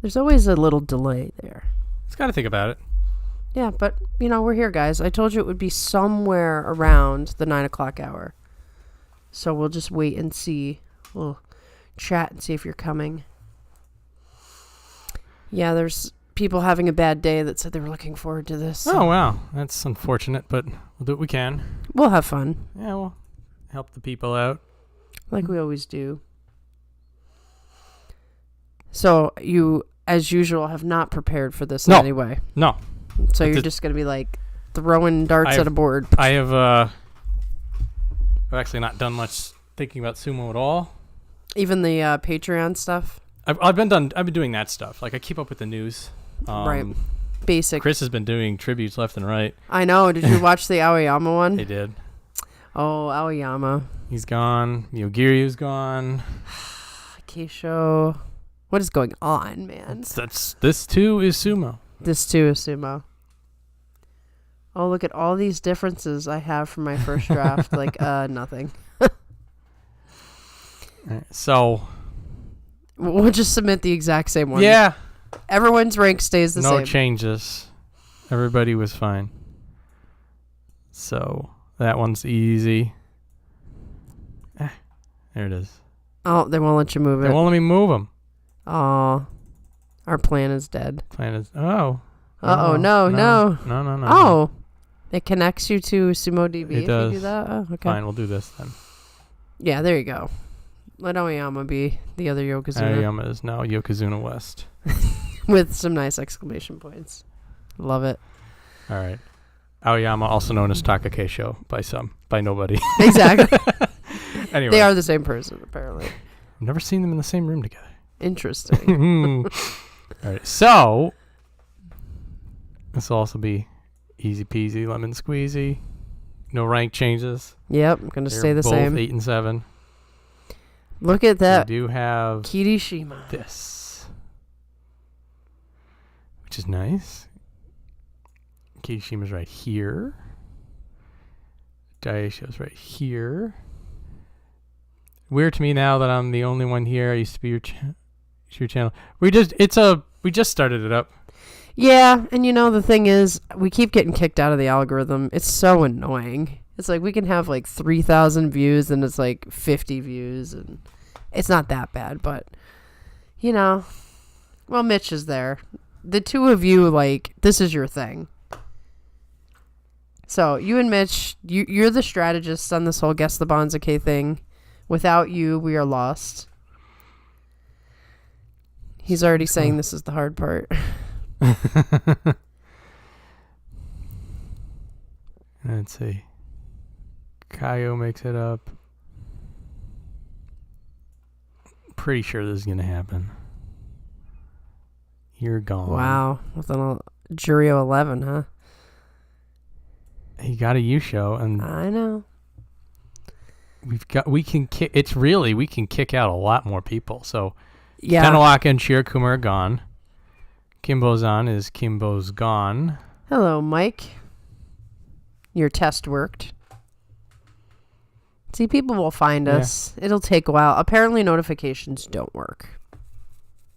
There's always a little delay there. Just got to think about it. Yeah, but, we're here, guys. I told you it would be somewhere around the 9 o'clock hour. So we'll just wait and see. We'll chat and see if you're coming. Yeah, there's people having a bad day that said they were looking forward to this. Oh, wow. That's unfortunate, but we'll do what we can. We'll have fun. Yeah, we'll help the people out. Like we always do. So you, as usual, have not prepared for this in any way. No. So you're just going to be like throwing darts at a board. I have I've actually not done much thinking about sumo at all. Even the Patreon stuff? I've been doing that stuff. Like I keep up with the news. Right. Basic. Chris has been doing tributes left and right. I know. Did you watch the Aoyama one? I did. Oh, Aoyama. He's gone. Yogiryu's gone. Keisho. What is going on, man? This too is sumo. This too is sumo. Oh, look at all these differences I have from my first draft. Like, nothing. So we'll just submit the exact same one. Yeah. Everyone's rank stays the same. No changes. Everybody was fine. So that one's easy. There it is. Oh, they won't let you move it. They won't let me move them. Oh, our plan is dead. No. No. Oh, it connects you to Sumo DB if does. you do that? Oh, okay. Fine, we'll do this then. Yeah, there you go. Let Aoyama be the other Yokozuna. Aoyama is now Yokozuna West. With some nice exclamation points. Love it. All right. Aoyama, also known as Takakeisho by nobody. Exactly. Anyway. They are the same person, apparently. I've never seen them in the same room together. Interesting. All right. So, this will also be easy peasy, lemon squeezy. No rank changes. Yep, I'm going to stay the same. Both 8 and 7. Look at that. We do have Kirishima. This, which is nice. Kirishima's right here. Daisho's right here. Weird to me now that I'm the only one here. I used to be your channel. We just started it up. Yeah, and the thing is, we keep getting kicked out of the algorithm. It's so annoying. It's like we can have like 3,000 views and it's like 50 views, and it's not that bad, but well, Mitch is there. The two of you, like, this is your thing. So you and Mitch, you're the strategists on this whole Guess the Banzuke thing. Without you, we are lost. He's already saying this is the hard part. Let's see. Kaio makes it up. Pretty sure this is going to happen. You're gone. Wow. With a Jurio 11, huh? He got a Yusho, and I know. we can kick out a lot more people. So yeah. Tanawaka and Shirokuma are gone. Kimbo-zan is Kimbo's gone. Hello, Mike. Your test worked. See, people will find us. It'll take a while. Apparently, notifications don't work.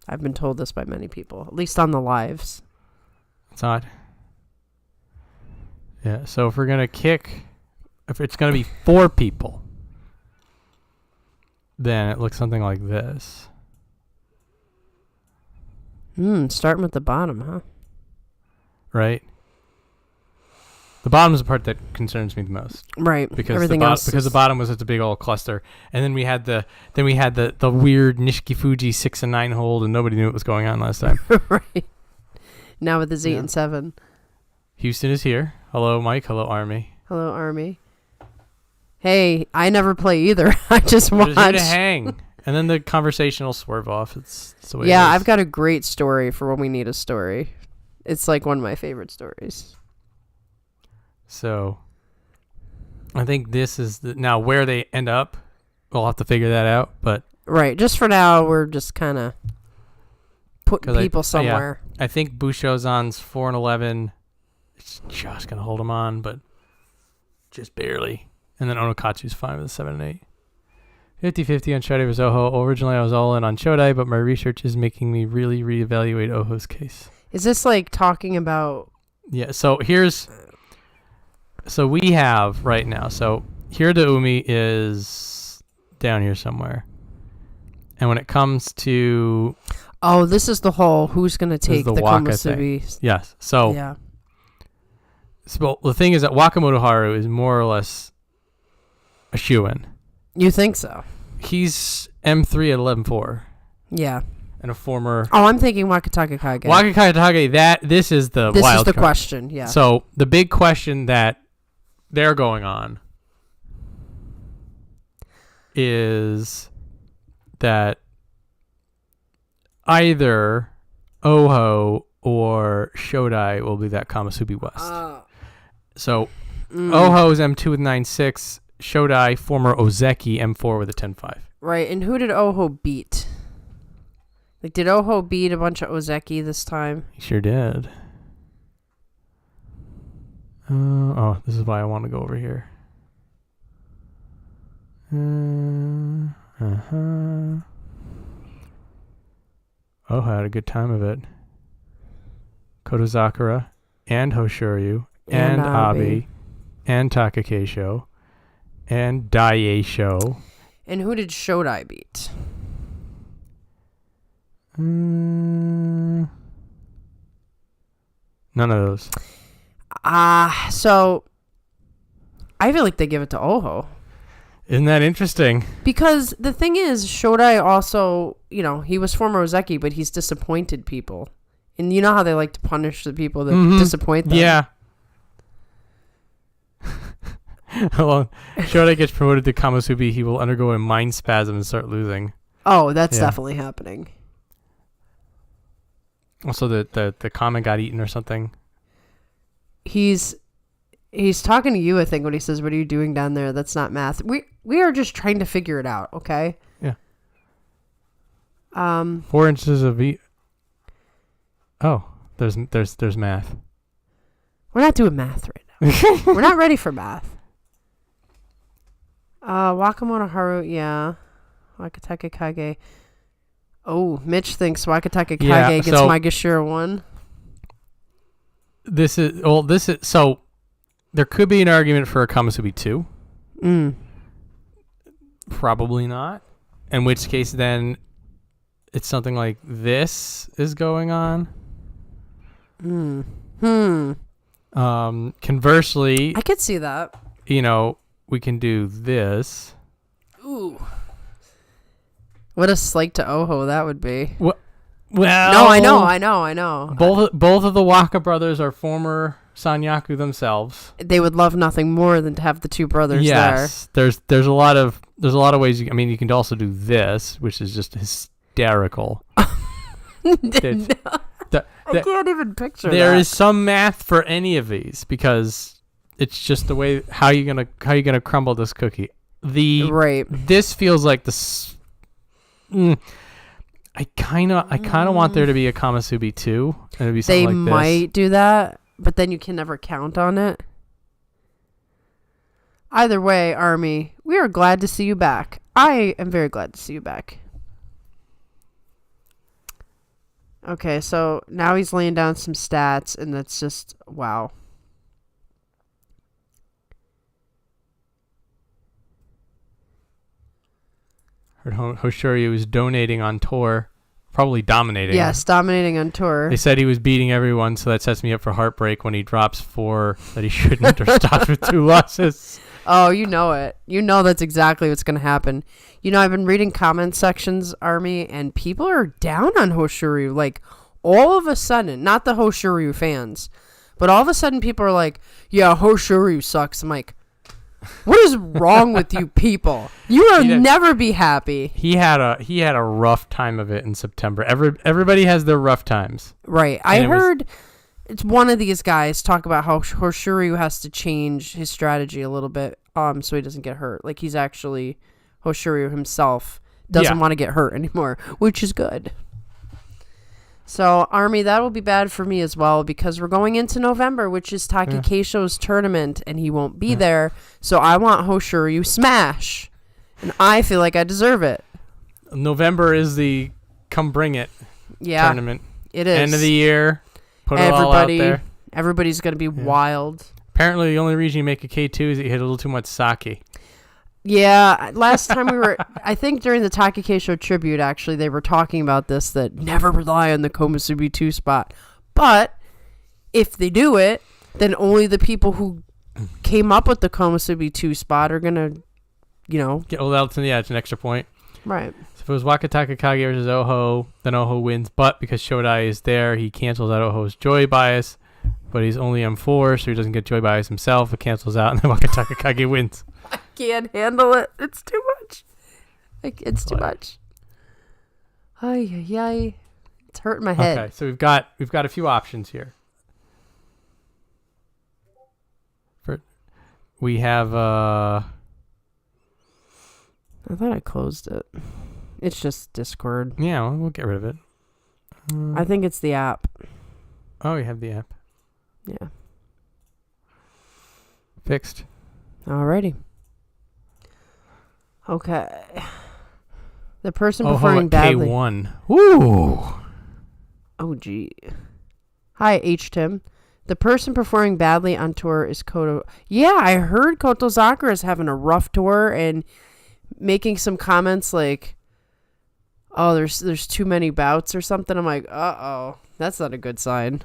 I've been told this by many people, at least on the lives. It's odd. Yeah, so if it's going to be 4 people, then it looks something like this. Starting with the bottom, huh? Right? The bottom is the part that concerns me the most. Right. Because everything else the bottom was such a big old cluster, and then we had the weird Nishiki Fuji 6 and 9 hold, and nobody knew what was going on last time. Right. Now with the 8 and 7. Houston is here. Hello, Mike. Hello, Army. Hello, Army. Hey, I never play either. I just watch. We're just here to hang, and then the conversation will swerve off. It's the way. Yeah, it is. I've got a great story for when we need a story. It's like one of my favorite stories. So, I think this is now where they end up. We'll have to figure that out, but right. Just for now, we're just kind of putting people somewhere. I think Bushozan's 4 and 11. It's just gonna hold him on, but just barely. And then Onokatsu's 5 with a 7 and 8. 50-50 on Shodai vs. Oho. Originally, I was all in on Shodai, but my research is making me really reevaluate Oho's case. Is this like talking about... Yeah, so so we have right now, so Hiradoumi is down here somewhere. And when it comes to... Oh, this is the whole who's going to take the Waka Komusubi. thing. Yes, so... Yeah. So the thing is that Wakamoto Haru is more or less a shoo-in. You think so? He's M3 at 11.4. Yeah. And a former... Oh, I'm thinking Wakatake Kage. Wakatake Kage, this is the This wild is the card. question, yeah. So the big question that they're going on is that either Oho or Shodai will be that Kamasubi West. So Oho is M2 with 9.6. Shodai, former Ozeki, M4 with a 10.5. Right, and who did Oho beat? Like, did Oho beat a bunch of Ozeki this time? He sure did. Oh, this is why I want to go over here. Oh, I had a good time of it. Kotozakura and Hoshoryu and Abi and Takakeisho and Daieisho. And who did Shodai beat? None of those. So I feel like they give it to Oho. Isn't that interesting? Because the thing is, Shodai also, he was former Ozeki, but he's disappointed people. And you know how they like to punish the people that disappoint them? Yeah. Well, Shodai gets promoted to Kamasubi, he will undergo a mind spasm and start losing. Oh, that's definitely happening. Also, the comment got eaten or something. He's talking to you, I think, when he says, "What are you doing down there? That's not math." We are just trying to figure it out, okay? Yeah. 4 inches of Oh, there's math. We're not doing math right now. We're not ready for math. Wakamoto Haru, yeah. Wakatake Kage. Oh, Mitch thinks Wakatake Kage gets Maegashira 1. So there could be an argument for a Kamasubi 2. Probably not. In which case, then it's something like this is going on. Conversely, I could see that. We can do this. Ooh. What a slight to Oho that would be. Well, no, I know. Both of the Waka brothers are former Sanyaku themselves. They would love nothing more than to have the two brothers there. There's a lot of ways. You can also do this, which is just hysterical. I can't even picture that. There is some math for any of these because it's just the way how you gonna crumble this cookie. This feels like this. I kind of want there to be a Kamasubi 2, and it'd be something like this. They might do that, but then you can never count on it. Either way, Army, we are glad to see you back. I am very glad to see you back. Okay, so now he's laying down some stats, and that's just, wow. Heard Hoshoryu was donating on tour, probably dominating. Yes, dominating on tour. They said he was beating everyone, so that sets me up for heartbreak when he drops 4 that he shouldn't or stops with 2 losses. Oh, you know it. You know that's exactly what's going to happen. I've been reading comment sections, Army, and people are down on Hoshoryu. Like, all of a sudden, not the Hoshoryu fans, but all of a sudden people are like, yeah, Hoshoryu sucks. I'm like, what is wrong with you people? You will never be happy. He had a rough time of it in September. Everybody has their rough times. Right. I heard it's one of these guys talk about how Hoshoryu has to change his strategy a little bit so he doesn't get hurt. Like, he's actually, Hoshoryu himself doesn't want to get hurt anymore, which is good. So, Army, that will be bad for me as well because we're going into November, which is Taki Keisho's tournament, and he won't be there. So, I want Hoshoryu smash. And I feel like I deserve it. November is the come bring it tournament. It is. End of the year. Put it all out there. Everybody's going to be wild. Apparently, the only reason you make a K2 is that you hit a little too much sake. Yeah, last time we were, I think during the Takike Show tribute, actually, they were talking about this, that never rely on the Komusubi 2 spot. But if they do it, then only the people who came up with the Komusubi 2 spot are going to, It's an extra point. Right. So if it was Wakataka Kage versus Oho, then Oho wins. But because Shodai is there, he cancels out Oho's Joy Bias. But he's only M4, so he doesn't get Joy Bias himself. It cancels out, and then Wakataka Kage wins. I can't handle it. It's too much. It's too much. Ay, ay, ay. It's hurting my head. Okay, so we've got a few options here. We have I thought I closed it. It's just Discord. Yeah, we'll get rid of it. I think it's the app. Oh, you have the app. Yeah. Fixed. Alrighty. Okay. The person performing badly. K1. Woo! Oh, gee. Hi, H. Tim. The person performing badly on tour is Koto. Yeah, I heard Koto Zakura is having a rough tour and making some comments like, "Oh, there's too many bouts" or something. I'm like, uh-oh, that's not a good sign.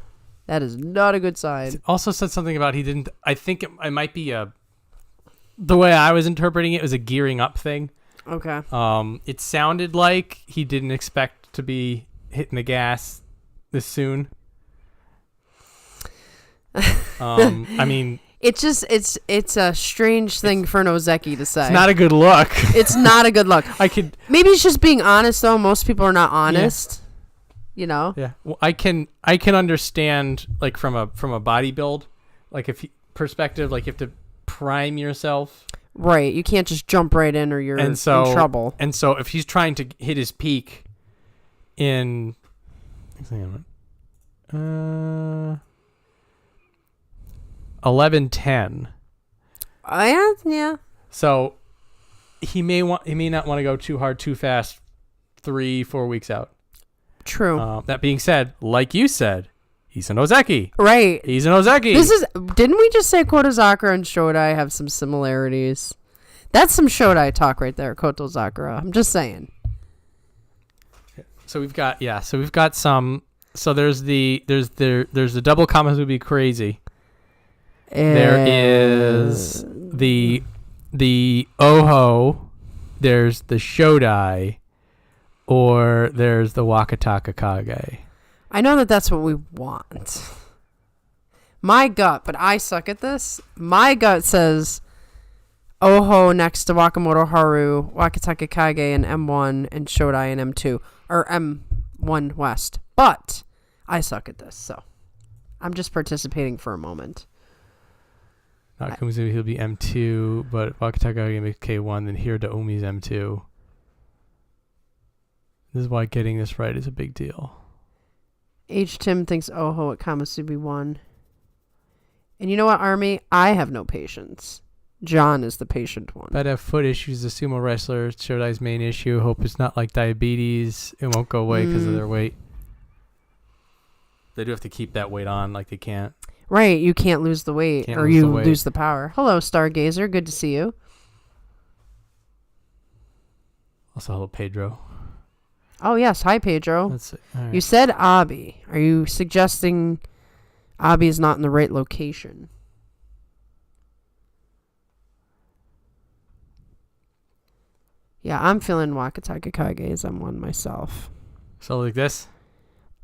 That is not a good sign. He also said something about he didn't. I think it might be the way I was interpreting it was a gearing up thing. Okay. It sounded like he didn't expect to be hitting the gas this soon. I mean, it's a strange thing for an Ozeki to say. It's not a good look. It's not a good look. Maybe he's just being honest though. Most people are not honest. Yeah. Yeah. Well, I can understand like from a body build, like perspective, like you have to prime yourself. Right. You can't just jump right in or you're in trouble. And so if he's trying to hit his peak in 11:10. Yeah. So he may not want to go too hard, too fast, 3-4 weeks out. True. That being said, like you said, he's an Ozeki. Right. He's an Ozeki. Didn't we just say Koto Zakura and Shodai have some similarities? That's some Shodai talk right there, Koto Zakura. I'm just saying. So we've got some. So there's the double Kamazubi crazy. There is the Oho. There's the Shodai. Or there's the Wakataka Kage. I know that's what we want. My gut, but I suck at this. My gut says Oho next to Wakamoto Haru, Wakataka Kage in M1, and Shodai in M2. Or M1 West. But I suck at this, so I'm just participating for a moment. Not Komusubi, he'll be M2, but Wakataka Kage makes K1, then Hirda Umi's M2. This is why getting this right is a big deal. H. Tim thinks Oho at Kamasubi 1. And you know what, Army? I have no patience. John is the patient one. But have foot issues, the sumo wrestler, Shodai's main issue. Hope it's not like diabetes. It won't go away because of their weight. They do have to keep that weight on, like they can't. Right, you can't lose the weight, lose the power. Hello, Stargazer. Good to see you. Also, hello, Pedro. Oh, yes. Hi, Pedro. That's it. All right. You said Abi. Are you suggesting Abi is not in the right location? Yeah, I'm feeling Wakataka Kage as M1 myself. So like this?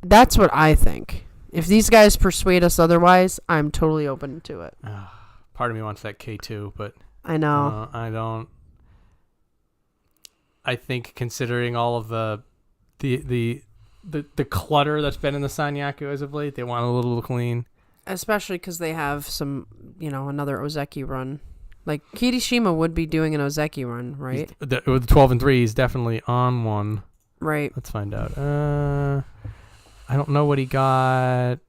That's what I think. If these guys persuade us otherwise, I'm totally open to it. Part of me wants that K2, but I know. I don't. I think considering all of the clutter that's been in the Sanyaku as of late, they want a little clean. Especially because they have some, another Ozeki run. Like, Kirishima would be doing an Ozeki run, right? With the 12-3, he's definitely on one. Right. Let's find out. I don't know what he got.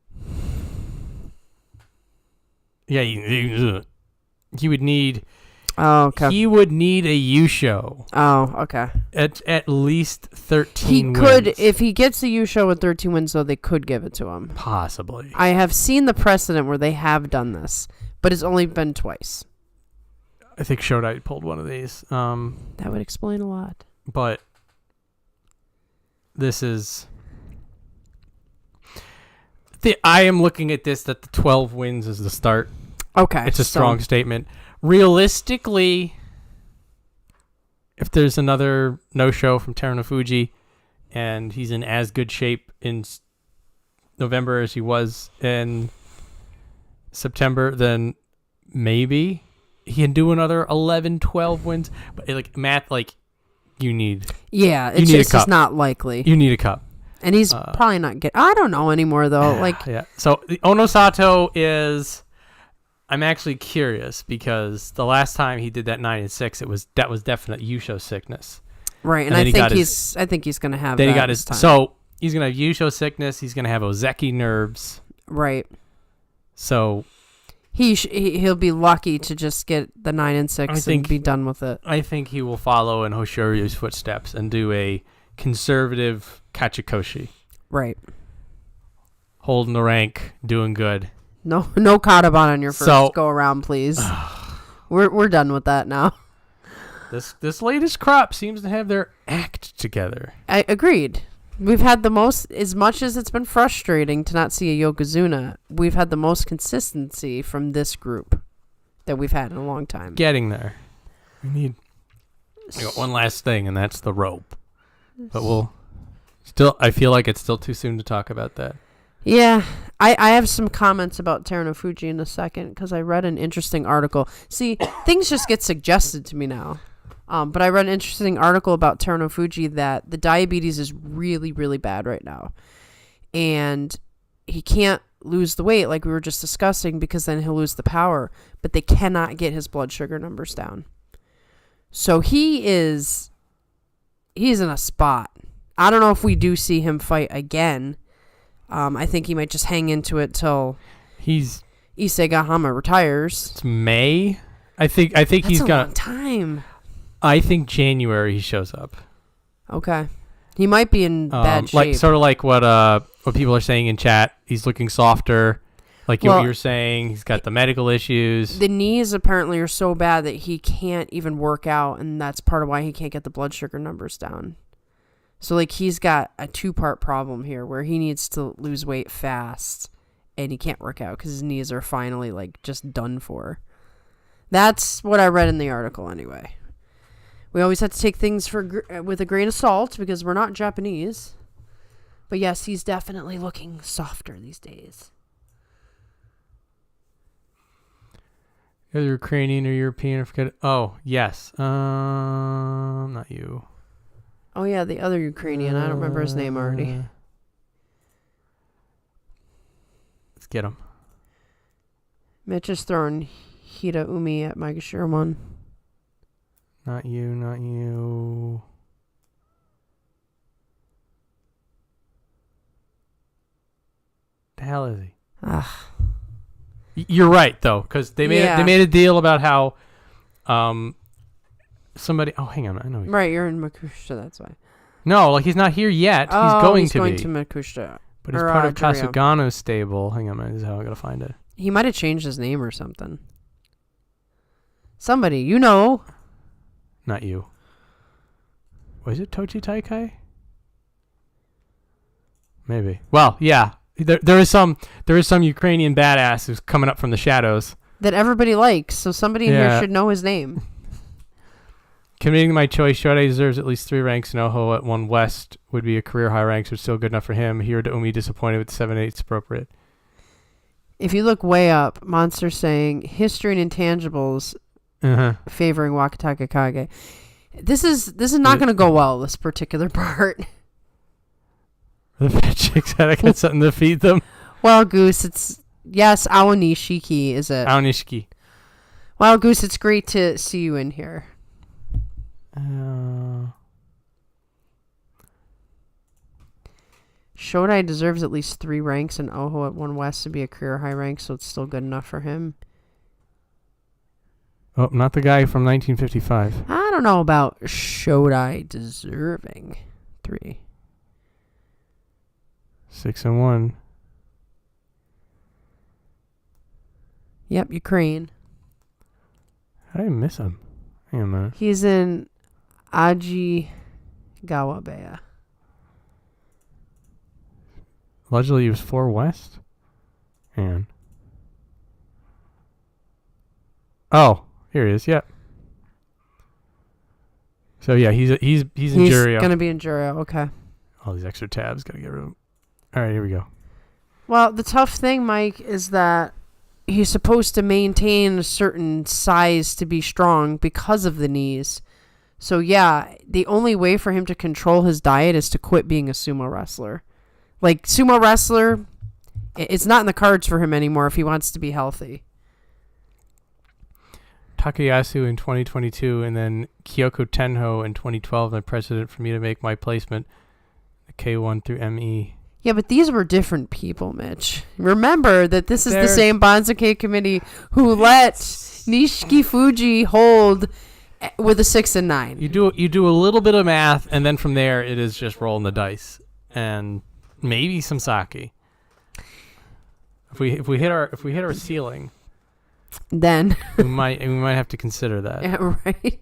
Yeah, he would need... Oh, okay. He would need a Yusho. Oh, okay. At least 13 He wins. could, if he gets the Yusho with 13 wins, though, they could give it to him. Possibly. I have seen the precedent where they have done this, but it's only been twice. I think Shodai pulled one of these. That would explain a lot. But this is... I am looking at this that the 12 wins is the start. Okay. It's a strong statement. Realistically, if there's another no-show from Terunofuji and he's in as good shape in November as he was in September, then maybe he can do another 11, 12 wins. But like Matt, like you need... Yeah, it's just not likely. You need a cup. And he's probably not getting... I don't know anymore, though. Yeah. So the Onosato is... I'm actually curious because the last time he did that 9-6, that was definite Yusho sickness. Right, and I think he's going to have then that he got this time. So he's going to have Yusho sickness. He's going to have Ozeki nerves. Right. So he'll be lucky to just get the 9-6 and be done with it. I think he will follow in Hoshoryu's footsteps and do a conservative Kachikoshi. Right. Holding the rank, doing good. No Kataban on your first go around, please. We're done with that now. This latest crop seems to have their act together. I agreed. We've had the most, as much as it's been frustrating to not see a Yokozuna, we've had the most consistency from this group that we've had in a long time. Getting there. We got one last thing, and that's the rope. But I feel like it's still too soon to talk about that. Yeah, I have some comments about Terunofuji in a second because I read an interesting article. See, things just get suggested to me now. But I read an interesting article about Terunofuji that the diabetes is really, really bad right now. And he can't lose the weight like we were just discussing because then he'll lose the power. But they cannot get his blood sugar numbers down. So he's in a spot. I don't know if we do see him fight again. I think he might just hang into it till Issei Gahama retires. It's May. I think That's he's got long time. I think January he shows up. Okay, he might be in bad shape. Sort of like what people are saying in chat. He's looking softer. Like what you're saying, he's got the medical issues. The knees apparently are so bad that he can't even work out, and that's part of why he can't get the blood sugar numbers down. So, like, he's got a two-part problem here where he needs to lose weight fast and he can't work out because his knees are finally, like, just done for. That's what I read in the article anyway. We always have to take things with a grain of salt because we're not Japanese. But, yes, he's definitely looking softer these days. Either Ukrainian or European. I forget. Oh, yes. Not you. Oh, yeah, the other Ukrainian. I don't remember his name already. Let's get him. Mitch is throwing Hida Umi at Magashiramon. Not you. The hell is he? You're right, though, because they made a deal about how... somebody... Oh, hang on. I know. Right, you're in Makushita, that's why. No, like he's not here yet. He's going to Makushita. But he's part of Kasugano's stable. Hang on, this is how I gotta find it. He might have changed his name or something. Somebody, you know. Not you. Was it Tochi Taikai? Maybe. Well, yeah. There is some Ukrainian badass who's coming up from the shadows. That everybody likes, so somebody here should know his name. Committing my choice, Shodai deserves at least 3 ranks. Noho at 1 West would be a career high rank, so still good enough for him. Here to Umi disappointed with 7/8 is appropriate. If you look way up, Monster saying history and intangibles favoring Wakataka Kage. This is not going to go well, this particular part. The fat chicks had to get something to feed them. Well, Goose, yes, Aonishiki is it. Aonishiki. Well, Goose, it's great to see you in here. Shodai deserves at least 3 ranks, and Oho at 1 West to be a career high rank, so it's still good enough for him. Oh, not the guy from 1955. I don't know about Shodai deserving. 3. 6-1. Yep, Ukraine. How did I miss him? Hang on a minute. He's in Aji Gawabea. Allegedly, he was 4 West. Hang on. Oh, here he is. Yep. So yeah, he's in Jurio. He's gonna be in Jurio. Okay. All these extra tabs, gotta get rid of them. All right, here we go. Well, the tough thing, Mike, is that he's supposed to maintain a certain size to be strong because of the knees. So yeah, the only way for him to control his diet is to quit being a sumo wrestler. Like, sumo wrestler, it's not in the cards for him anymore if he wants to be healthy. Takayasu in 2022, and then Kyoko Tenho in 2012, and precedent for me to make my placement, the K1 through ME. Yeah, but these were different people, Mitch. Remember that this is the same Banzuke committee who let Nishiki Fuji hold with a 6 and 9. You do a little bit of math, and then from there it is just rolling the dice and maybe some sake. If we hit our ceiling, then we might have to consider that. Yeah, right.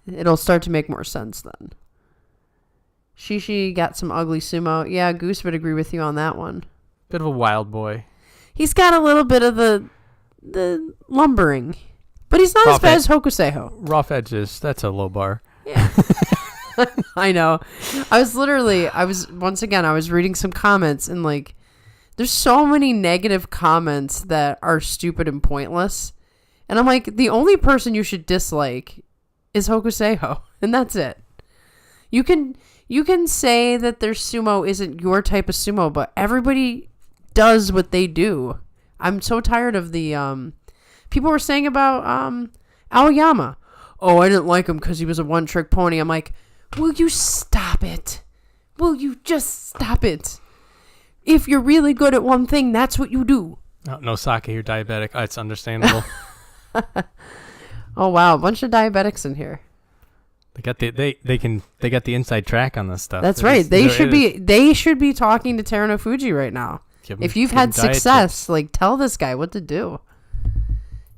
It'll start to make more sense then. Shishi got some ugly sumo. Yeah, Goose would agree with you on that one. Bit of a wild boy. He's got a little bit of the lumbering, but he's not as bad as Hokuseiho. Rough edges. That's a low bar. Yeah. I know. I was reading some comments, and like, there's so many negative comments that are stupid and pointless. And I'm like, the only person you should dislike is Hokuseiho, and that's it. You can say that their sumo isn't your type of sumo, but everybody does what they do. I'm so tired of the people were saying about Aoyama. Oh, I didn't like him because he was a one-trick pony. I'm like, will you stop it? Will you just stop it? If you're really good at one thing, that's what you do. No sake, you're diabetic. It's understandable. Oh wow, a bunch of diabetics in here. They got the inside track on this stuff. That's right. They should be talking to Teruno Fuji right now. If you've had success, like, tell this guy what to do.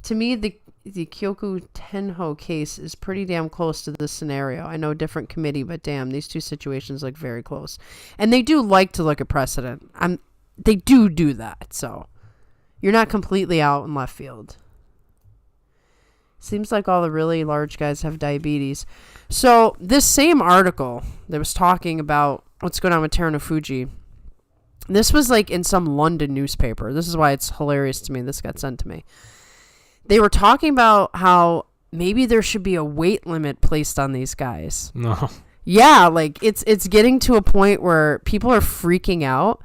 To me, the Kyoku Tenho case is pretty damn close to this scenario. I know different committee, but damn, these two situations look very close. And they do like to look at precedent. They do that, so you're not completely out in left field. Seems like all the really large guys have diabetes. So this same article that was talking about what's going on with Teruno Fuji, this was like in some London newspaper. This is why it's hilarious to me. This got sent to me. They were talking about how maybe there should be a weight limit placed on these guys. No. Yeah, like it's getting to a point where people are freaking out.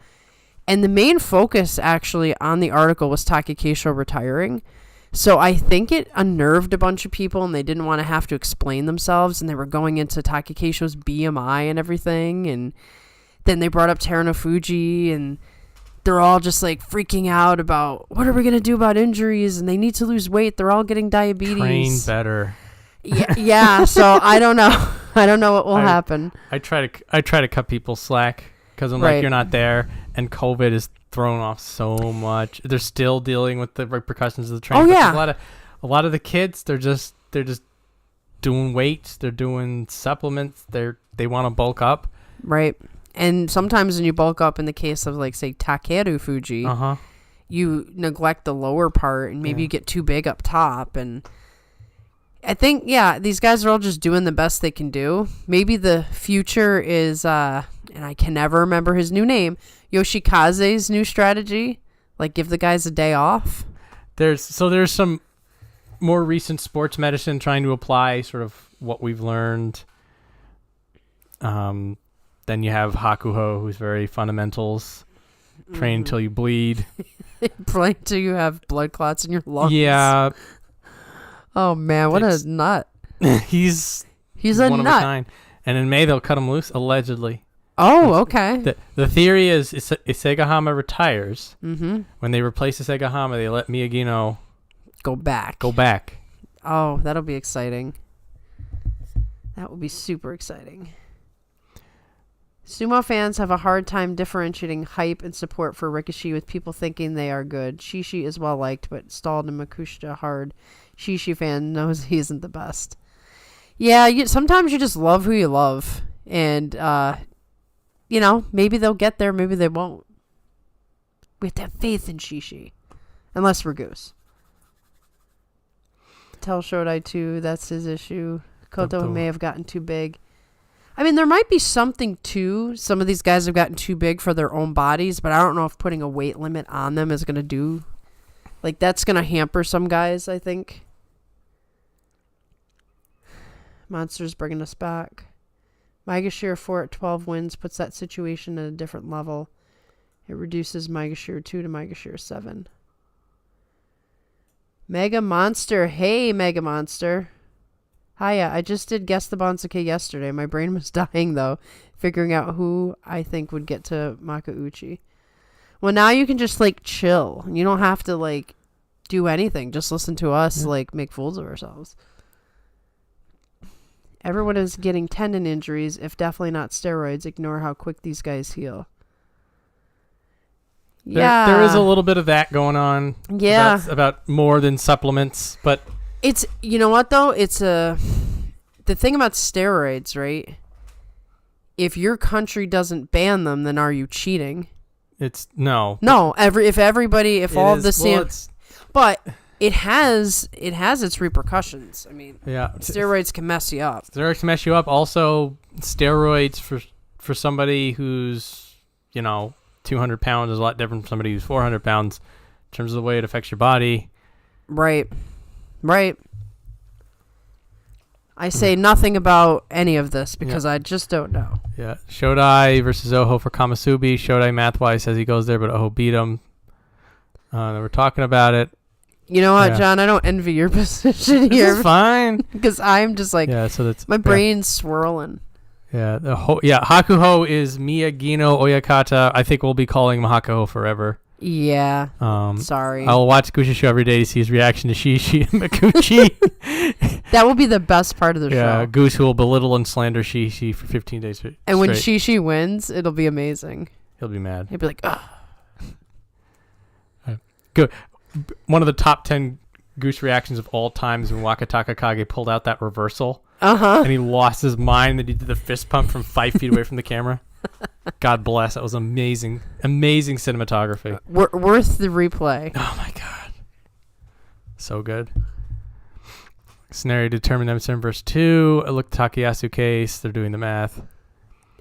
And the main focus actually on the article was Takekisho retiring. So I think it unnerved a bunch of people, and they didn't want to have to explain themselves, and they were going into Takekisho's BMI and everything, and then they brought up Teruno Fuji, and they're all just like freaking out about what are we going to do about injuries, and they need to lose weight. They're all getting diabetes. Train better. Yeah. So I don't know. I don't know what will happen. I try to cut people slack because I'm like, you're not there, and COVID is thrown off so much. They're still dealing with the repercussions of the train. Oh yeah. A lot of the kids, they're just doing weights. They're doing supplements. They want to bulk up. Right. And sometimes when you bulk up, in the case of, like, say, Takeru Fuji, you neglect the lower part, and maybe you get too big up top. And I think, these guys are all just doing the best they can do. Maybe the future is, and I can never remember his new name, Yoshikaze's new strategy. Like, give the guys a day off. There's some more recent sports medicine trying to apply sort of what we've learned. Then you have Hakuho, who's very fundamentals. Train until you bleed. Play until you have blood clots in your lungs. Yeah. Oh, man. What a nut. He's a one nut. Of a kind. And in May, they'll cut him loose, allegedly. Oh, okay. The theory is Isegahama retires. Mm-hmm. When they replace Isegahama, they let Miyagino go back. Oh, that'll be exciting. That will be super exciting. Sumo fans have a hard time differentiating hype and support for Rikishi with people thinking they are good. Shishi is well liked, but stalled and Makushita hard. Shishi fan knows he isn't the best. Yeah, sometimes you just love who you love. And, maybe they'll get there, maybe they won't. We have to have faith in Shishi. Unless we're Goose. Tell Shodai too, that's his issue. Koto may have gotten too big. I mean, there might be something to some of these guys have gotten too big for their own bodies, but I don't know if putting a weight limit on them is going to do. Like, that's going to hamper some guys, I think. Monster's bringing us back. Maegashira 4 at 12 wins puts that situation at a different level. It reduces Maegashira 2 to Maegashira 7. Mega Monster. Hey, Mega Monster. Hiya, I just did Guess the Banzuke yesterday. My brain was dying, though, figuring out who I think would get to Makauchi. Well, now you can just, chill. You don't have to, do anything. Just listen to us, make fools of ourselves. Everyone is getting tendon injuries, if definitely not steroids. Ignore how quick these guys heal. Yeah. There is a little bit of that going on. Yeah. About more than supplements, but... It's, you know what, though? It's the thing about steroids, right? If your country doesn't ban them, then are you cheating? No. No, if all of the same... But it has its repercussions. I mean, yeah, steroids can mess you up. Steroids can mess you up. Also, steroids for somebody who's, 200 pounds is a lot different from somebody who's 400 pounds in terms of the way it affects your body. Right. I say nothing about any of this because I just don't know. Yeah. Shodai versus Oho for Kamasubi. Shodai math-wise says he goes there, but Oho beat him. We're talking about it. You know what, John? I don't envy your position here. It's fine. Because I'm just so that's... My brain's swirling. Yeah. Hakuho is Miyagino Oyakata. I think we'll be calling him Hakuho forever. Yeah. Sorry. I'll watch Gush's show every day to see his reaction to Shishi and Makuchi. That will be the best part of the show. Yeah, Goose who will belittle and slander Shishi for 15 days straight. And when Shishi wins, it'll be amazing. He'll be mad. He'll be like, ugh. Good. One of the top 10 Goose reactions of all time is when Wakataka Kage pulled out that reversal. Uh-huh. And he lost his mind that he did the fist pump from 5 feet away from the camera. God bless. That was amazing. Amazing cinematography. Worth the replay. Oh, my God. So good. Scenario determined M7 verse 2. I looked at Takayasu case. They're doing the math.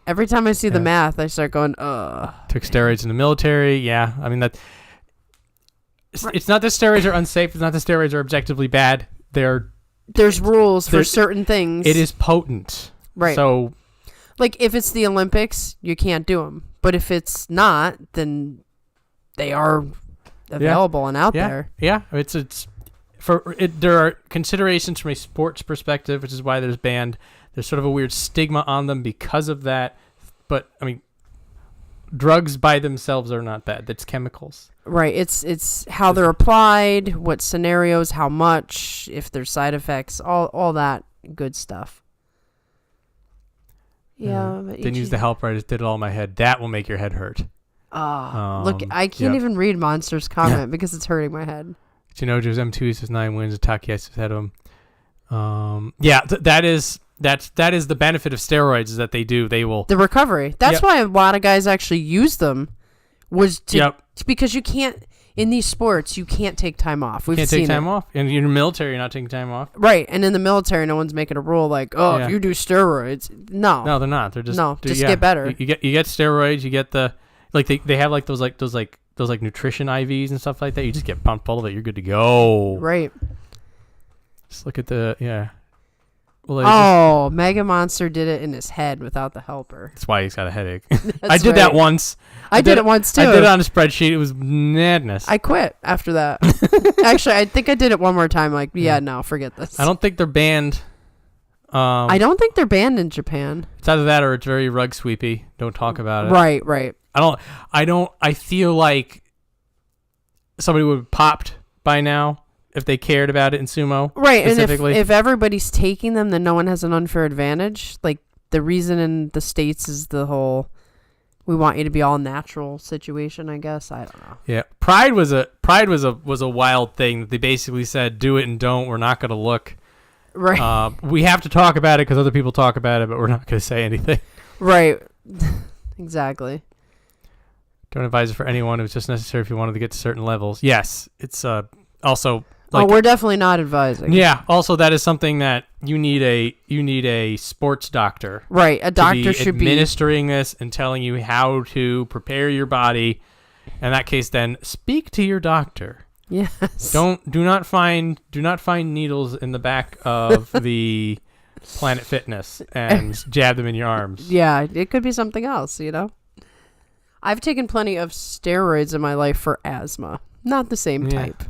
Every time I see the math, I start going, ugh. Took steroids in the military. Yeah. I mean, it's not that steroids are unsafe. It's not that steroids are objectively bad. There's rules for certain things. It is potent. Right. So... if it's the Olympics, you can't do them. But if it's not, then they are available and out there. Yeah, there are considerations from a sports perspective, which is why there's banned. There's sort of a weird stigma on them because of that. But I mean, drugs by themselves are not bad. That's chemicals. Right. It's how they're applied, what scenarios, how much, if there's side effects, all that good stuff. Yeah. Didn't use the helper. I just did it all in my head. That will make your head hurt. Look, I can't even read Monster's comment because it's hurting my head. Chinojo's M2 says 9 wins. Takeyasu ahead of him. That is the benefit of steroids is that they will the recovery. That's why a lot of guys actually use them. Because you can't in these sports you can't take time off. Can't take time off. And in the military, you're not taking time off. Right, and in the military, no one's making a rule like, if you do steroids, no, they're not. They're just get better. You get steroids. You get the they have those nutrition IVs and stuff like that. You just get pumped full of it. You're good to go. Right. Just look at the Well, Mega Monster did it in his head without the helper. That's why he's got a headache. I did that once. I did it once too. I did it on a spreadsheet. It was madness. I quit after that. Actually, I think I did it one more time. No, forget this. I don't think they're banned. I don't think they're banned in Japan. It's either that or it's very rug sweepy. Don't talk about it. Right. I feel like somebody would have popped by now if they cared about it in sumo. Right, and specifically. if everybody's taking them, then no one has an unfair advantage. Like, the reason in the States is the whole, we want you to be all natural situation, I guess. I don't know. Yeah. Pride was a wild thing that they basically said, do it and don't. We're not going to look. Right. We have to talk about it because other people talk about it, but we're not going to say anything. Right. Exactly. Don't advise it for anyone. It was just necessary if you wanted to get to certain levels. Yes. It's also... Like, we're definitely not advising. Yeah. Also, that is something that you need a sports doctor. Right. A doctor should be administering this and telling you how to prepare your body. In that case, then speak to your doctor. Yes. Do not find needles in the back of the Planet Fitness and jab them in your arms. Yeah, it could be something else, you know. I've taken plenty of steroids in my life for asthma. Not the same type.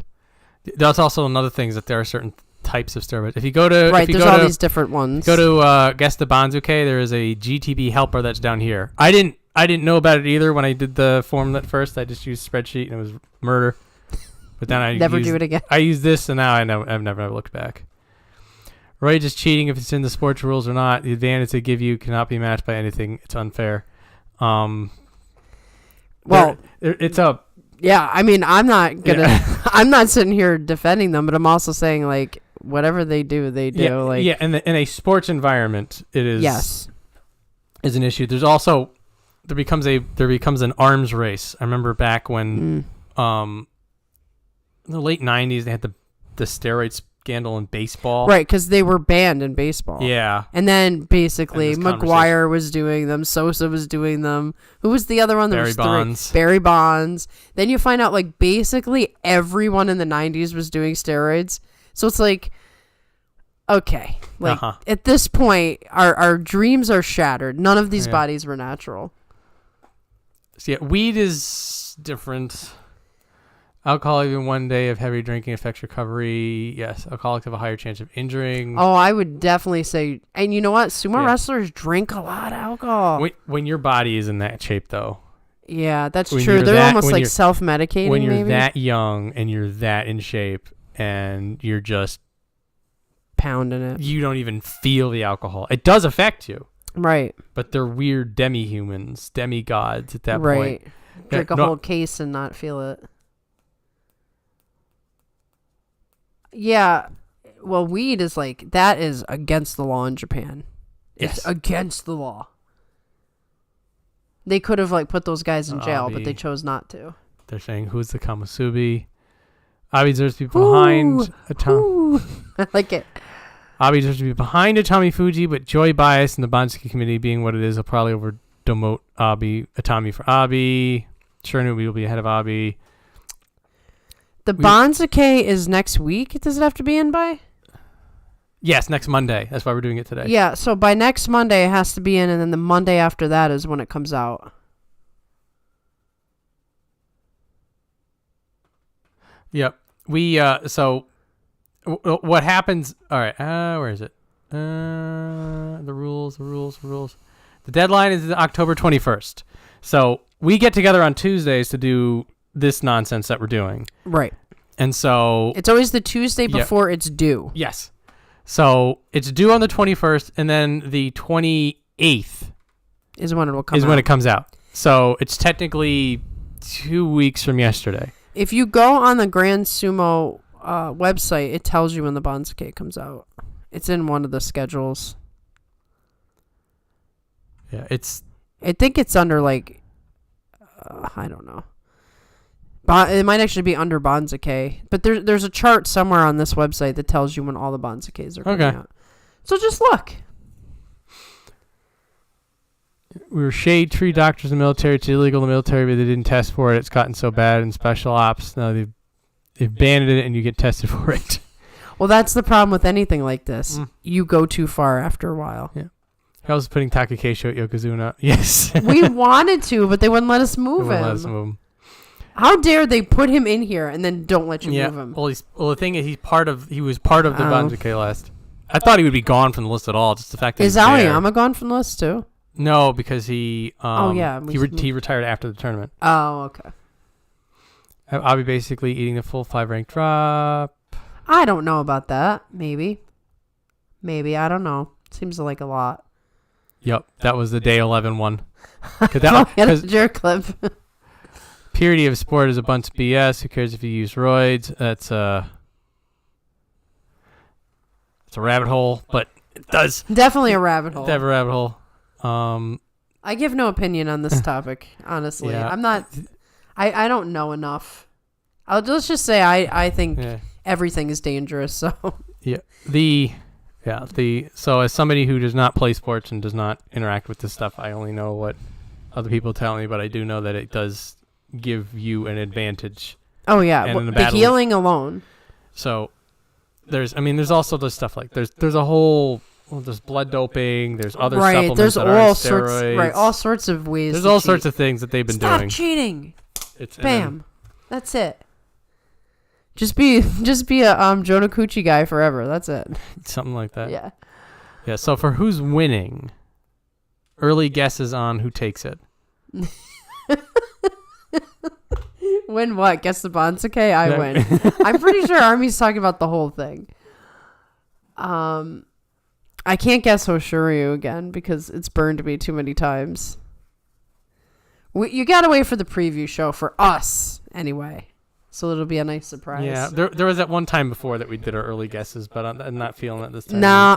That's also another thing is that there are certain types of steroids. If you go to there's all these different ones. Go to Guess the Banzuke. There is a GTB helper that's down here. I didn't know about it either when I did the form at first. I just used spreadsheet and it was murder. But then I never do it again. I used this and now I've never looked back. Right, just cheating if it's in the sports rules or not. The advantage they give you cannot be matched by anything. It's unfair. Well, it's a. Yeah, I mean, I'm not gonna. Yeah. I'm not sitting here defending them, but I'm also saying like whatever they do, they do. In a sports environment, it is is an issue. There's also there becomes an arms race. I remember back when in the late '90s they had the steroid scandal in baseball. Right, because they were banned in baseball. Yeah. And then basically McGuire was doing them, Sosa was doing them. Who was the other one? Barry Bonds. Barry Bonds. Then you find out like basically everyone in the 90s was doing steroids. So it's like, okay. Like at this point, our dreams are shattered. None of these bodies were natural. So yeah, weed is different. Alcohol, even one day of heavy drinking affects recovery. Yes, alcoholics have a higher chance of injuring. Oh, I would definitely say, and you know what? Sumo wrestlers drink a lot of alcohol. When your body is in that shape, though. Yeah, that's true. They're almost like self-medicating. When you're maybe that young and you're that in shape and you're just pounding it, you don't even feel the alcohol. It does affect you. Right. But they're weird demi-humans, demigods at that point. Right. Drink a whole case and not feel it. Yeah, well, weed is like, that is against the law in Japan. Yes. It's against the law. They could have like put those guys in jail, but they chose not to. They're saying, who's the Kamasubi? Abi deserves to be behind I like it. Abi deserves to be behind Atami Fuji, but Joy Bias and the Banzuke committee being what it is, will probably over demote Atami for Abi. Chernobyl will be ahead of Abi. The Banzuke is next week. Does it have to be in by? Yes, next Monday. That's why we're doing it today. Yeah, so by next Monday it has to be in, and then the Monday after that is when it comes out. Yep. We so what happens? All right. Where is it? The rules. The deadline is October 21st. So we get together on Tuesdays to do this nonsense that we're doing. Right. And so it's always the Tuesday before it's due. Yes. So it's due on the 21st, and then the 28th is when it will come out. when it comes out. So it's technically 2 weeks from yesterday. If you go on the Grand Sumo website, it tells you when the Banzuke comes out. It's in one of the schedules. Yeah, I think it's under like, I don't know. It might actually be under Banzuke, but there's a chart somewhere on this website that tells you when all the Banzukes are coming out. So just look. We were shade tree doctors in the military. It's illegal in the military, but they didn't test for it. It's gotten so bad in special ops. Now they've banned it, and you get tested for it. Well, that's the problem with anything like this. You go too far after a while. Yeah. I was putting Takakeisho at Yokozuna. Yes. We wanted to, but they wouldn't let us move him. How dare they put him in here and then don't let you move him? Well, the thing is, he was part of the Banzuke list. I thought he would be gone from the list at all. Just the fact that is Aoyama gone from the list too? No, because he he retired after the tournament. Oh, okay. I'll be basically eating the full 5 rank drop. I don't know about that. Maybe. I don't know. Seems like a lot. Yep, that was the day 11 one. Get a jerk clip. Purity of sport is a bunch of BS. Who cares if you use roids? It's a rabbit hole, but it does. Definitely a rabbit hole. Definitely a rabbit hole. I give no opinion on this topic, honestly. Yeah. I'm not. I don't know enough. Let's just say I think everything is dangerous. So So as somebody who does not play sports and does not interact with this stuff, I only know what other people tell me, but I do know that it does give you an advantage. Oh yeah, the healing alone. So there's also this stuff like there's a whole there's blood doping, there's other supplements there's that all are sorts, steroids. all sorts of ways. There's all sorts of things that they've been doing. Stop cheating. It's Bam. That's it. Just be a Jonakuchi guy forever. That's it. Something like that. Yeah. Yeah. So for who's winning, early guesses on who takes it. Win what? Guess the Banzuke? I win. I'm pretty sure Army's talking about the whole thing. I can't guess Hoshoryu again because it's burned me too many times. You gotta wait for the preview show for us anyway. So it'll be a nice surprise. Yeah, there was that one time before that we did our early guesses, but I'm not feeling it this time. No,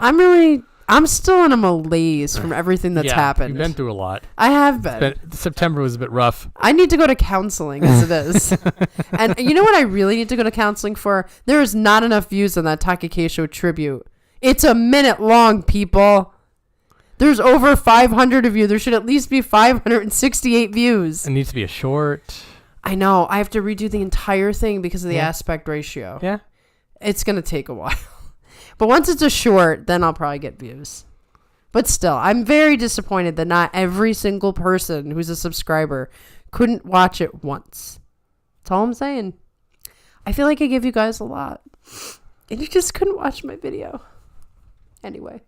I'm still in a malaise from everything that's happened. You've been through a lot. I have been. September was a bit rough. I need to go to counseling as it is. And you know what I really need to go to counseling for? There is not enough views on that Takekeisho tribute. It's a minute long, people. There's over 500 of you. There should at least be 568 views. It needs to be a short. I know. I have to redo the entire thing because of the aspect ratio. Yeah. It's going to take a while. But once it's a short, then I'll probably get views. But still, I'm very disappointed that not every single person who's a subscriber couldn't watch it once. That's all I'm saying. I feel like I give you guys a lot. And you just couldn't watch my video. Anyway.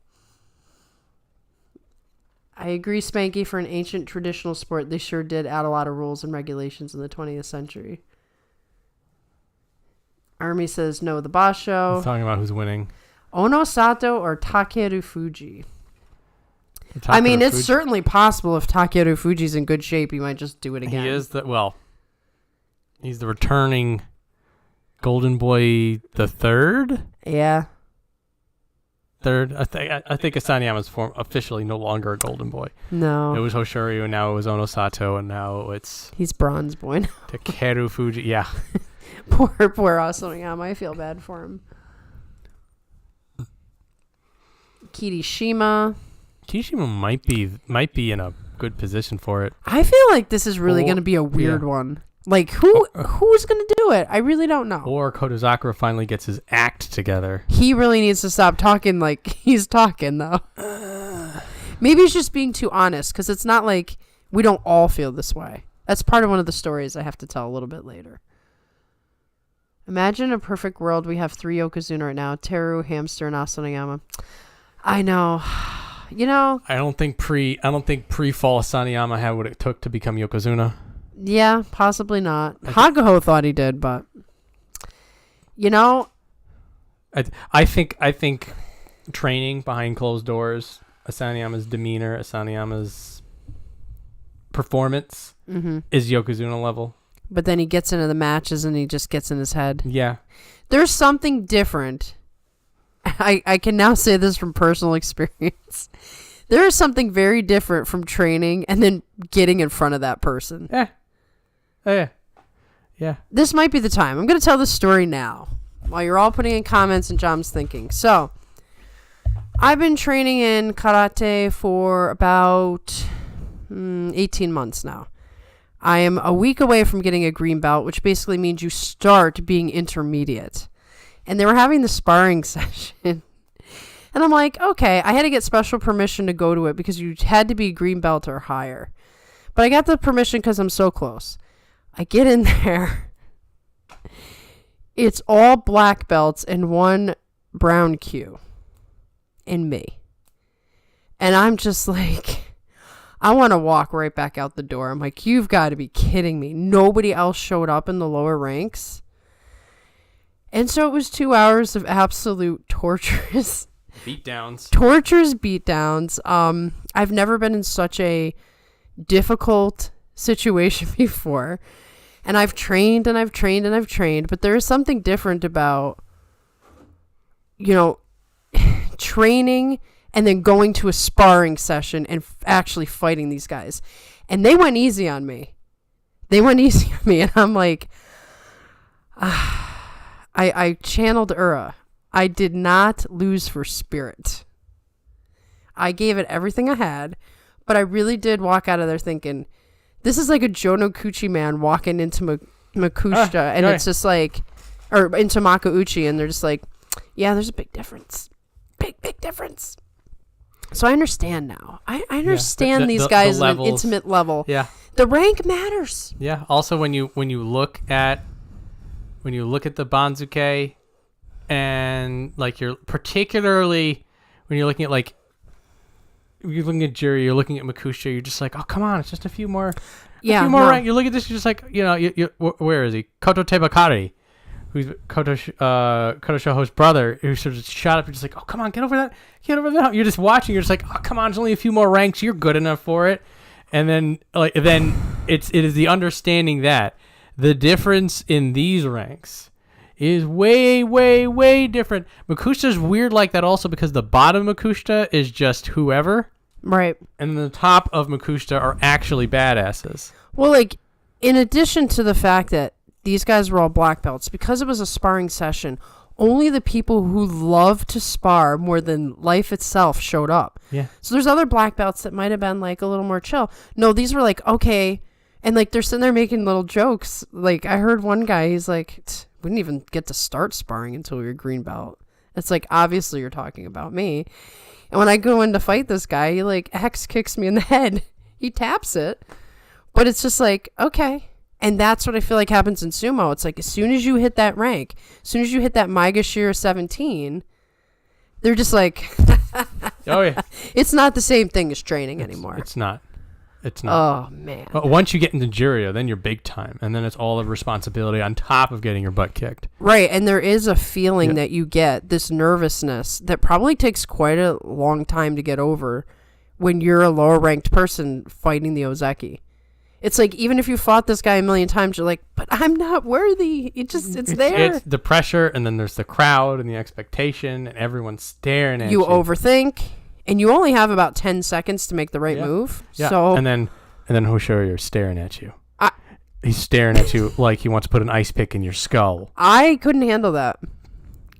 I agree, Spanky, for an ancient traditional sport, they sure did add a lot of rules and regulations in the 20th century. Army says no, the boss show. He's talking about who's winning. Ono Sato or Takeru Fuji? I mean, it's certainly possible if Takeru Fuji's in good shape, he might just do it again. He is he's the returning Golden Boy the third? Yeah. Third. I think Asanyama's officially no longer a Golden Boy. No. It was Hoshoryu, and now it was Ono Sato, and now he's Bronze Boy now. Takeru Fuji. Yeah. Poor Asanyama. I feel bad for him. Kirishima might be in a good position for it. I feel like this is really going to be a weird one. Like who's going to do it? I really don't know. Or Kodazakura finally gets his act together. He really needs to stop talking like he's talking though. Maybe he's just being too honest because it's not like we don't all feel this way. That's part of one of the stories I have to tell a little bit later. Imagine a perfect world. We have 3 Yokozuna right now: Teru, Hamster, and Asanyama. I know. You know, I don't think pre-fall Asanyama had what it took to become Yokozuna. Yeah, possibly not. Hagaho thought he did, but you know, I think training behind closed doors, Asanyama's demeanor, Asanyama's performance is Yokozuna level. But then he gets into the matches and he just gets in his head. Yeah. There's something different. I can now say this from personal experience. There is something very different from training and then getting in front of that person. Yeah. Oh, yeah. Yeah. This might be the time. I'm going to tell the story now while you're all putting in comments and John's thinking. So, I've been training in karate for about 18 months now. I am a week away from getting a green belt, which basically means you start being intermediate. And they were having the sparring session. And I'm like, okay, I had to get special permission to go to it because you had to be green belt or higher. But I got the permission because I'm so close. I get in there. It's all black belts and 1 brown Q. And me. And I'm just like, I want to walk right back out the door. I'm like, you've got to be kidding me. Nobody else showed up in the lower ranks. And so it was 2 hours of absolute torturous beatdowns. I've never been in such a difficult situation before. And I've trained, but there is something different about, training and then going to a sparring session and actually fighting these guys. And they went easy on me. And I'm like, I channeled Ura. I did not lose for spirit. I gave it everything I had, but I really did walk out of there thinking, this is like a Jonokuchi man walking into Makushita, and it's just like, or into Makauchi, and they're just like, yeah, there's a big difference. Big difference. So I understand now. I understand these guys at an intimate level. Yeah. The rank matters. Yeah. Also, when you look at the Banzuke, and like you're particularly when you're looking at you're looking at Jury, you're looking at Makushita, you're just like, oh come on, it's just a few more. Rank. You look at this, you're just like, where is he? Koto Tebakari, who's Koto Shoho's brother, who sort of shot up. You're just like, oh come on, get over that. You're just watching. You're just like, oh come on, there's only a few more ranks. You're good enough for it. And then it is the understanding that the difference in these ranks is way, way, way different. Makushita's weird like that also because the bottom of Makushita is just whoever. Right. And the top of Makushita are actually badasses. Well, in addition to the fact that these guys were all black belts, because it was a sparring session, only the people who love to spar more than life itself showed up. Yeah. So there's other black belts that might have been a little more chill. No, these were okay. And they're sitting there making little jokes. I heard one guy, he's like, we didn't even get to start sparring until we were green belt. It's obviously you're talking about me. And when I go in to fight this guy, he X kicks me in the head. He taps it. But it's just okay. And that's what I feel happens in sumo. It's as soon as you hit that rank, as soon as you hit that Maegashira 17, they're just oh yeah. It's not the same thing as training anymore. It's not. Oh, man. But once you get into Juryo, then you're big time. And then it's all the responsibility on top of getting your butt kicked. Right. And there is a feeling that you get, this nervousness, that probably takes quite a long time to get over when you're a lower ranked person fighting the Ozeki. It's even if you fought this guy a million times, you're but I'm not worthy. It's there. It's the pressure, and then there's the crowd and the expectation, and everyone's staring at you. You overthink. And you only have about 10 seconds to make the right move. Yeah. So and then Hoshoryu is staring at you. He's staring at you like he wants to put an ice pick in your skull. I couldn't handle that.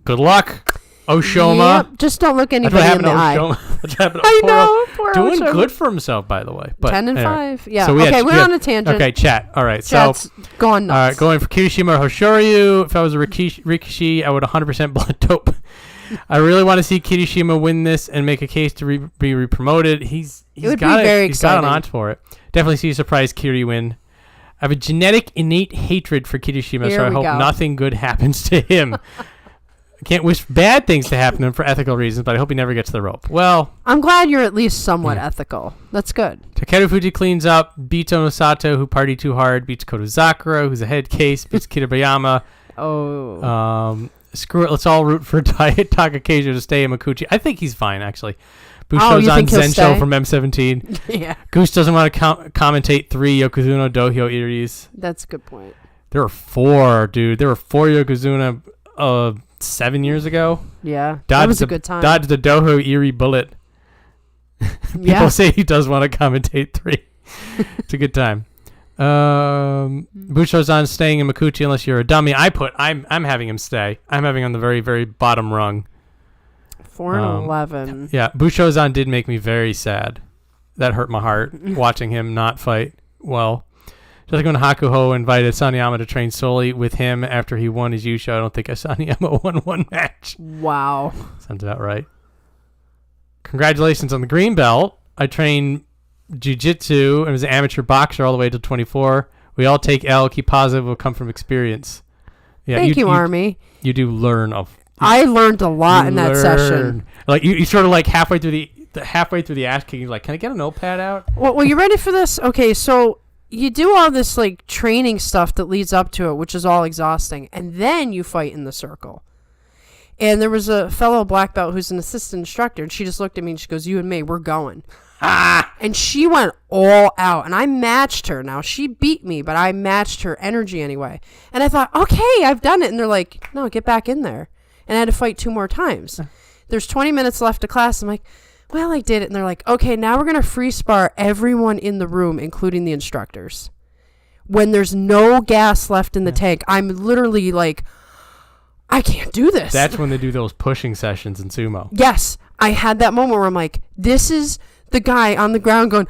Good luck, Oshoma. Yep. Just don't look anybody in the eye. That's what happened to I know. Poor doing Oshoma. Good for himself, by the way. But 10 and anyway. 5. Yeah. So we're on a tangent. Okay, chat. All right. Chat's gone nuts. All right, going for Kirishima or Hoshoryu. If I was a Rikishi, I would 100% blood dope. I really want to see Kirishima win this and make a case to be re-promoted. He's got an aunt for it. Definitely see a surprise Kiri win. I have a genetic innate hatred for Kirishima, so I hope nothing good happens to him. I can't wish bad things to happen to him for ethical reasons, but I hope he never gets the rope. Well, I'm glad you're at least somewhat ethical. That's good. Takeru Fuji cleans up, beats Onosato, who partied too hard, beats Kodozakura, who's a head case, beats Kitabayama. Screw it. Let's all root for Takakejo to stay in Makuchi. I think he's fine, actually. Busho's on Zensho from M17. Yeah. Goose doesn't want to commentate 3 Yokozuna Dohyo Iris. That's a good point. There were 4, dude. There were 4 Yokozuna 7 years ago. Yeah. That was a good time. Dodged the Doho Iri bullet. People say he does want to commentate 3. It's a good time. Busho's on staying in Makuchi unless you're a dummy. I'm having him stay. I'm having him on the very, very bottom rung. 4-11. Yeah, Busho's did make me very sad. That hurt my heart watching him not fight well. Just like when Hakuho invited Saniyama to train solely with him after he won his Yusha, I don't think Saniyama won one match. Wow. Sounds about right. Congratulations on the green belt. I trained jiu-jitsu and was an amateur boxer all the way to 24. We all take L, keep positive, will come from experience. Yeah, Thank you, Army. You do learn I learned a lot in that session. You sort of halfway through the ass kicking, you're like, can I get a notepad out? Well, you ready for this? Okay, so you do all this like training stuff that leads up to it, which is all exhausting, and then you fight in the circle. And there was a fellow black belt who's an assistant instructor, and she just looked at me and she goes, "You and me, we're going." And she went all out, and I matched her. Now, she beat me, but I matched her energy anyway. And I thought, okay, I've done it. And they're like, no, get back in there. And I had to fight 2 more times. There's 20 minutes left of class. I'm like, well, I did it. And they're like, okay, now we're going to free spar everyone in the room, including the instructors. When there's no gas left in the tank, I'm literally like, I can't do this. That's when they do those pushing sessions in sumo. Yes. I had that moment where I'm like, this is the guy on the ground going,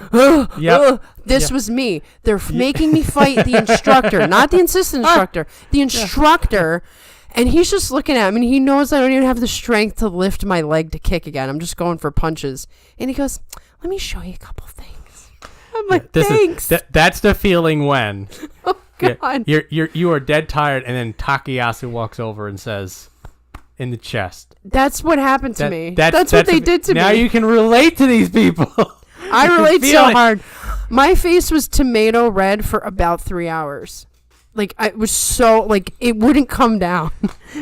this was me. They're making me fight the instructor, not the assistant instructor, the instructor. And he's just looking at me, and he knows I don't even have the strength to lift my leg to kick again. I'm just going for punches. And he goes, let me show you a couple things. I'm like, thanks. That's the feeling when Oh, God. you are dead tired, and then Takayasu walks over and says, in the chest. That's what happened to me. That's what they did to me. Now you can relate to these people. I relate so hard. My face was tomato red for about 3 hours. Like, I was so, like, it wouldn't come down.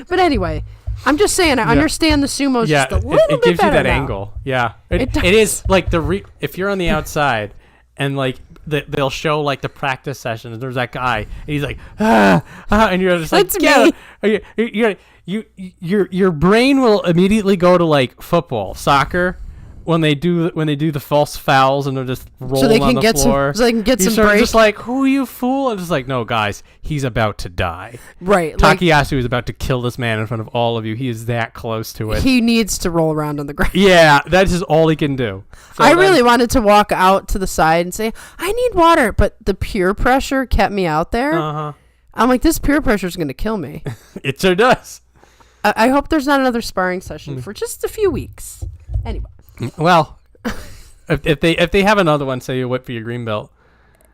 But anyway, I'm just saying, I understand the sumo's just a little bit better. It gives you that now. angle. Yeah. It is, like, if you're on the outside, and, like, they'll show, like, the practice session, and there's that guy, and he's like, and you're just like, That's me. Your brain will immediately go to like football, soccer, when they do the false fouls and they're just rolling on the floor. So they can get some break. break. Just like, who you fool? I'm just like, no, guys, he's about to die. Right. Takayasu is about to kill this man in front of all of you. He is that close to it. He needs to roll around on the ground. Yeah, that's just all he can do. So I really wanted to walk out to the side and say, I need water, but the peer pressure kept me out there. I'm like, this peer pressure is going to kill me. It sure does. I hope there's not another sparring session for just a few weeks. Anyway. Well, if they have another one, say you whip for your green belt.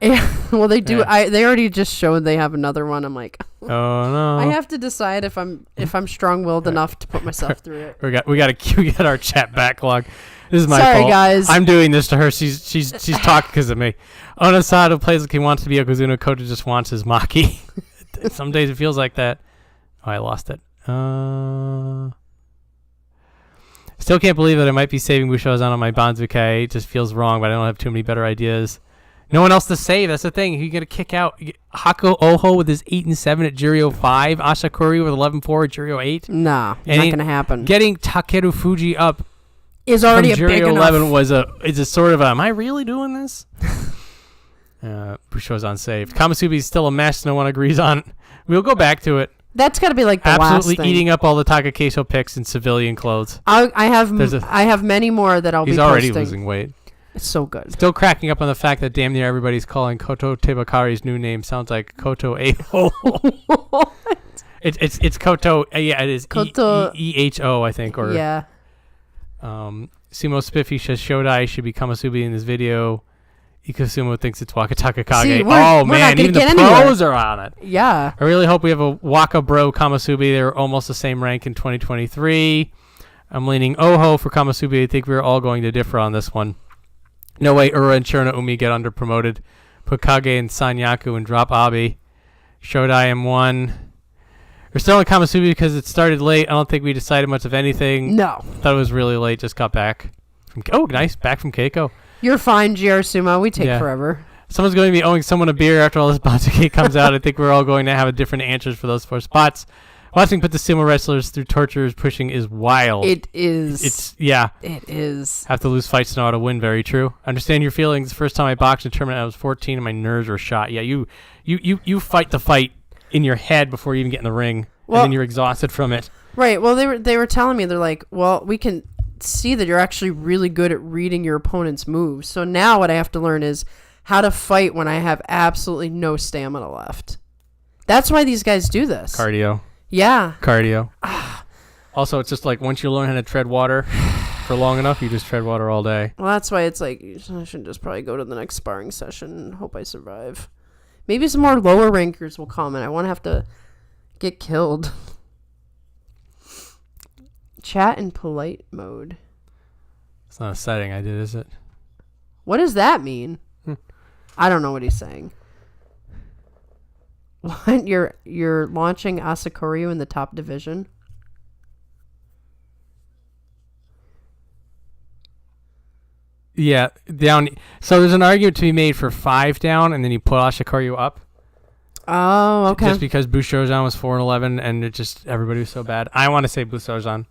Yeah, well, they do. Yeah. They already just showed they have another one. I'm like, oh no. I have to decide if I'm strong-willed enough to put myself through it. We got our chat backlog. This is my Sorry, fault. Guys. I'm doing this to her. She's talking because of me. Onosado plays like he wants to be Yokozuna. Kota just wants his Maki. Some days it feels like that. Oh, I lost it. Still can't believe that I might be saving Bushozan on my Banzuke. It just feels wrong, but I don't have too many better ideas. No one else to save. That's the thing. You're going to kick out Hako Oho with his 8-7 at Juryo 5. Asakuri with 11-4 at Juryo 8. Nah, not going to happen. Getting Takeru Fuji up is already a big enough. 11 is a sort of am I really doing this? Bushozan saved. Kamasubi is still a mess. No one agrees on it. We'll go back to it. That's got to be like the absolutely last thing. Eating up all the Takakeso picks in civilian clothes. I have many more that I'll be posting. He's already losing weight. It's so good. Still cracking up on the fact that damn near everybody's calling Koto Tebakari's new name sounds like Koto Eho. It's Koto. Yeah, it is Koto Eho, I think. Or yeah. Sumo Spiffy says Shodai should be Kamasubi in this video. Ikusumo thinks it's Wakataka Kage. See, man, even the pros are on it. Yeah. I really hope we have a Waka Bro Kamasubi. They're almost the same rank in 2023. I'm leaning Oho for Kamasubi. I think we're all going to differ on this one. No way Ura and Churna Umi get under promoted. Put Kage and Sanyaku and drop Abi. Shodai M1. We're still in Kamasubi because it started late. I don't think we decided much of anything. No. Thought it was really late. Just got back. Nice. Back from Keiko. You're fine, GR Sumo. We take forever. Someone's going to be owing someone a beer after all this Banzuke comes out. I think we're all going to have different answers for those 4 spots. Watching put the sumo wrestlers through torture pushing is wild. It is. It is. Have to lose fights to know how to win. Very true. Understand your feelings. The first time I boxed in a tournament, I was 14 and my nerves were shot. Yeah, you fight the fight in your head before you even get in the ring, and then you're exhausted from it. Right. Well, they were telling me, they're like, well, we can see that you're actually really good at reading your opponent's moves. So now what I have to learn is how to fight when I have absolutely no stamina left. That's why these guys do this. Cardio. Yeah. Cardio. Also, it's just like once you learn how to tread water for long enough, you just tread water all day. Well, that's why it's like I should just probably go to the next sparring session and hope I survive. Maybe some more lower rankers will come and I won't have to get killed. Chat in polite mode. It's not a setting I did, is it? What does that mean? I don't know what he's saying. What? You're launching Asakuryu in the top division? Yeah, down. So there's an argument to be made for 5 down, and then you put Ashikaryu up. Oh, okay. Just because Bushojan was 4-11, and it just everybody was so bad. I want to say Bushojan.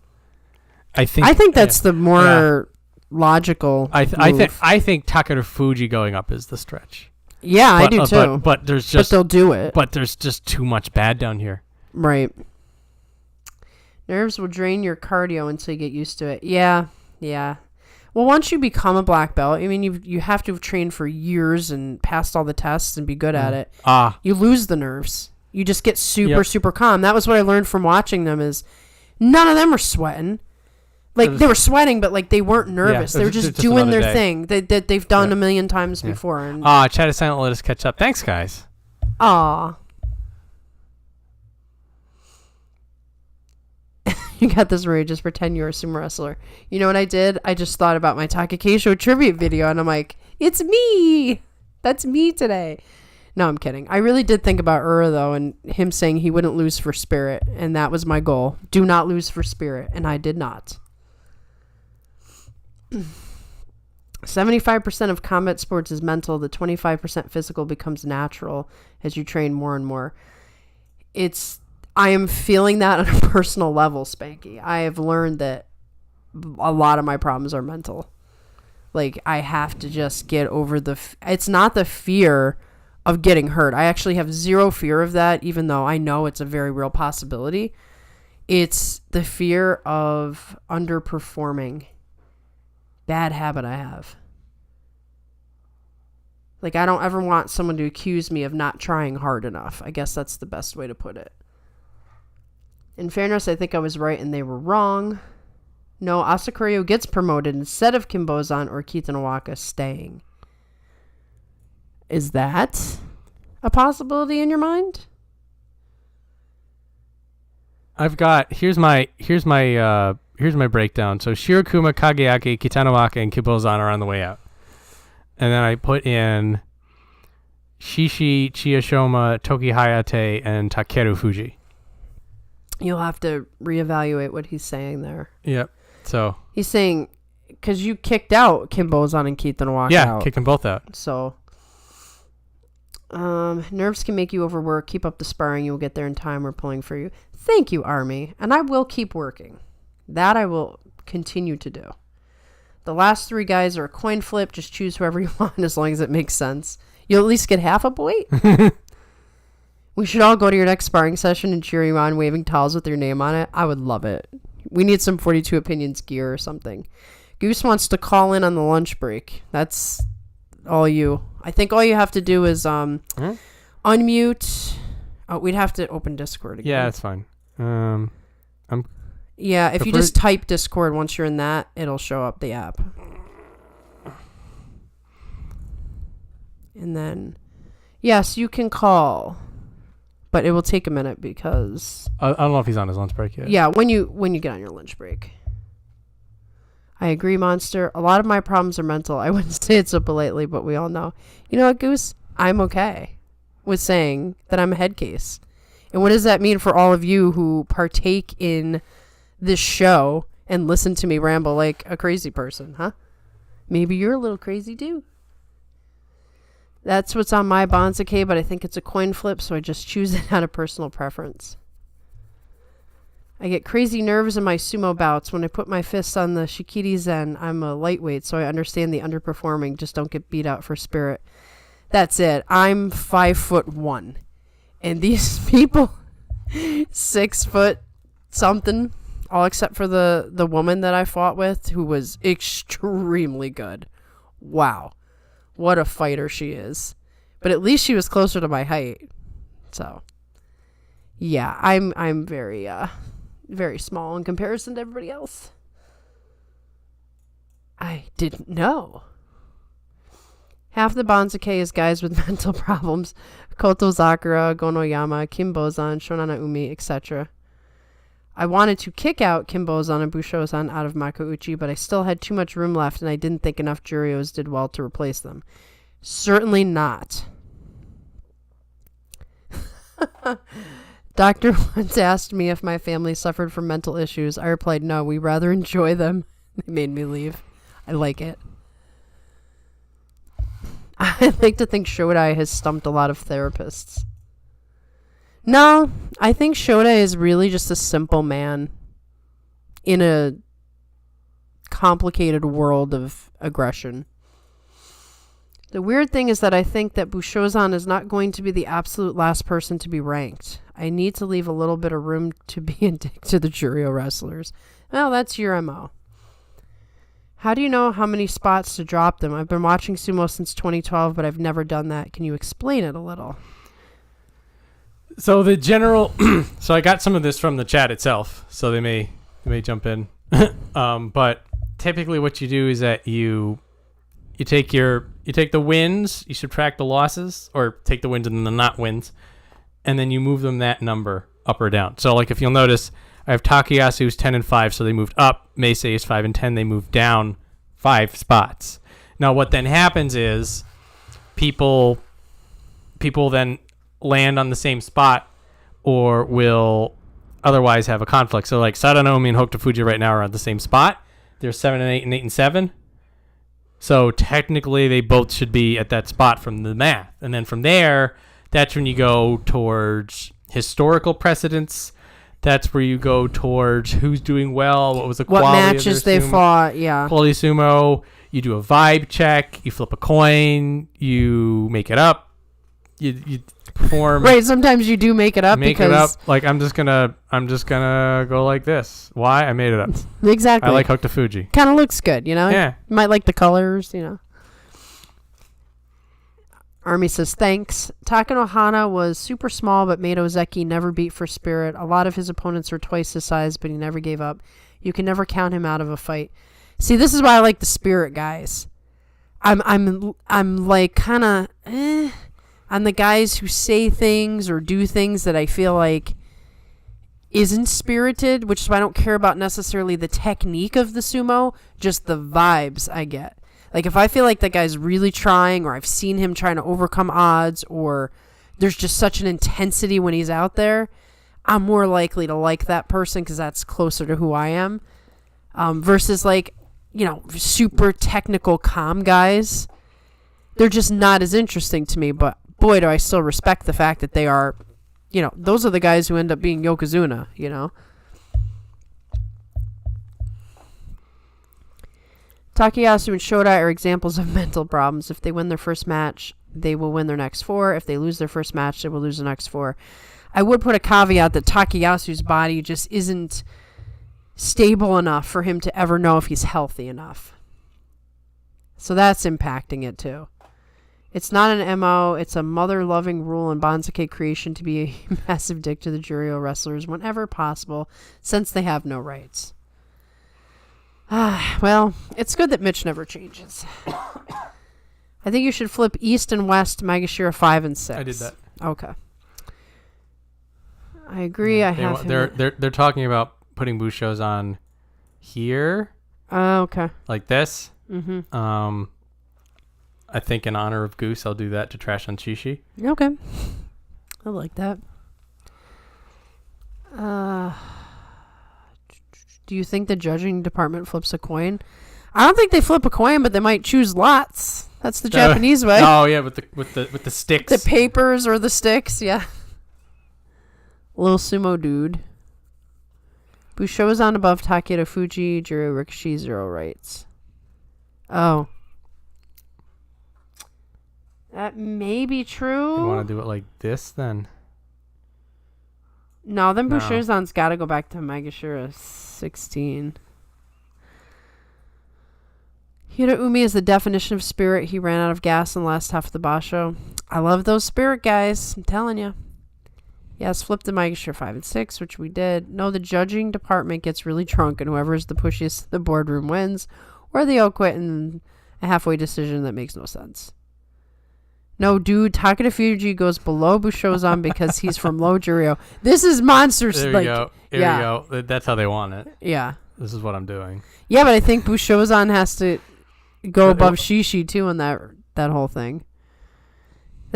I think that's the more logical. I think Takeru Fuji going up is the stretch. Yeah, I do too. But there's just. But they'll do it. But there's just too much bad down here. Right. Nerves will drain your cardio until you get used to it. Yeah. Well, once you become a black belt, I mean, you have to have trained for years and passed all the tests and be good at it. You lose the nerves. You just get super calm. That was what I learned from watching them is none of them were sweating. Like, they were sweating, but, like, they weren't nervous. They were just doing their thing that they've done a million times before. And Chat is silent. Let us catch up. Thanks, guys. Aw. You got this, Marie. Just pretend you're a sumo wrestler. You know what I did? I just thought about my Takekeisho tribute video, and I'm like, it's me. That's me today. No, I'm kidding. I really did think about Ura, though, and him saying he wouldn't lose for Spirit, and that was my goal. Do not lose for Spirit, and I did not. 75% of combat sports is mental. The 25% physical becomes natural as you train more and more. I am feeling that on a personal level, Spanky. I have learned that a lot of my problems are mental. Like, I have to just get over it's not the fear of getting hurt. I actually have zero fear of that, even though I know it's a very real possibility. It's the fear of underperforming. Bad habit I have. Like, I don't ever want someone to accuse me of not trying hard enough. I guess that's the best way to put it. In fairness, I think I was right and they were wrong. No, Asakuryu gets promoted instead of Kimbozan or Kitanowaka staying. Is that a possibility in your mind? Here's my breakdown. So Shirokuma, Kageaki, Kitanowaka, and Kimbozan are on the way out. And then I put in Shishi, Chiyashoma, Toki Hayate, and Takeru Fuji. You'll have to reevaluate what he's saying there. Yep. So he's saying because you kicked out Kimbozan and Kitanowaka out. Yeah, kicked them both out. So nerves can make you overwork. Keep up the sparring. You'll get there in time. We're pulling for you. Thank you, Army. And I will keep working. That I will continue to do. The last 3 guys are a coin flip. Just choose whoever you want as long as it makes sense. You'll at least get half a point. We should all go to your next sparring session and cheer you on, waving towels with your name on it. I would love it. We need some 42 Opinions gear or something. Goose wants to call in on the lunch break. That's all you. I think all you have to do is unmute. Oh, we'd have to open Discord again. Yeah, that's fine. If you just type Discord once you're in that, it'll show up the app. And then, yes, you can call. But it will take a minute because I don't know if he's on his lunch break yet. Yeah, when you get on your lunch break. I agree, Monster. A lot of my problems are mental. I wouldn't say it so politely, but we all know. You know what, Goose? I'm okay with saying that I'm a head case. And what does that mean for all of you who partake in this show and listen to me ramble like a crazy person, huh? Maybe you're a little crazy too. That's what's on my Banzuke, but I think it's a coin flip, so I just choose it out of personal preference. I get crazy nerves in my sumo bouts. When I put my fists on the Shikiri Zen, I'm a lightweight, so I understand the underperforming. Just don't get beat out for Spirit. That's it. I'm 5'1", and these people, 6 foot something, all except for the woman that I fought with, who was extremely good. Wow. What a fighter she is. But at least she was closer to my height. So, yeah, I'm very, very small in comparison to everybody else. I didn't know. Half the Banzuke is guys with mental problems. Koto Zakura, Gonoyama, Kimbozan, Shonana Umi, etc. I wanted to kick out Kimbozan and Bushozan out of Makauchi, but I still had too much room left, and I didn't think enough Jurios did well to replace them. Certainly not. Doctor once asked me if my family suffered from mental issues. I replied, no, we rather enjoy them. They made me leave. I like it. I like to think Shodai has stumped a lot of therapists. No, I think Shodai is really just a simple man in a complicated world of aggression. The weird thing is that I think that Bushozan is not going to be the absolute last person to be ranked. I need to leave a little bit of room to be a dick to the Jurio wrestlers. Well, that's your MO. How do you know how many spots to drop them? I've been watching sumo since 2012, but I've never done that. Can you explain it a little? So the general, so I got some of this from the chat itself, so they may jump in. But typically, what you do is that you take the wins, you subtract the losses, or take the wins and then the not wins, and then you move them that number up or down. So like if you'll notice, I have Takayasu's 10-5, so they moved up. Meisei is 5-10, they moved down 5 spots. Now what then happens is people then land on the same spot or will otherwise have a conflict. So like Sadanomi and Hokutofuji right now are at the same spot. They're 7-8 and 8-7. So technically they both should be at that spot from the math. And then from there, that's when you go towards historical precedents. That's where you go towards who's doing well, what was the quality what matches of their they sumo, fought, yeah. quality sumo. You do a vibe check, you flip a coin, you make it up, you perform. Right, sometimes you do make it up because it up. Like I'm just gonna go like this. Why? I made it up. Exactly. I like Hokutofuji. Kind of looks good, you know? Yeah. You might like the colors, you know. Army says, thanks. Takanohana was super small, but made Ozeki never beat for spirit. A lot of his opponents were twice his size, but he never gave up. You can never count him out of a fight. See, this is why I like the spirit guys. I'm like kind of I'm the guys who say things or do things that I feel like isn't spirited, which is why I don't care about necessarily the technique of the sumo, just the vibes I get. Like, if I feel like that guy's really trying, or I've seen him trying to overcome odds, or there's just such an intensity when he's out there, I'm more likely to like that person because that's closer to who I am. Versus, like, you know, super technical, calm guys. They're just not as interesting to me, but boy, do I still respect the fact that they are, you know, those are the guys who end up being Yokozuna, you know. Takayasu and Shodai are examples of mental problems. If they win their first match, they will win their next 4. If they lose their first match, they will lose the next 4. I would put a caveat that Takayasu's body just isn't stable enough for him to ever know if he's healthy enough. So that's impacting it too. It's not an MO. It's a mother-loving rule in Banzuke creation to be a massive dick to the Jurio wrestlers whenever possible, since they have no rights. Well, it's good that Mitch never changes. I think you should flip East and West Magashira 5 and 6. I did that. Okay. I agree. They're talking about putting Bushos on here. Oh, okay. Like this. Mm-hmm. I think in honor of Goose, I'll do that to trash on Shishi. Okay. I like that. Do you think the judging department flips a coin? I don't think they flip a coin, but they might choose lots. That's the Japanese way. Oh yeah, with the sticks. The papers or the sticks, yeah. Little sumo dude. Busho is on above Takedo Fuji, Jiro Rikishi, 0 rights. Oh. That may be true. You want to do it like this then? No, then Bushozan's got to go back to Magashira 16. Hiraumi is the definition of spirit. He ran out of gas in the last half of the basho. I love those spirit guys. I'm telling you. Yes, flip the Magashira 5 and 6, which we did. No, the judging department gets really drunk, and whoever's the pushiest in the boardroom wins, or they all quit in a halfway decision that makes no sense. No, dude, Takeda Fuji goes below Bushozan because he's from low Jurio. This is monsters. There you go. There you go. That's how they want it. Yeah. This is what I'm doing. Yeah, but I think Bushozan has to go above Shishi, too, in that whole thing.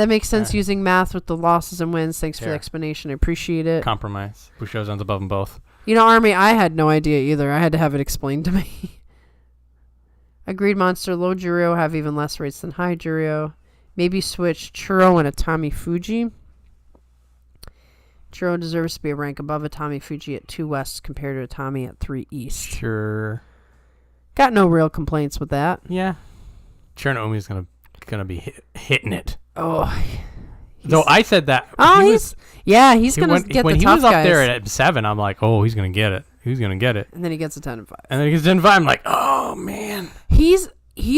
That makes sense using math with the losses and wins. Thanks for the Yeah. explanation. I appreciate it. Compromise. Bushozan's above them both. You know, Army, I had no idea either. I had to have it explained to me. Agreed monster, low Juryo have even less rates than high Juryo. Maybe switch Churro and Atami Fuji. Churro deserves to be a rank above Atami Fuji at 2 West compared to Atami at 3 East. Sure. Got no real complaints with that. Yeah. Chernoby's gonna be hitting it. Oh. Though I said that. Oh, he's gonna get when the he tough was up guys. there at 7. I'm like, oh, he's gonna get it. He's gonna get it. And then he gets a 10 and 5. And then he gets 10 and 5. I'm like, oh man. He's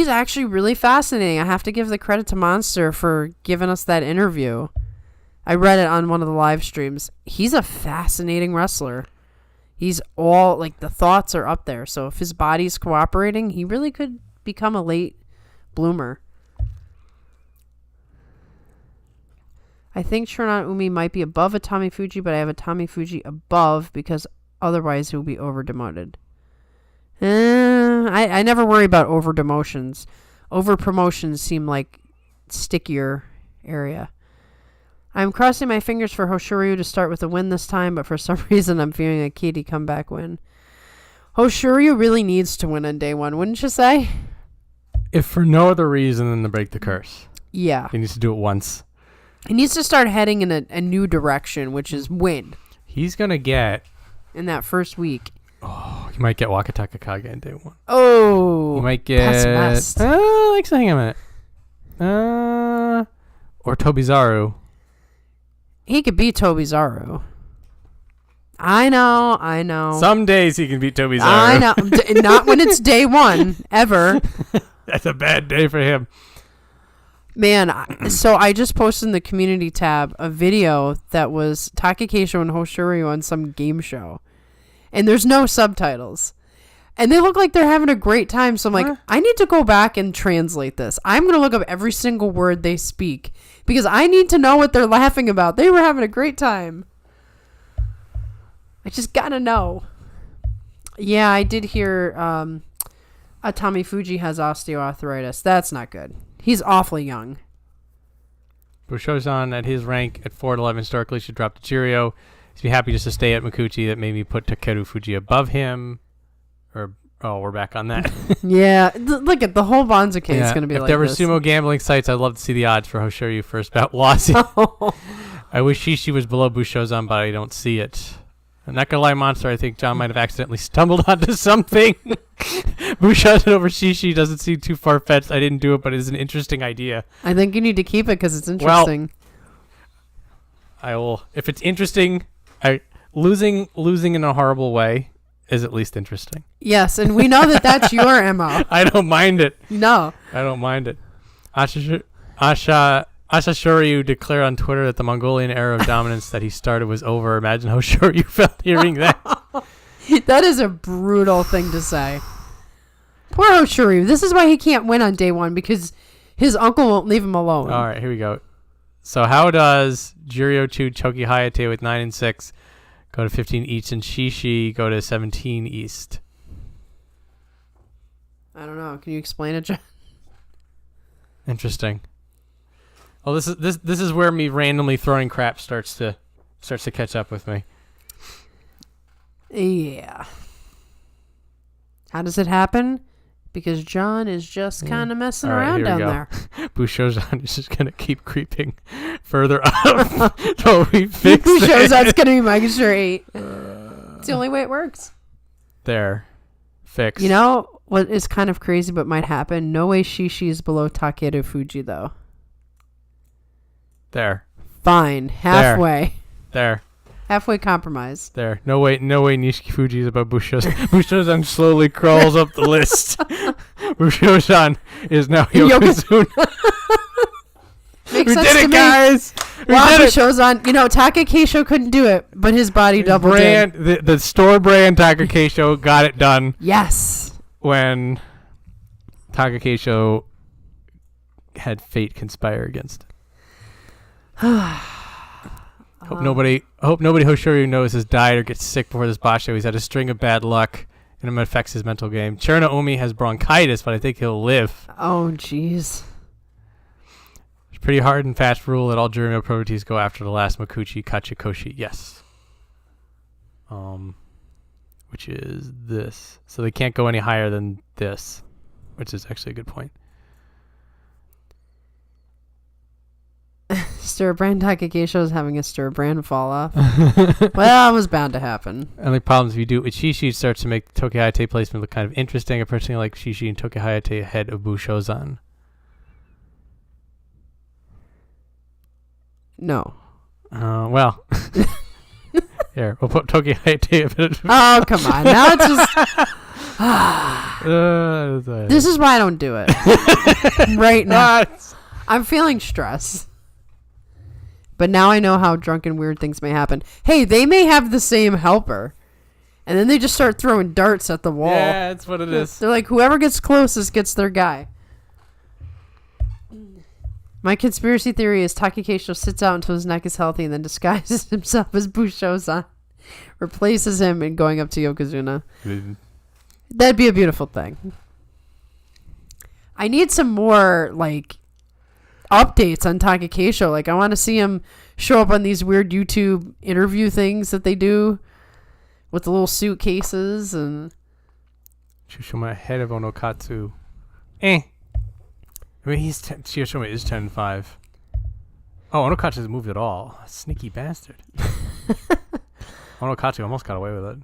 actually really fascinating. I have to give the credit to Monster for giving us that interview. I read it on one of the live streams. He's a fascinating wrestler. He's all like the thoughts are up there. So if his body's cooperating, he really could become a late bloomer. I think Shonan Umi might be above Atami Fuji, but I have Atami Fuji above because otherwise he will be over demoted. I never worry about over demotions. Over promotions seem like stickier area. I'm crossing my fingers for Hoshoryu to start with a win this time, but for some reason I'm feeling a Katie comeback win. Hoshoryu really needs to win on day 1, wouldn't you say? If for no other reason than to break the curse. Yeah. He needs to do it once. He needs to start heading in a new direction, which is win. He's going to get... In that first week. Oh, he might get Wakataka Kage in day 1. Oh. He might get... Pessimist. Like, hang on a minute. Or Tobizaru. He could beat Tobizaru. I know. Some days he can beat Tobizaru. I know. Not when it's day 1, ever. That's a bad day for him. Man, so I just posted in the community tab a video that was Takekeisho and Hoshoryu on some game show. And there's no subtitles. And they look like they're having a great time. So I'm like, I need to go back and translate this. I'm going to look up every single word they speak because I need to know what they're laughing about. They were having a great time. I just got to know. Yeah, I did hear Atami Fuji has osteoarthritis. That's not good. He's awfully young. Bushozan at his rank at 4-11 historically should drop to Juryo. He'd be happy just to stay at Mikuchi. That maybe put Takeru Fuji above him. We're back on that. Yeah, look at the whole Banzuke is going to be if like there were this. sumo gambling sites, I'd love to see the odds for Hoshoryu first bout losing. I wish Shishi was below Bushozan, but I don't see it. I'm not gonna lie, Monster. I think John might have accidentally stumbled onto something. Bushozan over Shishi doesn't seem too far-fetched. I didn't do it, but it's an interesting idea. I think you need to keep it because it's interesting. I will. If it's interesting, losing in a horrible way is at least interesting. Yes, and we know that that's your MO. I don't mind it. No. I don't mind it. Shoryu declared on Twitter that the Mongolian era of dominance that he started was over. Imagine how Shoryu felt hearing that. That is a brutal thing to say. Poor Hoshoryu. This is why he can't win on day 1 because his uncle won't leave him alone. All right, here we go. So how does Juryo 2 Choki Hayate with 9 and 6 go to 15 East and Shishi go to 17 East? I don't know. Can you explain it, John? Interesting. Well, this is where me randomly throwing crap starts to catch up with me. Yeah. How does it happen? Because John is just kind of messing around down there. Bushozan is just going to keep creeping further up until we fix it. Bushozan's going to be making sure 8. It's the only way it works. There. Fixed. You know what is kind of crazy but might happen? No way Shishi is below Takeru Fuji, though. There. Fine. Halfway. There. Halfway compromise. There. No way Nishiki Fuji is above Bushozan. Bushozan slowly crawls up the list. Bushozan is now Yokozuna. Makes we sense did to it, me. guys! We Wow, did it! Bushozan. You know, Takekeisho couldn't do it, but his body doubled in. The store brand Takekeisho got it done. Yes. When Takekeisho had fate conspire against it. Hope nobody Hoshoryu knows his diet or gets sick before this basho. He's had a string of bad luck, and it affects his mental game. Cherno Omi has bronchitis, but I think he'll live. Oh, jeez. Pretty hard and fast rule that all Juryo proteins go after the last Makuchi Kachikoshi. Yes. Which is this. So they can't go any higher than this, which is actually a good point. Stir brand Takakesho is having a stir brand fall off. Well, it was bound to happen. Only problems if you do it with Shishi, it starts to make Tokihayate placement look kind of interesting. I personally like Shishi and Tokihayate ahead of Bushozan. No. Well. Here, we'll put Tokihayate a bit. Oh, come on. Now it's just... This is why I don't do it. Right now. I'm feeling stress. But now I know how drunken weird things may happen. Hey, they may have the same helper. And then they just start throwing darts at the wall. Yeah, that's what it is. They're like, whoever gets closest gets their guy. My conspiracy theory is Takakesho sits out until his neck is healthy and then disguises himself as Bushozan. Replaces him and going up to Yokozuna. That'd be a beautiful thing. I need some more, like, updates on Takakesho. Like, I want to see him show up on these weird YouTube interview things that they do with the little suitcases and... Chiyoshima ahead of Onokatsu. I mean, Chiyoshima is 10-5. Oh, Onokatsu hasn't moved at all. Sneaky bastard. Onokatsu almost got away with it.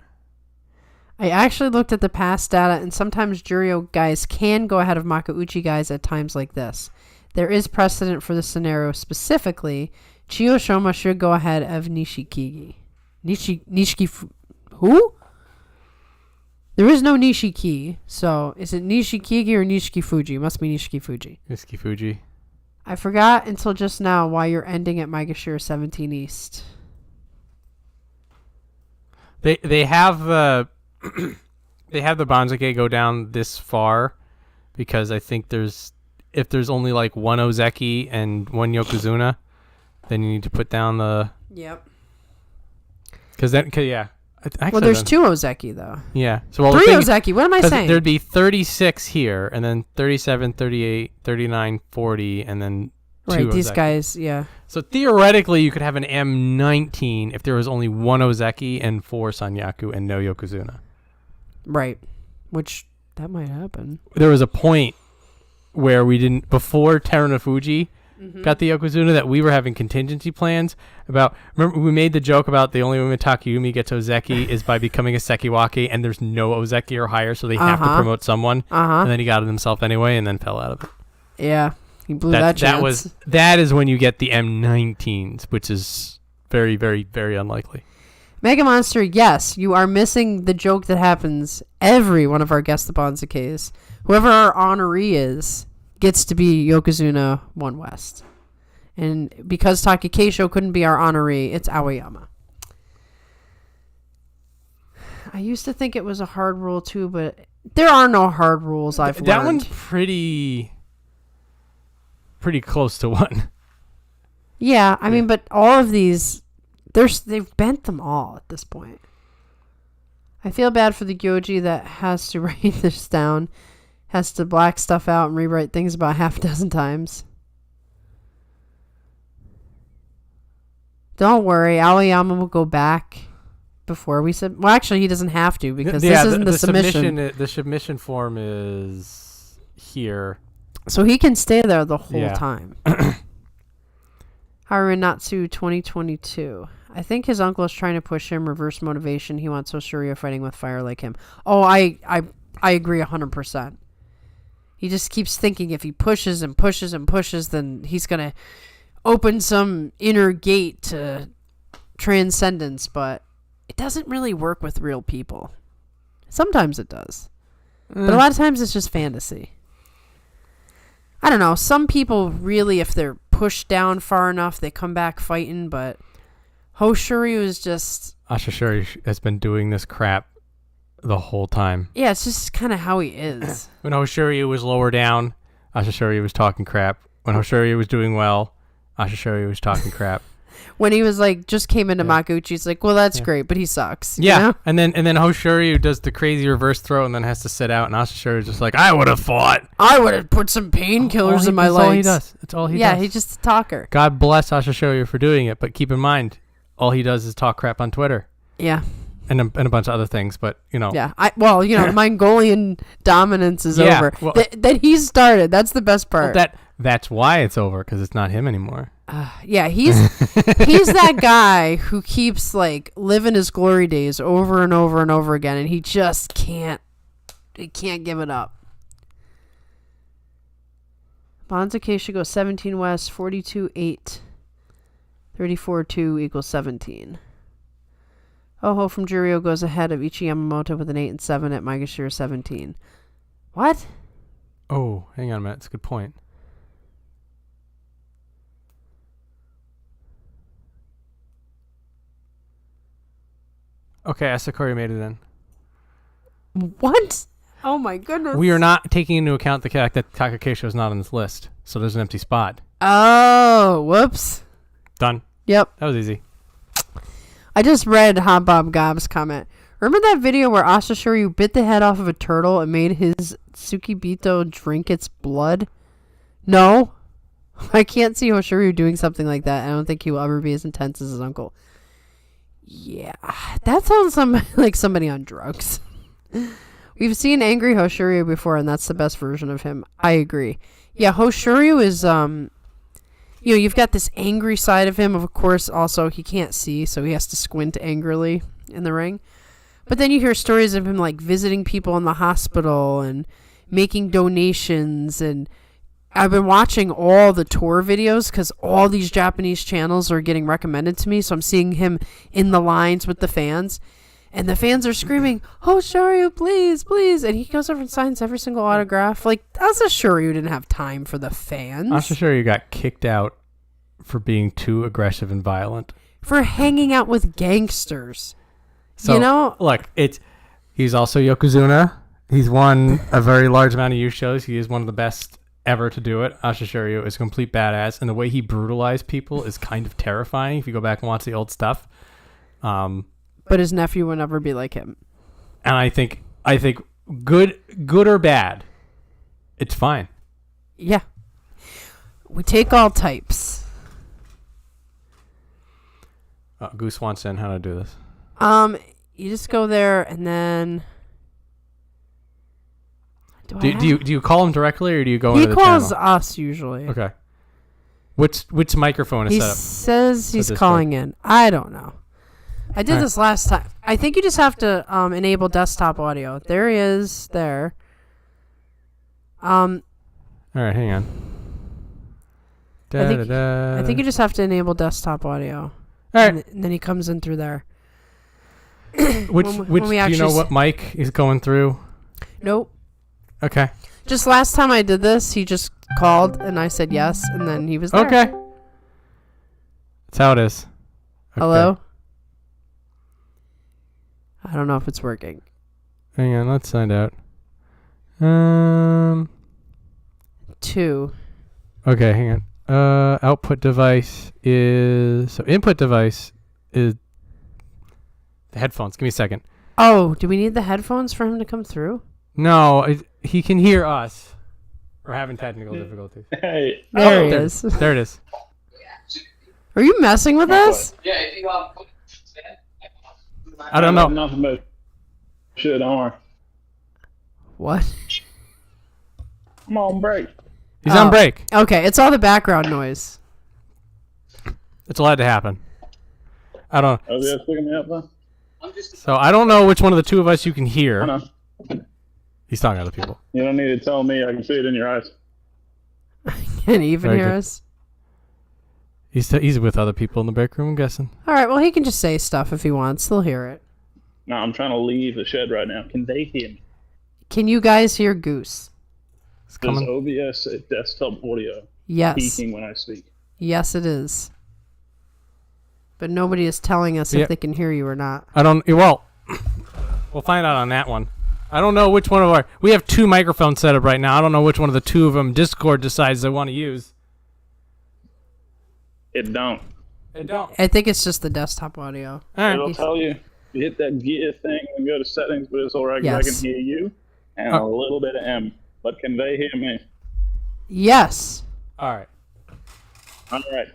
I actually looked at the past data, and sometimes Juryo guys can go ahead of Makuuchi guys at times like this. There is precedent for this scenario. Specifically, Chiyoshima should go ahead of Nishikigi. Who? There is no Nishiki, so is it Nishikigi or Nishikifuji? It must be Nishikifuji. Nishikifuji. I forgot until just now why you're ending at Maegashira 17 East. They have the they have the Banzuke go down this far because I think if there's only like one Ozeki and one Yokozuna, then you need to put down the... Yep. Yeah. Actually, well, there's two Ozeki, though. Yeah. So, three Ozeki. What am I saying? There'd be 36 here, and then 37, 38, 39, 40, and then two right, these Ozeki. guys, yeah. So, theoretically, you could have an M19 if there was only one Ozeki and four Sanyaku and no Yokozuna. Right. Which, that might happen. There was a point where we didn't... Before Terunofuji... got the Yokozuna, that we were having contingency plans about... Remember, we made the joke about the only way Takayumi gets Ozeki is by becoming a Sekiwaki, and there's no Ozeki or higher, so they have to promote someone. And then he got it himself anyway, and then fell out of it. Yeah, he blew that chance. That is when you get the M19s, which is very, very, very unlikely. Mega Monster, yes, you are missing the joke that happens every one of our guest the Banzukes. Whoever our honoree is gets to be Yokozuna 1 West. And because Takakesho couldn't be our honoree, it's Aoyama. I used to think it was a hard rule too, but there are no hard rules I've learned. That one's pretty close to one. Yeah, I mean, but all of these, they've bent them all at this point. I feel bad for the Gyoji that has to write this down. Has to black stuff out and rewrite things about half a dozen times. Don't worry, Aoyama will go back before we said. Well, actually, he doesn't have to because this isn't the submission. The submission form is here, so he can stay there the whole time. Haruinatsu 2022. I think his uncle is trying to push him reverse motivation. He wants Oshiryu fighting with fire like him. Oh, I agree 100%. He just keeps thinking if he pushes and pushes and pushes, then he's going to open some inner gate to transcendence, but it doesn't really work with real people. Sometimes it does. But a lot of times it's just fantasy. I don't know. Some people really, if they're pushed down far enough, they come back fighting, but Hoshiryu is just... Ashashuri has been doing this crap the whole time. Yeah, it's just kind of how he is. When Hoshiryu was lower down, Ashashuri was talking crap. When Hoshiryu was doing well, Ashashuri was talking crap. when he was like just came into Makuuchi. He's like, well, that's great, but he sucks. Yeah, you know? and then Hoshoryu does the crazy reverse throw and then has to sit out, and Asashoryu's just like, I would have fought. I would have put some painkillers in my legs. That's all he does. That's all he does. Yeah, he's just a talker. God bless Asashoryu for doing it, but keep in mind, all he does is talk crap on Twitter. Yeah. And a bunch of other things, but, Yeah, Mongolian dominance is over. Well, that he started. That's the best part. Well, that's why it's over, because it's not him anymore. Yeah, he's that guy who keeps like living his glory days over and over and over again, and he just can't give it up. Banzuke should go 17 west, 42-8, 34-2 equals 17. Oho from Juryo goes ahead of Ichi Yamamoto with an 8 and 7 at Maegashira 17. What? Oh, hang on a minute. That's a good point. Okay, Asakori made it in. What? Oh my goodness. We are not taking into account the fact that Takakeisho is not on this list, so there's an empty spot. Oh, whoops. Done. Yep. That was easy. I just read Hot Bob Gob's comment. Remember that video where Asashoryu bit the head off of a turtle and made his Tsukibito drink its blood? No. I can't see Hoshoryu doing something like that. I don't think he will ever be as intense as his uncle. Yeah, that sounds like somebody on drugs. We've seen angry Hoshoryu before, and that's the best version of him. I agree. Yeah, Hoshoryu is, you've got this angry side of him. Of course, also, he can't see, so he has to squint angrily in the ring. But then you hear stories of him, like, visiting people in the hospital and making donations. And I've been watching all the tour videos because all these Japanese channels are getting recommended to me. So I'm seeing him in the lines with the fans. And the fans are screaming, Hoshoryu, please, please. And he goes over and signs every single autograph. Like, Asashoryu didn't have time for the fans. Asashoryu got kicked out for being too aggressive and violent. For hanging out with gangsters. So, look, he's also Yokozuna. He's won a very large amount of youth shows. He is one of the best ever to do it. Asashoryu is a complete badass. And the way he brutalized people is kind of terrifying if you go back and watch the old stuff. But his nephew will never be like him. And I think good or bad, it's fine. Yeah. We take all types. Goose wants in how to do this. You just go there and then Do you call him directly or do you go into the channel? He calls us usually. Okay. Which microphone is set up? He says he's calling in. I don't know. I did this last time. I think you just have to enable desktop audio. There he is. There. All right, hang on. I think you just have to enable desktop audio. All right. And then he comes in through there. Which do you know what mic he's going through? Nope. Okay. Just last time I did this, he just called and I said yes, and then he was there. Okay. That's how it is. Okay. Hello? I don't know if it's working. Hang on, let's find out. 2. Okay, hang on. Output device is... So input device is... The headphones. Give me a second. Oh, do we need the headphones for him to come through? No, he can hear us. We're having technical difficulties. Hey. There he is. There it is. Are you messing with us? Yeah, if you I don't know. Nothing but shit on. What? I'm on break. He's on break. Okay, it's all the background noise. It's allowed to happen. I don't. Oh, yeah, picking me up, though? So I don't know which one of the two of us you can I hear. know. He's talking to other people. You don't need to tell me. I can see it in your eyes. Can he even Very hear good. us? He's with other people in the break room, I'm guessing. All right, well, he can just say stuff if he wants. They'll hear it. No, I'm trying to leave the shed right now. Can they hear me? Can you guys hear Goose? It's Does coming. OBS desktop audio Yes. peaking when I speak? Yes, it is. But nobody is telling us if they can hear you or not. I don't. Well, we'll find out on that one. I don't know which one of our. We have 2 microphones set up right now. I don't know which one of the 2 of them Discord decides they want to use. It don't. It don't. I think it's just the desktop audio. All It'll right. tell you hit that gear thing and go to settings, but it's alright because I Yes. can hear you and a little bit of M. But can they hear me? Yes. All right. Alright.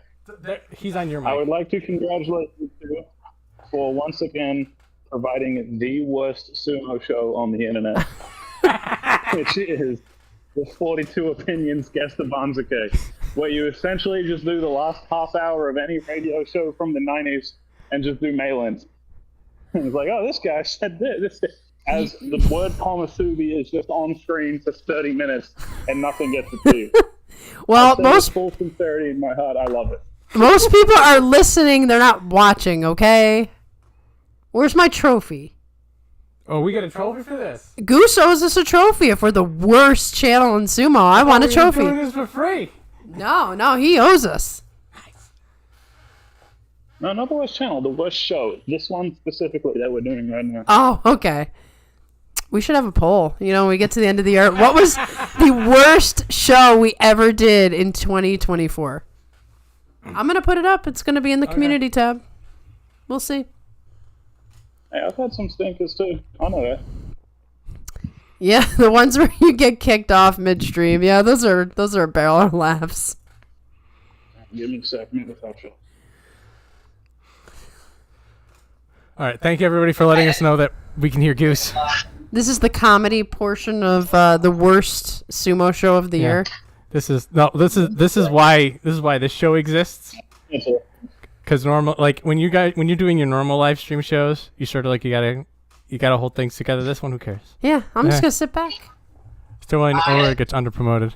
He's on your I mic. would like to congratulate you two for once again providing the worst sumo show on the internet, which is the 42 Opinions Guess the Banzuke, where you essentially just do the last half hour of any radio show from the 90s and just do mail-ins. It's like, oh, this guy said this. As the word Komasubi is just on screen for 30 minutes and nothing gets to see. Well, With most full sincerity in my heart, I love it. people are listening. They're not watching. Okay. Where's my trophy? Oh, we get a trophy for this. Goose owes us a trophy if we're the worst channel in sumo. I want a We're trophy. doing this for free. No, he owes us. No, not the worst channel, the worst show. This one specifically that we're doing right now. Oh, okay. We should have a poll. You know, when we get to the end of the year. What was the worst show we ever did in 2024? I'm going to put it up. It's going to be in the community tab. We'll see. Hey, I've had some stinkers too. I know that. Yeah, the ones where you get kicked off midstream. Yeah, those are a barrel of laughs. Give me a second to touch it. All right. Thank you, everybody, for letting us know that we can hear Goose. This is the comedy portion of the worst sumo show of the year. This is why this show exists. Because normal, like when you're doing your normal live stream shows, you sort of like you gotta hold things together. This one, who cares? Yeah, I'm just gonna sit back. Still, or it gets underpromoted.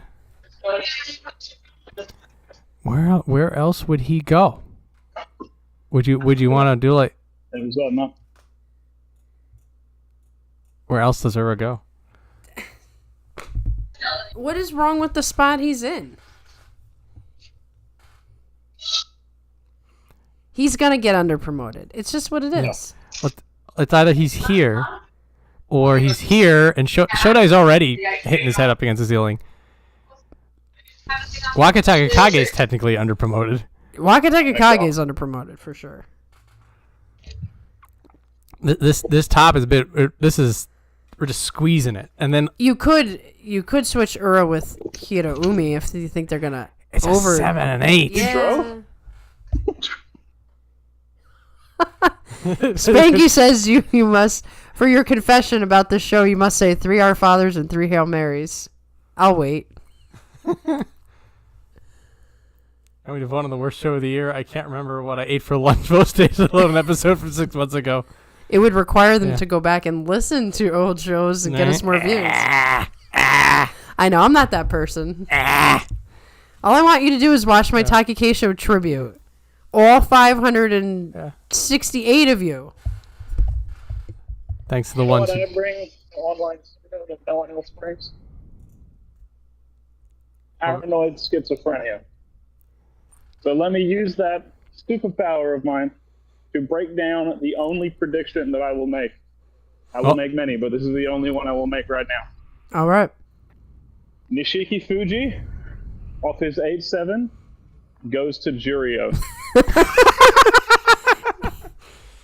Where else would he go? Would you want to do like? It was that enough. Where else does Ura go? What is wrong with the spot he's in? He's gonna get underpromoted. It's just what it is. It's either he's here, or he's here, and Shodai's already hitting his head up against the ceiling. Wakataka Kage is technically underpromoted. Wakataka Kage is underpromoted for sure. This top is a bit. We're just squeezing it, and then You could switch Ura with Hiroumi if you think they're gonna it's a 7 and 8. Yeah. Spanky says you must, for your confession about this show, you must say 3 Our Fathers and 3 Hail Marys. I'll wait. And we vote on the worst show of the year. I can't remember what I ate for lunch most days, let alone an episode from 6 months ago. It would require them to go back and listen to old shows and get us more views. I know, I'm not that person. All I want you to do is watch my Takike Show tribute. All 568 of you. Thanks to the You know ones. what I bring to online studio that no one else brings? Paranoid schizophrenia. So let me use that superpower of mine to break down the only prediction that I will make. I will make many, but this is the only one I will make right now. All right. Nishiki Fuji, off his 8-7, goes to Jurio.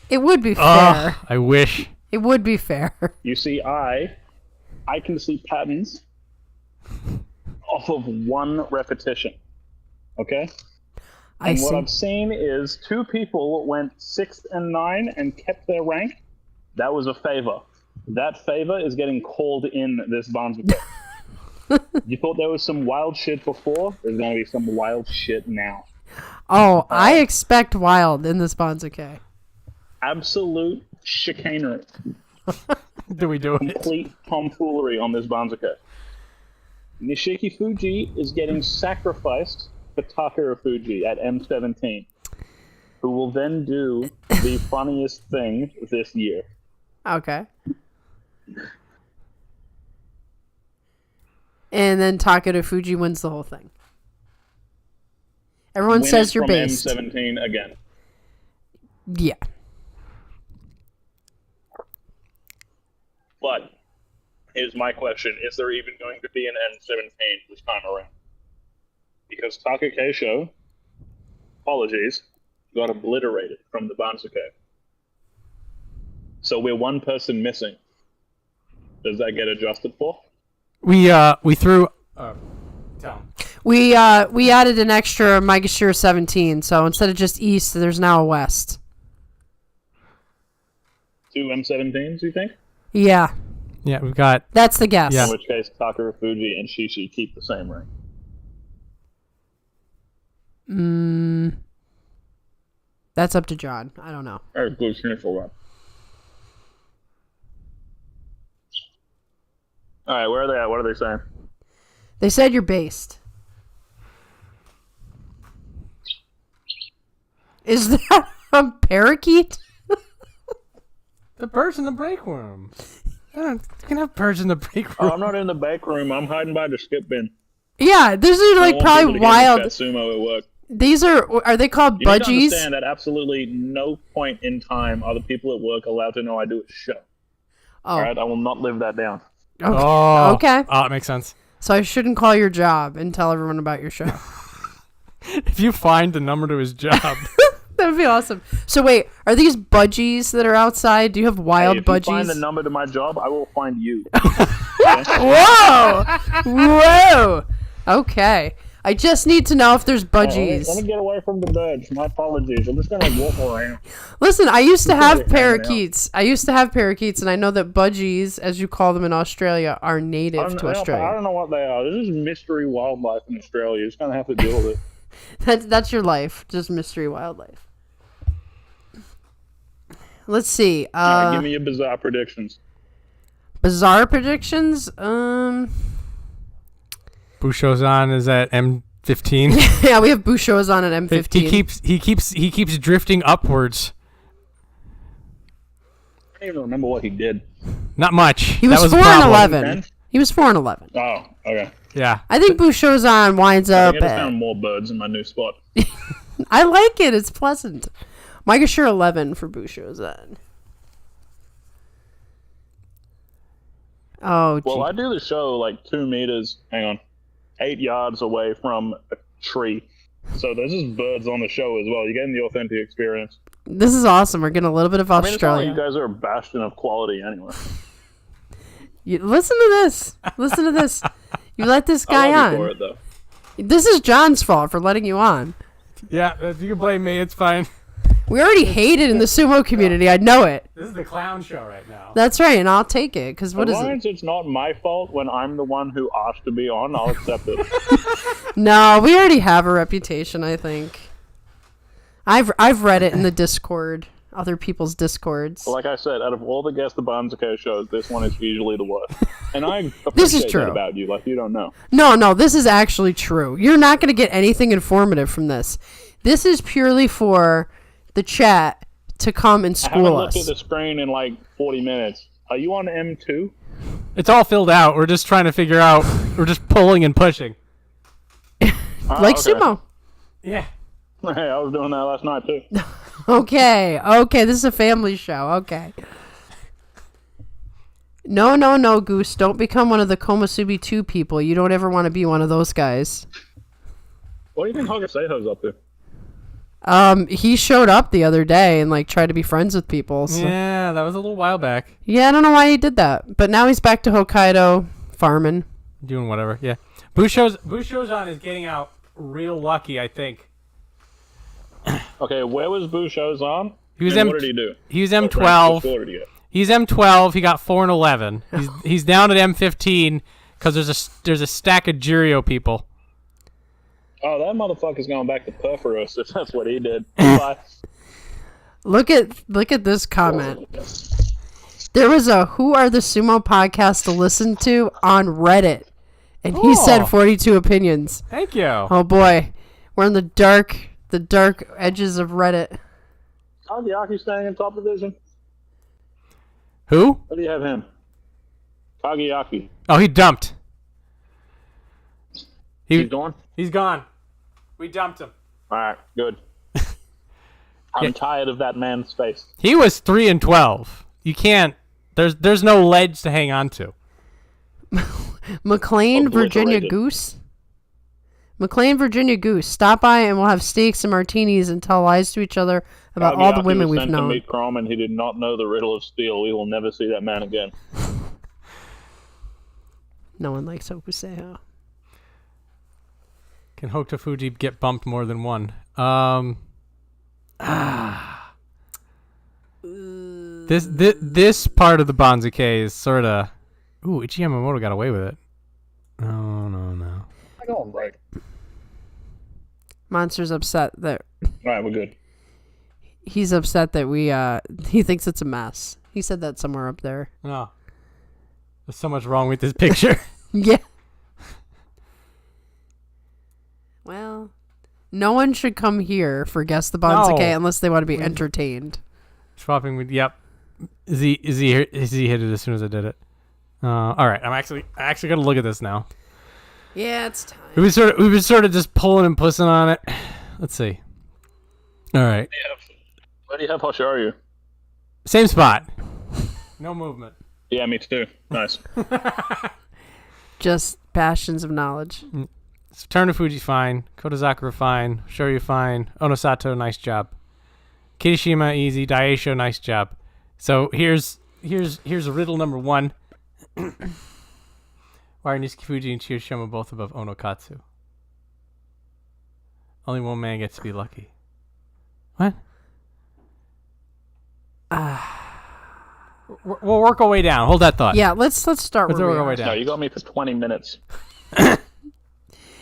It would be fair. I wish. It would be fair. You see, I can see patterns off of one repetition. Okay? And what I've seen is 2 people went 6 and 9 and kept their rank. That was a favor. That favor is getting called in this Banzuke. You thought there was some wild shit before? There's going to be some wild shit now. Oh, I expect wild in this Banzuke. Absolute chicanery. Do we do it? Complete tomfoolery on this Banzuke. Nishiki Fuji is getting sacrificed for Takara Fuji at M17, who will then do the funniest thing this year. Okay. And then Takara Fuji wins the whole thing. Everyone Win says it you're from based. M17 again. Yeah. But here's my question. Is there even going to be an M17 this time around? Because Taka Keisho, apologies, got obliterated from the Banzuke. So we're one person missing. Does that get adjusted for? We threw. Down. We added an extra Megashira 17, so instead of just east, there's now a west. 2 M17s, you think? Yeah. Yeah, we've got. That's the guess. In which case, Takara Fuji and Shishi keep the same rank. That's up to John. I don't know. All right, good initial run. All right, where are they at? What are they saying? They said you're based. Is that a parakeet? The birds in the break room. You can have birds in the break room. Oh, I'm not in the back room. I'm hiding by the skip bin. Yeah, these are like probably wild. Sumo at work. These are they called You need to budgies? understand that absolutely no point in time are the people at work allowed to know I do a show. Oh. All right, I will not live that down. Okay. Oh, Okay. Oh, it makes sense. So I shouldn't call your job and tell everyone about your show. If you find the number to his job. That would be awesome. So wait, are these budgies that are outside? Do you have wild If budgies? you find the number to my job, I will find you. Whoa! Whoa! Okay. I just need to know if there's budgies. Let me get away from the birds. My apologies. I'm just going to walk around. Listen, I used to have hanging out. parakeets. And I know that budgies, as you call them in Australia, are native to I Australia. don't know what they are. This is mystery wildlife in Australia. You're just going to have to deal with it. That's your life, just mystery wildlife. Let's see. All right, give me your bizarre predictions. Bizarre predictions. Bushozan is at M15. Yeah, we have Bushos on at M15. He keeps drifting upwards. I don't even remember what he did. Not much. He was that was 4 a and problem. 11. He was 4 and 11. Oh, okay. Yeah. I think Bushozan winds I up think I just at. found more birds in my new spot. I like it. It's pleasant. Megashira 11 for Bushozan. Oh, gee. Well, I do the show like 2 meters, 8 yards away from a tree. So there's just birds on the show as well. You're getting the authentic experience. This is awesome. We're getting a little bit of I mean, it's not Australia. like you guys are a bastion of quality anyway. Listen to this. Listen to this. You let this guy I love on. you for it, though. This is John's fault for letting you on. Yeah, if you can blame me, it's fine. We already hate it in the sumo community. I know it. This is the clown show right now. That's right, and I'll take it. Because what As is long it? as it's not my fault when I'm the one who asked to be on, I'll accept it. No, we already have a reputation, I think. I've read it in the Discord, other people's Discords. Like I said, out of all the Guess the Banzuke shows, this one is usually the worst. And I appreciate This is true. that about you, like you don't know. No, this is actually true. You're not going to get anything informative from this. This is purely for the chat to come and I haven't school looked at us. the screen in like 40 minutes. Are you on M2? It's all filled out. We're just trying to figure out. We're just pulling and pushing. Like okay. sumo. Yeah. Hey, I was doing that last night too. Okay, this is a family show. Okay. No, Goose. Don't become one of the Komusubi 2 people. You don't ever want to be one of those guys. What do you think Hokuseiho's up to? He showed up the other day and like tried to be friends with people. So. Yeah, that was a little while back. Yeah, I don't know why he did that, but now he's back to Hokkaido farming. Doing whatever. Yeah. Bushozan is getting out real lucky, I think. Okay, where was Busho's on? He was and what did he do? He was What rank M12. score did he get? He's M12. He got 4 and 11. He's down at M15 because there's a stack of Jirio people. Oh, that motherfucker's going back to Perforos if that's what he did. Bye. Look at this comment. There was a "Who are the sumo podcast to listen to" on Reddit, and he said 42 opinions. Thank you. Oh boy, we're in the dark edges of Reddit. Kageaki staying in top division? Who? Where do you have him? Kageaki. Oh, he dumped. He's gone? He's gone. We dumped him. Alright, good. I'm tired of that man's face. He was 3 and 12. You can't. There's no ledge to hang on to. McLean, Virginia Obliterated. Goose. McLean, Virginia Goose. Stop by and we'll have steaks and martinis and tell lies to each other about all the women we've sent to known. meet Crom and he did not know the riddle of steel. We will never see that man again. No one likes Hokuseiho. Can Hokutofuji get bumped more than one? This part of the Banzuke is sort of... Ooh, Ichi Yamamoto got away with it. No. I go on break. Monster's upset that... Alright, we're good. He's upset that we, he thinks it's a mess. He said that somewhere up there. No. There's so much wrong with this picture. Yeah. Well, no one should come here for Guess the Banzuke unless they want to be entertained. Swapping with... Yep. Z hit it as soon as I did it. All right, I actually got to look at this now. Yeah, it's time. We've been sort of just pulling and pussing on it. Let's see. All right. Where do you have Hosharu? Same spot. No movement. Yeah, me too. Nice. Just passions of knowledge. So Terunofuji fine. Kodazakura fine. Shoryu fine. Onosato, nice job. Kirishima easy. Daisho, nice job. So here's riddle number 1. Why are Nishifuji and Chirishima both above Onokatsu? Only one man gets to be lucky. What? We'll work our way down. Hold that thought. Yeah, let's start Let's where work we our way are. down. No, you got me for 20 minutes.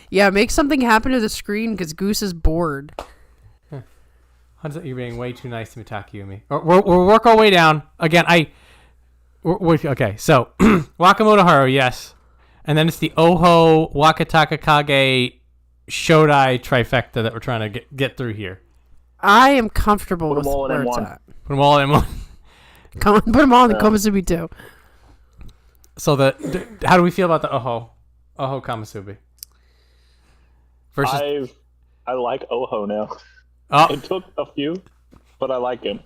Yeah, make something happen to the screen because Goose is bored. You're being way too nice to Takayumi. We'll work our way down. Again, okay, so Wakamoto Haru, yes. And then it's the Oho, Wakataka Kage, Shodai trifecta that we're trying to get through here. I am comfortable Put with them all where in it's one. at. Put them all in one. Put them all in the Komusubi too. So how do we feel about the Oho Kamasubi? Versus I like Oho now. Oh. It took a few, but I like him.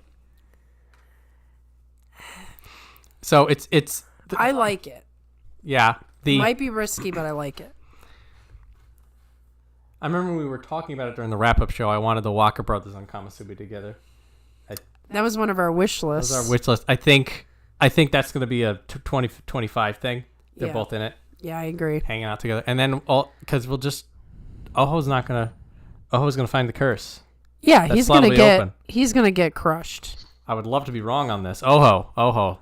So it's I like it. yeah. Might be risky, but I like it. I remember when we were talking about it during the wrap-up show. I wanted the Walker brothers on Kamasubi together. That was one of our wish lists. That was our wish list. I think that's going to be a 2025 thing. They're both in it, Yeah, I agree. hanging out together, and then because Oho's gonna find the curse. Yeah, That's he's gonna get crushed. I would love to be wrong on this. Oho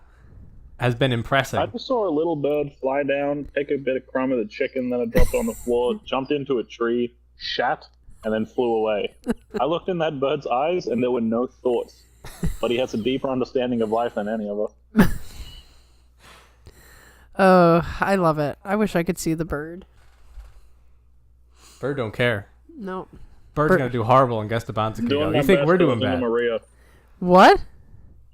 has been impressive. I just saw a little bird fly down, take a bit of crumb of the chicken that I dropped on the floor, jumped into a tree, shat, and then flew away. I looked in that bird's eyes, and there were no thoughts. But he has a deeper understanding of life than any of us. Oh, I love it. I wish I could see the bird. Bird don't care. No. Bird's gonna do horrible and guess the Banzuke. Doing my You think best we're to doing listen to bad? Maria. What?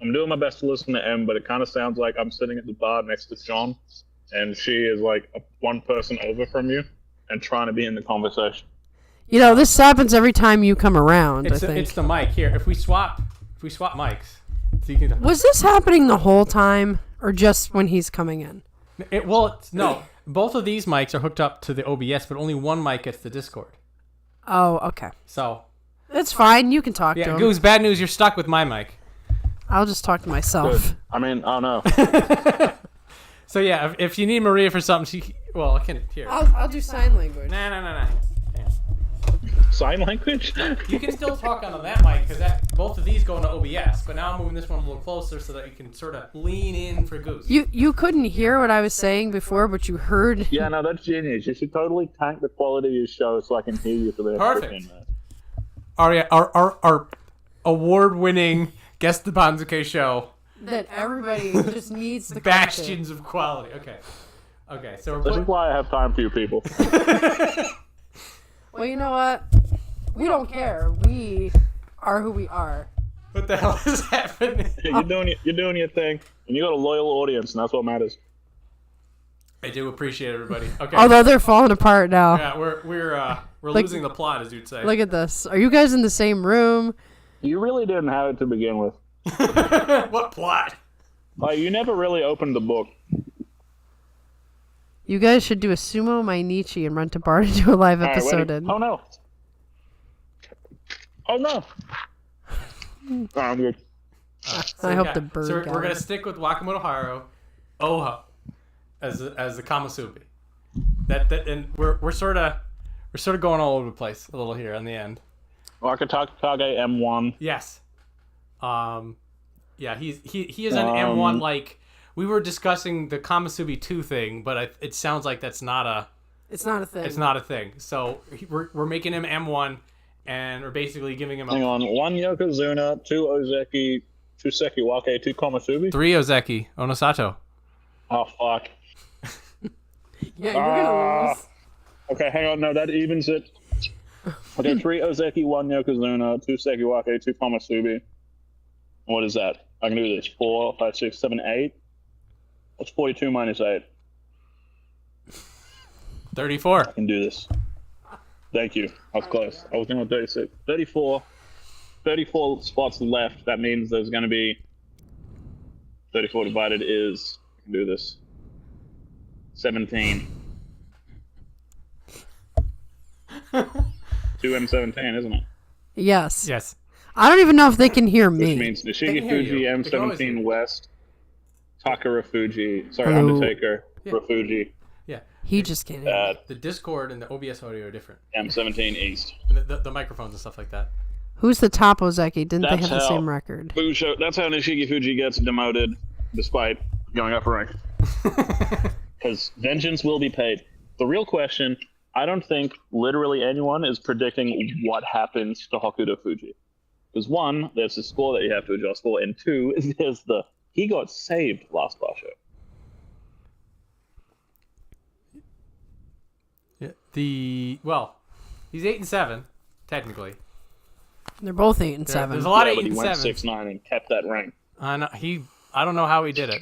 I'm doing my best to listen to M, but it kind of sounds like I'm sitting at the bar next to John, and she is like one person over from you and trying to be in the conversation. You know, this happens every time you come around, I think. It's the mic here. If we swap mics, so you can. Was this happening the whole time, or just when he's coming in? No. Both of these mics are hooked up to the OBS, but only one mic gets the Discord. Oh, okay. So. That's fine. You can talk to Yeah, him. Goose, bad news. You're stuck with my mic. I'll just talk to myself. Good. I mean, I don't know. So yeah, if you need Maria for something, I can hear. I'll do sign language. No. Yeah. Sign language? You can still talk on that mic because both of these go into OBS, but now I'm moving this one a little closer so that you can sort of lean in for Goose. You couldn't hear what I was saying before, but you heard. Yeah, no, that's genius. You should totally tank the quality of your show so I can hear you for the Perfect. 15 minutes. Our award-winning Guess the Banzuke show. That everybody just needs the Bastions of quality. Okay. So This is why I have time for you people. Well, you know what? We don't care. We are who we are. What the hell is happening? You're doing your thing, and you got a loyal audience, and that's what matters. I do appreciate everybody. Okay. Although they're falling apart now. Yeah, we're losing the plot, as you'd say. Look at this. Are you guys in the same room? You really didn't have it to begin with. What plot? Like, you never really opened the book. You guys should do a Sumo Mainichi and rent a bar to do a live All right, episode ready? in. Oh no! Oh no! Oh, I'm good. I hope the bird So we're got gonna it. stick with Wakamoto Haro, Oho, as the Kamasubi. That and we're sort of going all over the place a little here on the end. Wakatakage M1. Yes. Yeah, he is an M1 like we were discussing the Kamasubi 2 thing, but it sounds like that's not a It's not a thing. it's not a thing. So we're making him M1 and we're basically giving him Hang on, 1 Yokozuna, 2 Ozeki, 2 Sekiwake, 2 Komasubi. 3 Ozeki, Onosato. Oh fuck. Yeah, you're gonna lose. Okay, hang on, no, that evens it. Okay, 3 Ozeki, 1 Yokozuna, 2 Sekiwake, 2 Komasubi. What is that? I can do this. 4, 5, 6, 7, 8. What's 42 minus 8? 34. I can do this. Thank you. I was close. I was going with 36. 34. 34 spots left. That means there's going to be 34 divided is, I can do this, 17. 2M17, isn't it? Yes. Yes. I don't even know if they can hear me. Which means Nishiki can hear you. Fuji, They can always hear M17 you. West, Takara Fuji, sorry, Hello. Undertaker, Rafuji, Yeah. He just can't hear me. The Discord and the OBS audio are different. M17 East. And the microphones and stuff like that. Who's the top Ozeki? Didn't they That's have the how- same record? That's how Nishiki Fuji gets demoted, despite going up a rank. Because vengeance will be paid. The real question, I don't think literally anyone is predicting what happens to Hokuto Fuji. Because one, there's the score that you have to adjust for, and two, there's he got saved last Basho. Yeah. He's 8 and 7, technically. They're both 8 and 7. There's a lot of But 8 he and went 7. 6-9 and kept that rank. I don't know how he did it.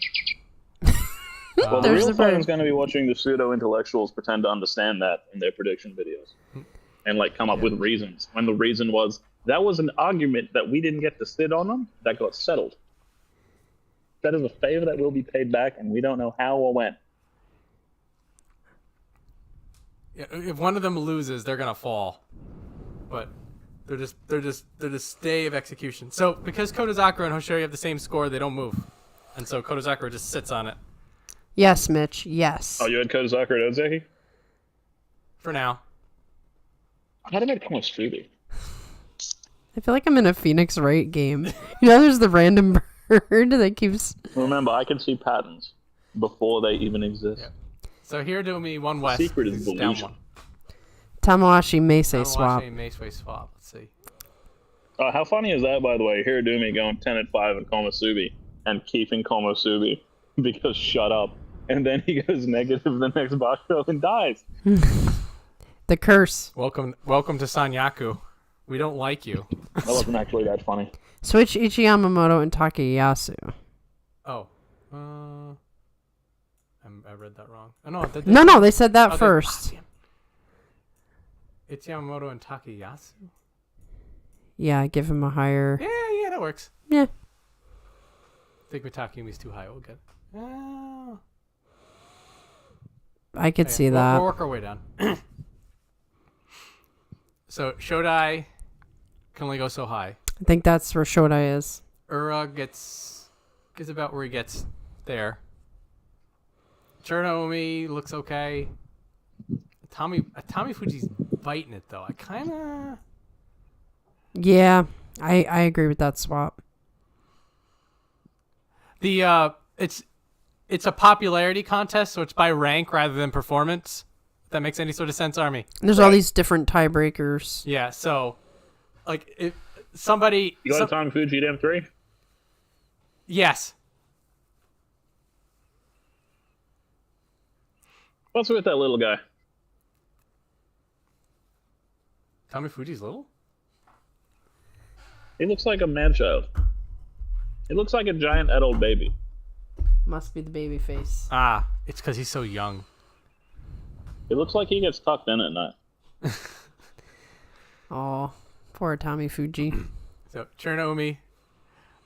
Well, the There's real the fun bird. is going to be watching the pseudo-intellectuals pretend to understand that in their prediction videos. And, come up with reasons. When the reason was, that was an argument that we didn't get to sit on them, that got settled. That is a favor that will be paid back, and we don't know how or when. If one of them loses, they're gonna fall. But they're just stay of execution. So because Kodazakura and Hoshiri have the same score, they don't move, and so Kodazakura just sits on it Yes, Mitch. Yes. Oh, you had Kodazakura and Ozeki? for now. How did it come with Stevie? I feel like I'm in a Phoenix Wright game. You know, there's the random bird that keeps. Remember, I can see patterns before they even exist. Yeah. So here do me 1 West. Secret is down delusion. 1. Tamawashi Meisei swap. Meisei swap. Let's see. How funny is that, by the way? Hiradumi going 10 and 5 in Komusubi and keeping Komusubi because shut up. And then he goes negative the next Basho and dies. The curse. Welcome to Sanyaku. We don't like you. That wasn't actually that funny. Switch Ichi Yamamoto and Takayasu. Oh. I read that wrong. Oh, no, No, they said that Oh, first. damn. It's Yamamoto and Takayasu? Yeah, give him a higher. Yeah, that works. Yeah. I think Mitakumi's too high. We'll get. Oh. I could see We'll that. work our way down. So Shodai can only go so high. I think that's where Shodai is. Ura gets about where he gets there. Chernomi looks okay. Tommy Fuji's biting it though. I kind of. Yeah, I agree with that swap. It's a popularity contest, so it's by rank rather than performance. If that makes any sort of sense, Army. There's all these different tiebreakers. Yeah, so if somebody You got Tom Fuji at M3? yes. What's with that little guy? Tommy Fuji's little? He looks like a man-child. He looks like a giant adult baby. Must be the baby face. Ah, it's because he's so young. It looks like he gets tucked in at night. Oh, poor Tommy Fuji. So Chernomi,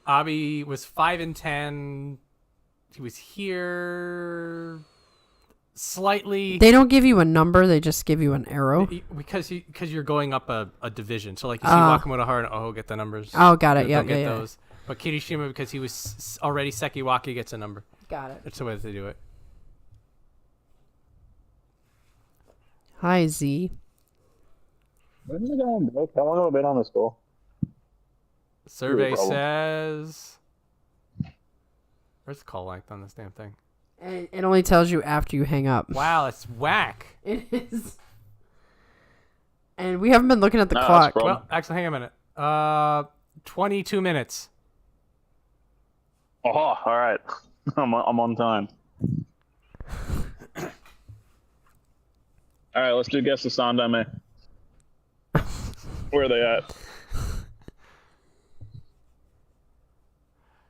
Abi was 5 and 10. He was here. slightly. They don't give you a number; they just give you an arrow. Because you're going up a division. So like you see Wakamoto Hard, get the numbers. Oh, got it. Don't Yeah. get those. But Kirishima, because he was already Sekiwaki, gets a number. Got it. That's the way that they do it. Hi, Z. When's it going, bro? How long have I been on this call? Survey problem. says. Where's the call length on this damn thing? And it only tells you after you hang up. Wow, it's whack. It is. And we haven't been looking at the No, clock. that's Well, actually, hang on a minute. 22 minutes. Oh, all right. I'm on time. All right, let's do Guess the Sandame. Where are they at?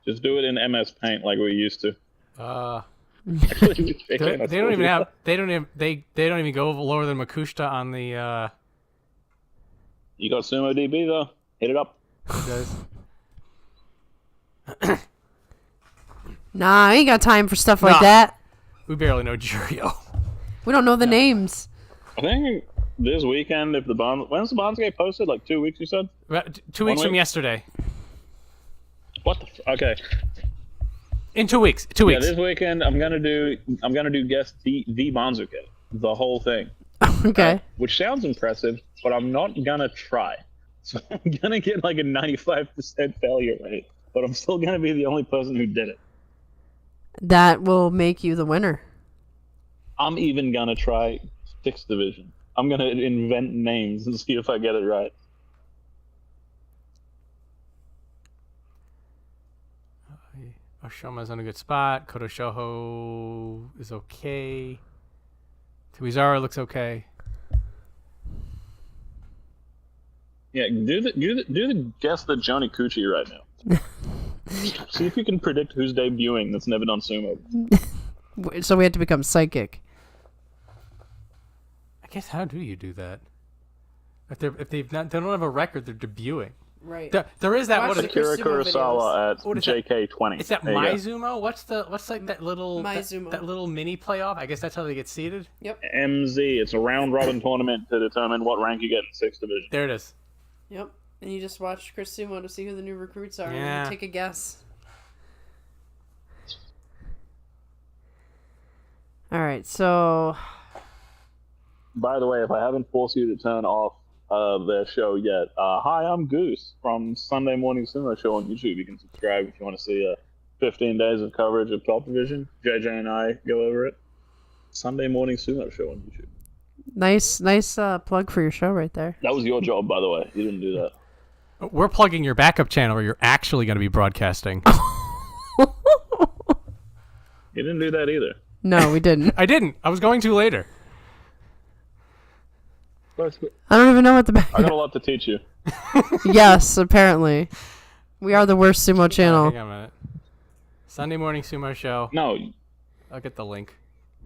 Just do it in MS Paint like we used to. Actually, They don't even have. They don't even go lower than Makushita on the. You got Sumo DB though. Hit it up. Guys. Nah, I ain't got time for stuff like Nah. that. We barely know Jurio. We don't know the names. I think this weekend, if when's the Banzuke posted? Like 2 weeks, you said? 2 weeks 1 from week? yesterday. What the? Okay. In 2 weeks. 2 Yeah, weeks. this weekend I'm gonna do Guess the Banzuke, the whole thing. Okay. Which sounds impressive, but I'm not gonna try. So I'm gonna get like a 95% failure rate, but I'm still gonna be the only person who did it. That will make you the winner. I'm even gonna try 6th division. I'm gonna invent names and see if I get it right. Oshoma's on a good spot. Koto Shoho is okay. Tuizara looks okay. Yeah, do the Guess the Johnny Cucci right now. See if you can predict who's debuting that's never done sumo. So we have to become psychic. I guess how do you do that? If they don't have a record, they're debuting. Right. There is that. Watch What is the it? Kira Sumo Kurosawa What at is that? JK20. It's that There you go. Maizumo. What's like that little Maizumo. that little mini playoff? I guess that's how they get seeded. Yep. MZ. It's a round robin tournament to determine what rank you get in 6th division. There it is. Yep. And you just watch Chris Sumo to see who the new recruits are Yeah. and take a guess. All right. So By the way, if I haven't forced you to turn off their show yet, hi, I'm Goose from Sunday Morning Sumo Show on YouTube. You can subscribe if you want to see 15 days of coverage of top division. JJ and I go over it. Sunday Morning Sumo Show on YouTube. nice plug for your show right there. That was your job, by the way. You didn't do that. We're plugging your backup channel where you're actually going to be broadcasting. You didn't do that either. No, we didn't. I didn't. I was going to later. I don't even know what the back. I got a lot to teach you. Yes, apparently. We are the worst sumo channel. Hang on a minute. Sunday Morning Sumo Show. No, I'll get the link.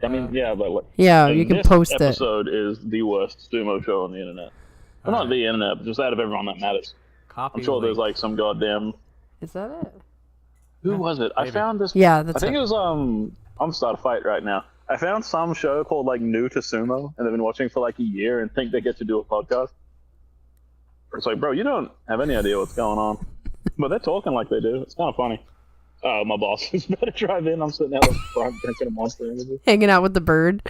I mean, yeah, but what? Yeah, you can this post it. episode is the worst sumo show on the internet. Well, not Alright. the internet, but just out of everyone that matters. Copy. I'm sure the there's link. like some goddamn. Is that it? Who was it? I Maybe. found this. Yeah, I that's think it. it was I'm start a fight right now. I found some show called like New to Sumo, and they've been watching for like a year and think they get to do a podcast. It's like, bro, you don't have any idea what's going on, but they're talking like they do. It's kind of funny. My boss is about to drive in. I'm sitting out the front drinking a Monster Energy. Hanging out with the bird.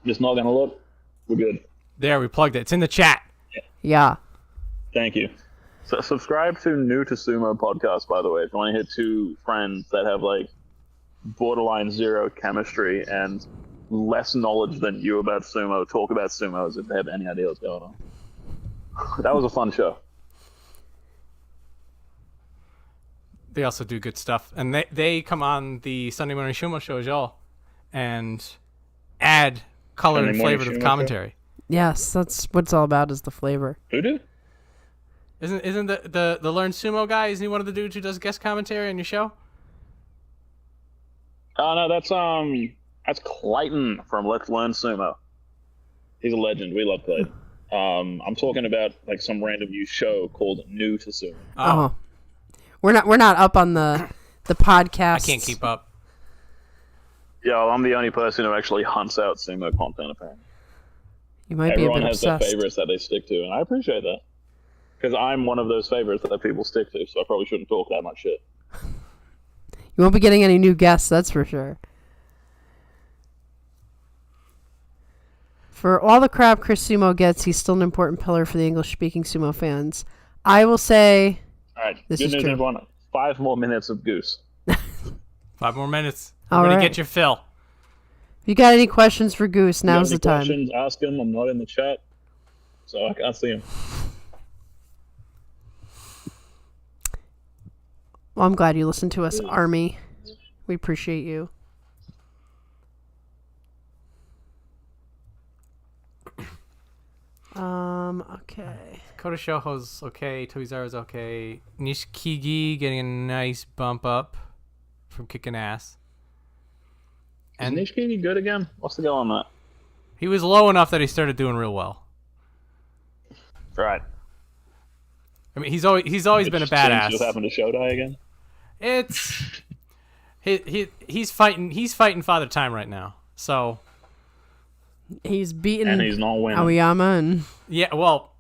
Just not gonna look. We're good. There, we plugged it. It's in the chat. Yeah. Thank you. So subscribe to New to Sumo podcast, by the way, if you want to hit two friends that have like borderline zero chemistry and less knowledge than you about sumo talk about sumos if they have any idea what's going on. That was a fun show. They also do good stuff. And they come on the Sunday Morning Sumo Show as well and add color Sunday and Morning flavor to the Sumo commentary. Yes, that's what it's all about is the flavor. Who do? Isn't the Learn Sumo guy, isn't he one of the dudes who does guest commentary on your show? Oh no, that's Clayton from Let's Learn Sumo. He's a legend. We love Clayton. I'm talking about like some random new show called New to Sumo. Oh. We're not up on the podcast. I can't keep up. Yo, I'm the only person who actually hunts out sumo content, apparently. You might Everyone be a bit has their obsessed. favorites that they stick to, and I appreciate that. Because I'm one of those favorites that people stick to, so I probably shouldn't talk that much shit. You won't be getting any new guests, that's for sure. For all the crap Chris Sumo gets, he's still an important pillar for the English-speaking sumo fans. I will say... All right, This good is news, true. everyone. 5 more minutes of Goose. 5 more minutes. All Everybody right. get your fill. If you got any questions for Goose, If you have now's any the time. questions, ask him. I'm not in the chat, so I can't see him. Well, I'm glad you listened to us, Army. We appreciate you. Okay. Kota Shoho's okay. Tobizaru's okay. Nishikigi getting a nice bump up from kicking ass. Is And Nishikigi good again? What's the go on that? he was low enough that he started doing real well. Right. I mean, he's always been a badass. What happened to Shodai again? It's he's fighting Father Time right now. So He's beaten And he's not winning. Aoyama and... yeah, well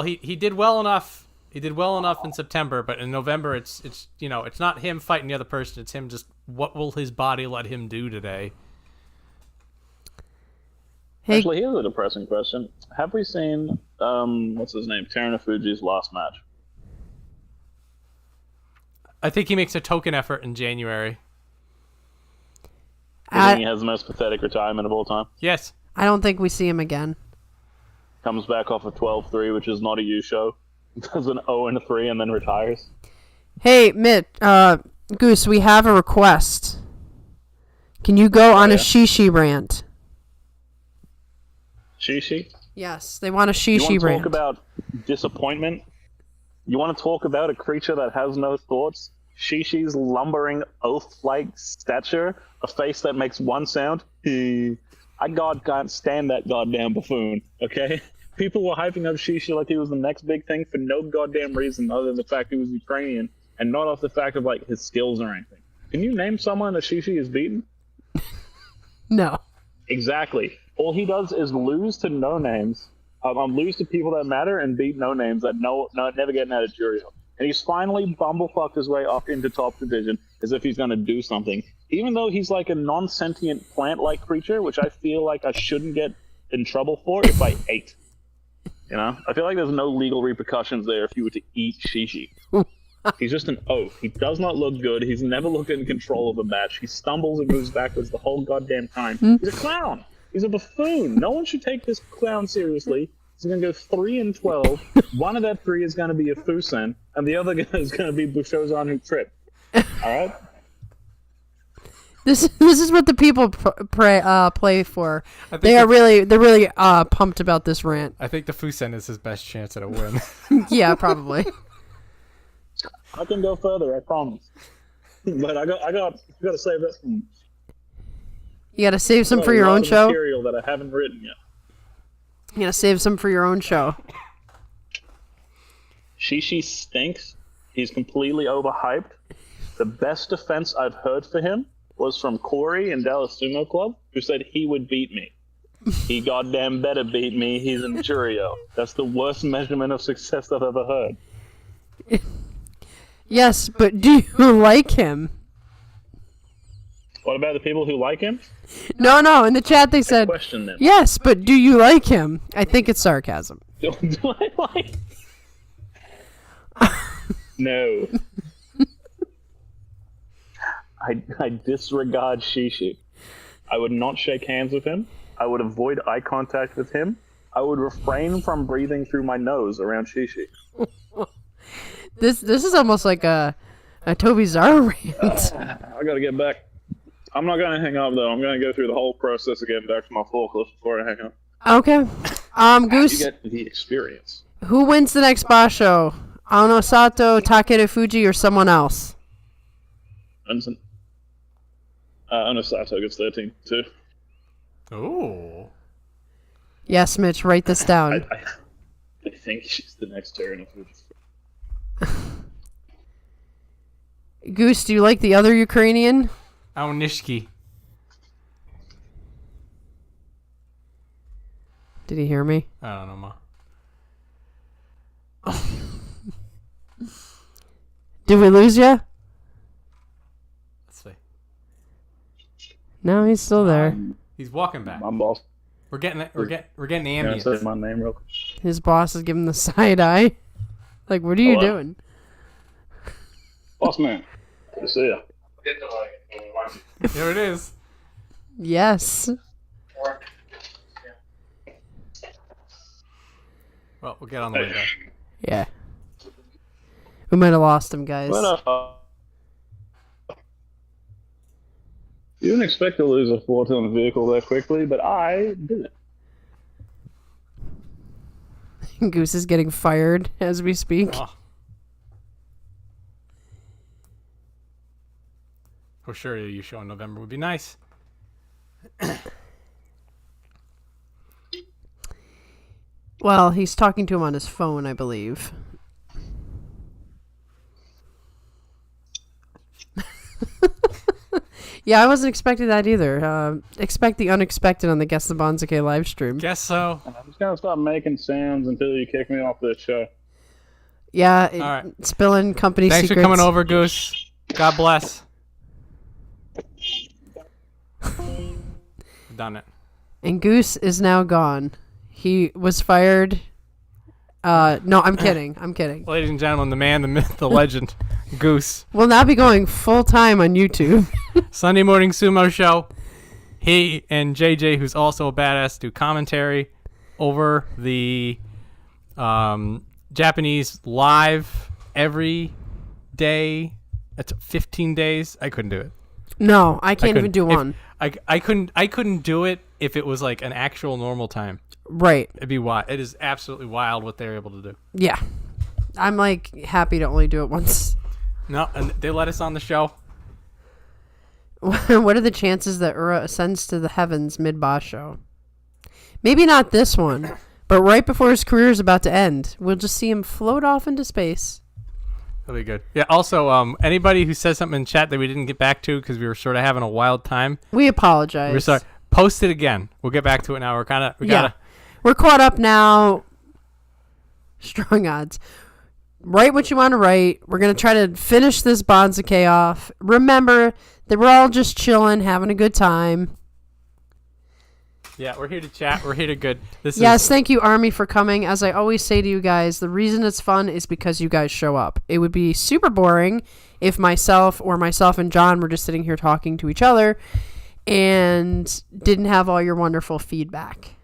he did well enough. He did well enough in September, but in November it's it's not him fighting the other person. It's him just what will his body let him do today. Hey, Actually, here's a depressing question. Have we seen, what's his name, Terunofuji's last match? I think he makes a token effort in January. You think he has the most pathetic retirement of all time? Yes. I don't think we see him again. Comes back off a 12-3, which is not a U show. Does an 0-3 and then retires. Hey, Goose, we have a request. Can you go on a Shishi rant? Shishi? Yes, they want a You Shishi want to rant. talk about disappointment? You want to talk about a creature that has no thoughts? Shishi's lumbering oaf-like stature, a face that makes one sound. I can't stand that goddamn buffoon, okay? People were hyping up Shishi like he was the next big thing for no goddamn reason other than the fact he was Ukrainian, and not off the fact of like his skills or anything. Can you name someone that Shishi has beaten? No. Exactly. All he does is lose to no-names, lose to people that matter, and beat no-names that never get out of Jurio. And he's finally bumblefucked his way up into top division as if he's going to do something. Even though he's like a non-sentient plant-like creature, which I feel like I shouldn't get in trouble for if I ate. You know? I feel like there's no legal repercussions there if you were to eat Shishi. He's just an oaf. He does not look good. He's never looked in control of a match. He stumbles and moves backwards the whole goddamn time. He's a clown. He's a buffoon. No one should take this clown seriously. He's going to go 3-12. One of that 3 is going to be a Fusen, and the other guy is going to be Bushozan who tripped. All right? This is what the people play for. think They're really pumped about this rant. I think the Fusen is his best chance at a win. Yeah, probably. I can go further, I promise. But I got to save that. You gotta save some for A your lot own of show. material that I haven't written yet. You gotta save some for your own show. Shishi stinks. He's completely overhyped. The best defense I've heard for him was from Corey in Dallas Sumo Club, who said he would beat me. He goddamn better beat me. He's in Jurio. That's the worst measurement of success I've ever heard. Yes, but do you like him? What about the people who like him? No. In the chat they said, Question them. yes, but do you like him? I think it's sarcasm. Do I like? No. I disregard Shishi. I would not shake hands with him. I would avoid eye contact with him. I would refrain from breathing through my nose around Shishi. This is almost like a Tobizaru rant. I gotta get back. I'm not gonna hang up though. I'm gonna go through the whole process again back to my forklift before I hang up. Okay. You Goose, get the experience. who wins the next boss show? Aono Sato, Takeru Fuji, or someone else? Vincent. Onosato gets 13 too. Ooh. Yes, Mitch, write this down. I think she's the next Tyrannosaurus. Goose, do you like the other Ukrainian? Oh, Nishiki. Did he hear me? I don't know, Ma. Did we lose you? Let's see. No, he's still there. He's walking back. My boss. We're getting the Can I say ambience. my name real quick? His boss is giving the side eye. Like, what are you Hello. doing? Boss man. Good to see ya. There it is. Yes. Well, we'll get on the way back. Yeah. We might have lost him, guys. But, you didn't expect to lose a 4-cylinder vehicle that quickly, but I did it. Goose is getting fired as we speak. Oh, sure, you show in November would be nice. Well, he's talking to him on his phone, I believe. Yeah, I wasn't expecting that either. Expect the unexpected on the Guess the Banzuke live stream. Guess so. I'm just gonna stop making sounds until you kick me off this show. Yeah, All right. spilling company Thanks secrets. for coming over, Goose. God bless. Done it. And Goose is now gone. He was fired. No, I'm kidding. I'm kidding. Ladies and gentlemen, the man, the myth, the legend, Goose. We'll now be going full time on YouTube. Sunday morning sumo show. He and JJ, who's also a badass, do commentary over the Japanese live every day. That's 15 days. I couldn't do it. No, I can't even do If- one. I couldn't do it if it was like an actual normal time. Right. It'd be wild. It is absolutely wild what they're able to do. Yeah. I'm like happy to only do it once. No, and they let us on the show. What are the chances that Ura ascends to the heavens mid-boss show? Maybe not this one, but right before his career is about to end, we'll just see him float off into space. That'll be good. Yeah. Also, anybody who says something in chat that we didn't get back to because we were sort of having a wild time, We apologize. we're sorry. Post it again. We'll get back to it now. We gotta. We're caught up now. Strong odds. Write what you want to write. We're going to try to finish this Banzuke off. Remember that we're all just chilling, having a good time. Yeah, we're here to chat. We're here to good. Yes, thank you, Army, for coming. As I always say to you guys, the reason it's fun is because you guys show up. It would be super boring if myself and John were just sitting here talking to each other and didn't have all your wonderful feedback.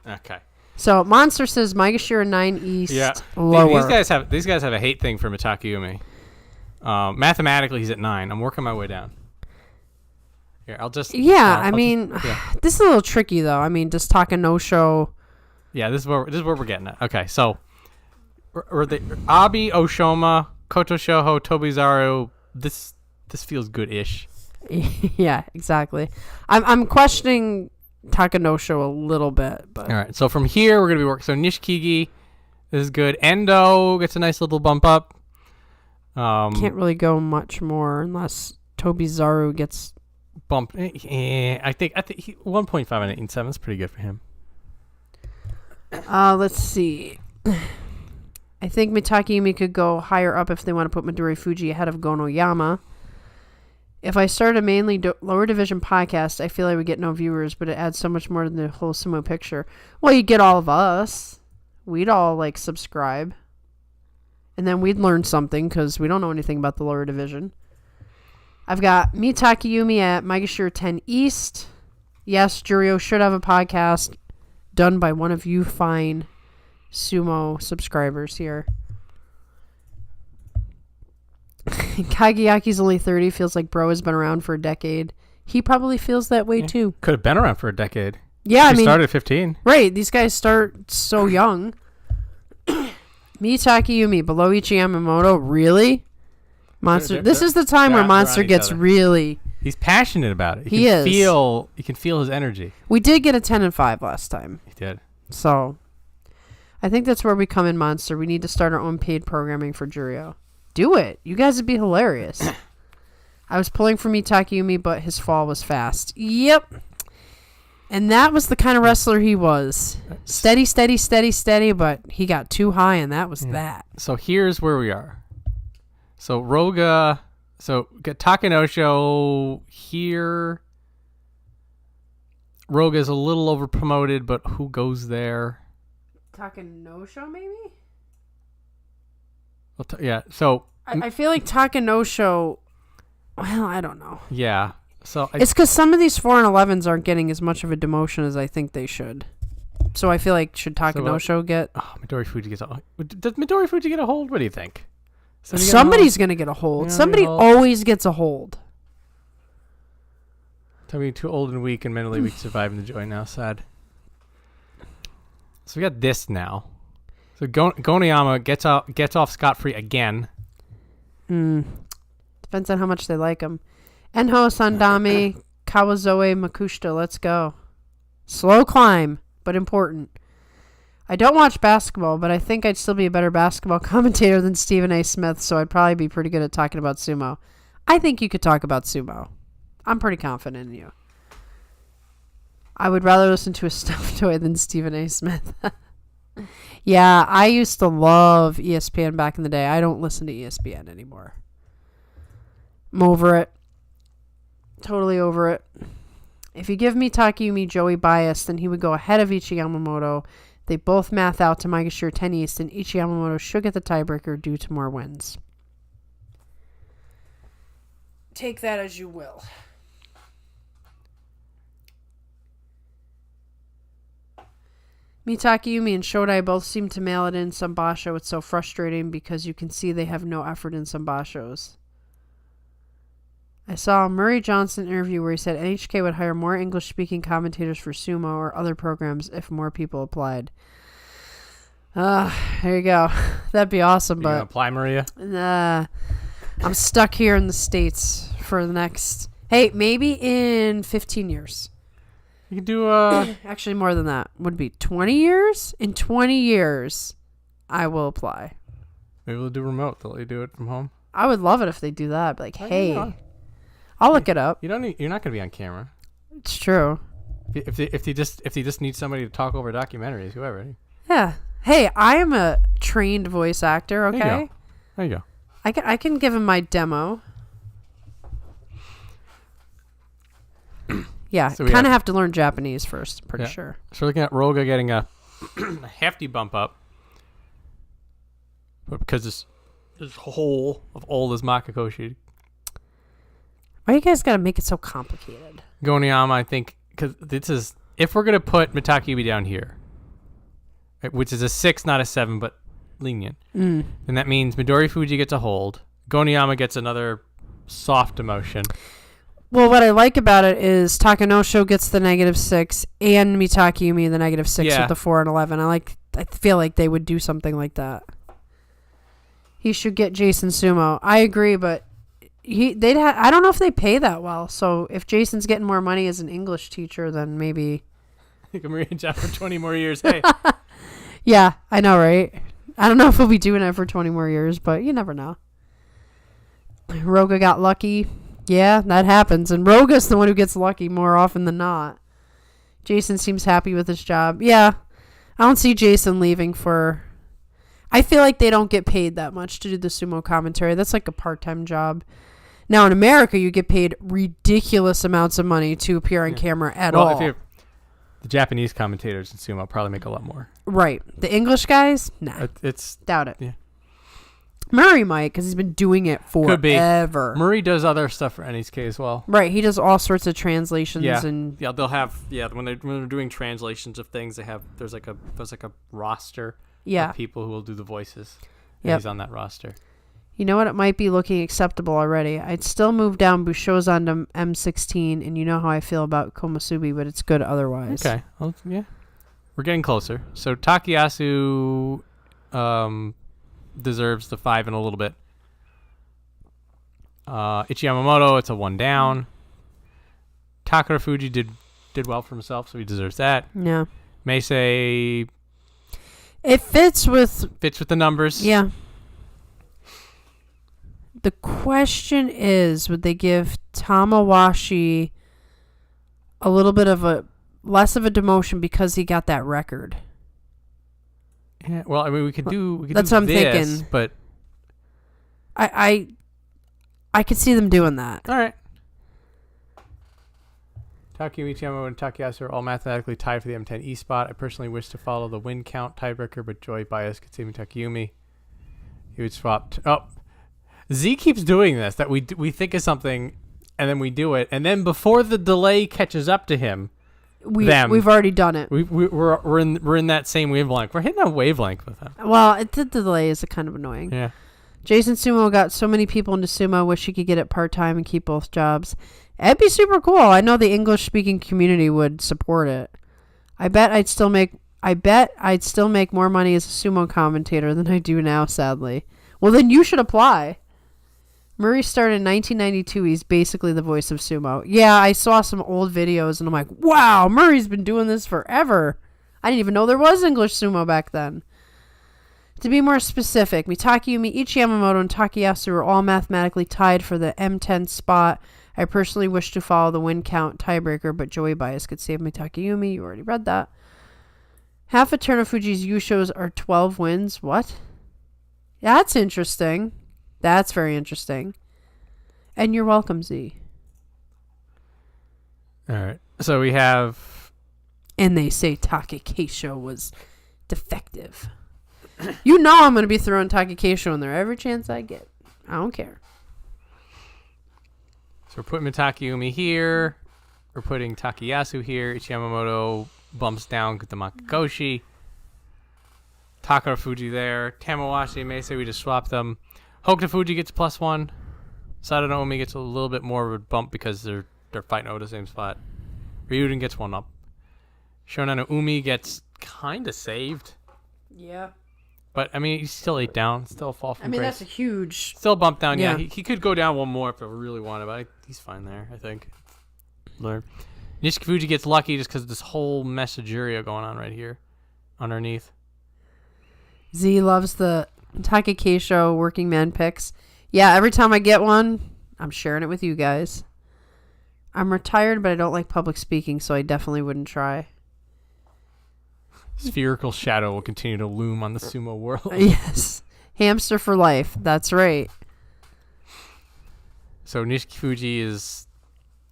Okay. So Monster says Maegashira 9 East Yeah. lower. These guys have a hate thing for Mitakayumi. Mathematically, he's at 9. I'm working my way down. Here, I'll just. Yeah, I'll this is a little tricky though. I mean, just talking no show. Yeah, this is where we're getting at. Okay, so we're the Abi, Oshoma, Koto Shoho, Tobizaru. This feels good-ish. Yeah, exactly. I'm questioning Takanosho a little bit, but All right, so from here we're gonna be working. So Nishikigi, this is good. Endo gets a nice little bump up. can't really go much more unless Tobizaru gets. Bump. I think 1.5 on 8.7 is pretty good for him. Let's see. I think Mitakayumi could go higher up if they want to put Midori Fuji ahead of Gonoyama. If I start a mainly lower division podcast, I feel I would get no viewers, but it adds so much more to the whole sumo picture. Well, you get all of us. We'd all subscribe. And then we'd learn something because we don't know anything about the lower division. I've got Mitakayumi at Maegashira 10 East. Yes, Jurio should have a podcast done by one of you fine sumo subscribers here. Kageyaki's only 30. Feels like bro has been around for a decade. He probably feels that way too. Could have been around for a decade. Yeah, He started at 15. Right, these guys start so young. Mitakayumi below Ichi Yamamoto, really? Monster. This is the time where they're on Monster each gets other. really. He's passionate about it. He is. You can feel his energy. We did get a 10-5 last time, He did. so I think that's where we come in, Monster. We need to start our own paid programming for Jurio. Do it. You guys would be hilarious. I was pulling for Mitakayumi, but his fall was fast. Yep. And that was the kind of wrestler he was. Steady, steady, steady, steady, but he got too high, and that was that. So here's where we are. So Roga, Takanosho here. Roga's a little over promoted, but who goes there? Takanosho, maybe? Well, yeah, so... I feel like Takanosho... Well, I don't know. Yeah. So it's because some of these 4 and 11s aren't getting as much of a demotion as I think they should. So I feel like should Takanosho get... Oh, Midori Fuji gets a... Does Midori Fuji get a hold? What do you think? Somebody's going to get a hold. Somebody always gets a hold. Tell me too old and weak and mentally weak to survive in the joint now. Sad. So we got this now. So Goniyama gets off scot-free again. Depends on how much they like him. Enho Sandami, Kawazoe Makushita, let's go. Slow climb, but important. I don't watch basketball, but I think I'd still be a better basketball commentator than Stephen A. Smith, so I'd probably be pretty good at talking about sumo. I think you could talk about sumo. I'm pretty confident in you. I would rather listen to a stuffed toy than Stephen A. Smith. Yeah, I used to love ESPN back in the day. I don't listen to ESPN anymore. I'm over it. Totally over it. If you give me Takayumi Joey bias, then he would go ahead of Ichi Yamamoto. They both math out to Maegashira 10 East, and Ichi Yamamoto should get the tiebreaker due to more wins. Take that as you will. Takayumi and Shodai both seem to mail it in Sambasho. It's so frustrating because you can see they have no effort in Sambashos. I saw a Murray Johnson interview where he said NHK would hire more English-speaking commentators for sumo or other programs if more people applied. There you go. That'd be awesome, but... You gonna apply, Maria? I'm stuck here in the States for the next... Hey, maybe in 15 years. You can do Actually, more than that. Would it be 20 years? In 20 years, I will apply. Maybe we'll do remote. They'll let you do it from home. I would love it if they do that. Like, hey, I'll look it up. You don't need. You're not gonna be on camera. It's true. If they just need somebody to talk over documentaries, whoever. Yeah. Hey, I am a trained voice actor. Okay. There you go. I can give him my demo. Yeah, so kind of have to learn Japanese first, pretty sure. So we're looking at Roga getting a hefty bump up. But because this whole of all this Makakoshi. Why you guys got to make it so complicated? Goniyama, I think, because this is, if we're going to put Mitakebi down here, which is a 6, not a 7, but lenient, then that means Midori Fuji gets a hold. Goniyama gets another soft demotion. Well, what I like about it is Takanosho gets the -6 and Takayumi the -6 with the 4 and 11. I feel like they would do something like that. He should get Jason Sumo. I agree, but I don't know if they pay that well. So if Jason's getting more money as an English teacher, then maybe He can rearrange that for 20 more years. Hey. Yeah, I know, right? I don't know if we'll be doing it for 20 more years, but you never know. Roga got lucky. Yeah, that happens. And Roga's the one who gets lucky more often than not. Jason seems happy with his job. Yeah, I don't see Jason leaving for... I feel like they don't get paid that much to do the sumo commentary. That's like a part-time job. Now, in America, you get paid ridiculous amounts of money to appear on camera at all. The Japanese commentators in sumo probably make a lot more. Right. The English guys? Nah. Doubt it. Yeah. Murray might, because he's been doing it forever. Could be. Murray does other stuff for NHK as well. Right, he does all sorts of translations and they'll have when they're doing translations of things, there's like a roster of people who will do the voices. And he's on that roster. You know what? It might be looking acceptable already. I'd still move down Bushozan to M16, and you know how I feel about Komusubi, but it's good otherwise. Okay. Well, yeah. We're getting closer. So Takayasu deserves the 5 and a little bit. Ichi Yamamoto, it's a 1 down. Takara Fuji did well for himself, so he deserves that. Yeah. Meisei. It fits with the numbers. Yeah. The question is, would they give Tamawashi a little bit of a less of a demotion because he got that record. Yeah, well, I mean, we could do That's do what I'm this, thinking. but I could see them doing that. all right. Takumi Ichiyama and Takayasu are all mathematically tied for the M10 E spot. I personally wish to follow the win count tiebreaker, but Joy bias could save me Takumi. He would swap. Z keeps doing this. That we think of something, and then we do it, and then before the delay catches up to him, we've already done it. We're in that same wavelength. We're hitting a wavelength with them. Well, the delay is kind of annoying. Yeah. Jason Sumo got so many people into sumo. Wish he could get it part time and keep both jobs. It'd be super cool. I know the English speaking community would support it. I bet I'd still make more money as a sumo commentator than I do now, sadly. Well, then you should apply. Murray started in 1992. He's basically the voice of sumo. Yeah, I saw some old videos and I'm like, wow, Murray's been doing this forever. I didn't even know there was English sumo back then. To be more specific, Mitaki Miichi Yamamoto and Takayasu are all mathematically tied for the M10 spot. I personally wish to follow the win count tiebreaker, but Joey bias could save Mitaki Yumi. You already read that. Half of Terunofuji's Yushos are 12 wins. What? That's interesting. That's very interesting. And you're welcome, Z. All right. So we have... And they say Takakeisho was defective. You know I'm going to be throwing Takakeisho in there every chance I get. I don't care. So we're putting Mitaki here. We're putting Takayasu here. Ichiyamamoto bumps down the Makakoshi. Takarafuji there. Tamawashi and Meisei, we just swapped them. Hokutofuji gets +1. Sada no Omi gets a little bit more of a bump because they're fighting over the same spot. Ryuden gets 1 up. Shonan no Umi gets kind of saved. Yeah. But, I mean, he's still 8 down. Still a fall from grace. That's a huge... Still a bump down, yeah. He could go down 1 more if they really wanted, but he's fine there, I think. Learn. Nishikifuji gets lucky just because of this whole Messageria going on right here. Underneath. Z loves the Takakeisho working man picks. Yeah, every time I get one, I'm sharing it with you guys. I'm retired, but I don't like public speaking, so I definitely wouldn't try. Spherical shadow will continue to loom on the sumo world. Yes. Hamster for life. That's right. So Nishikifuji is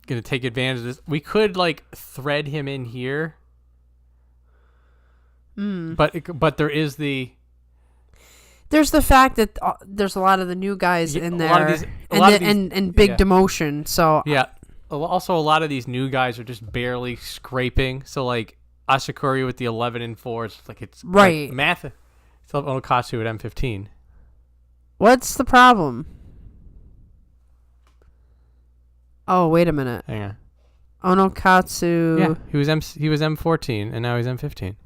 going to take advantage of this. We could, thread him in here. But there is the... There's the fact that there's a lot of the new guys in there. And big demotion. So yeah. Also, a lot of these new guys are just barely scraping. So, Ashikori with the 11-4. It's right. Math. It's Onokatsu at M15. What's the problem? Oh, wait a minute. Hang on. Onokatsu. Yeah, he was M14 and now he's M15.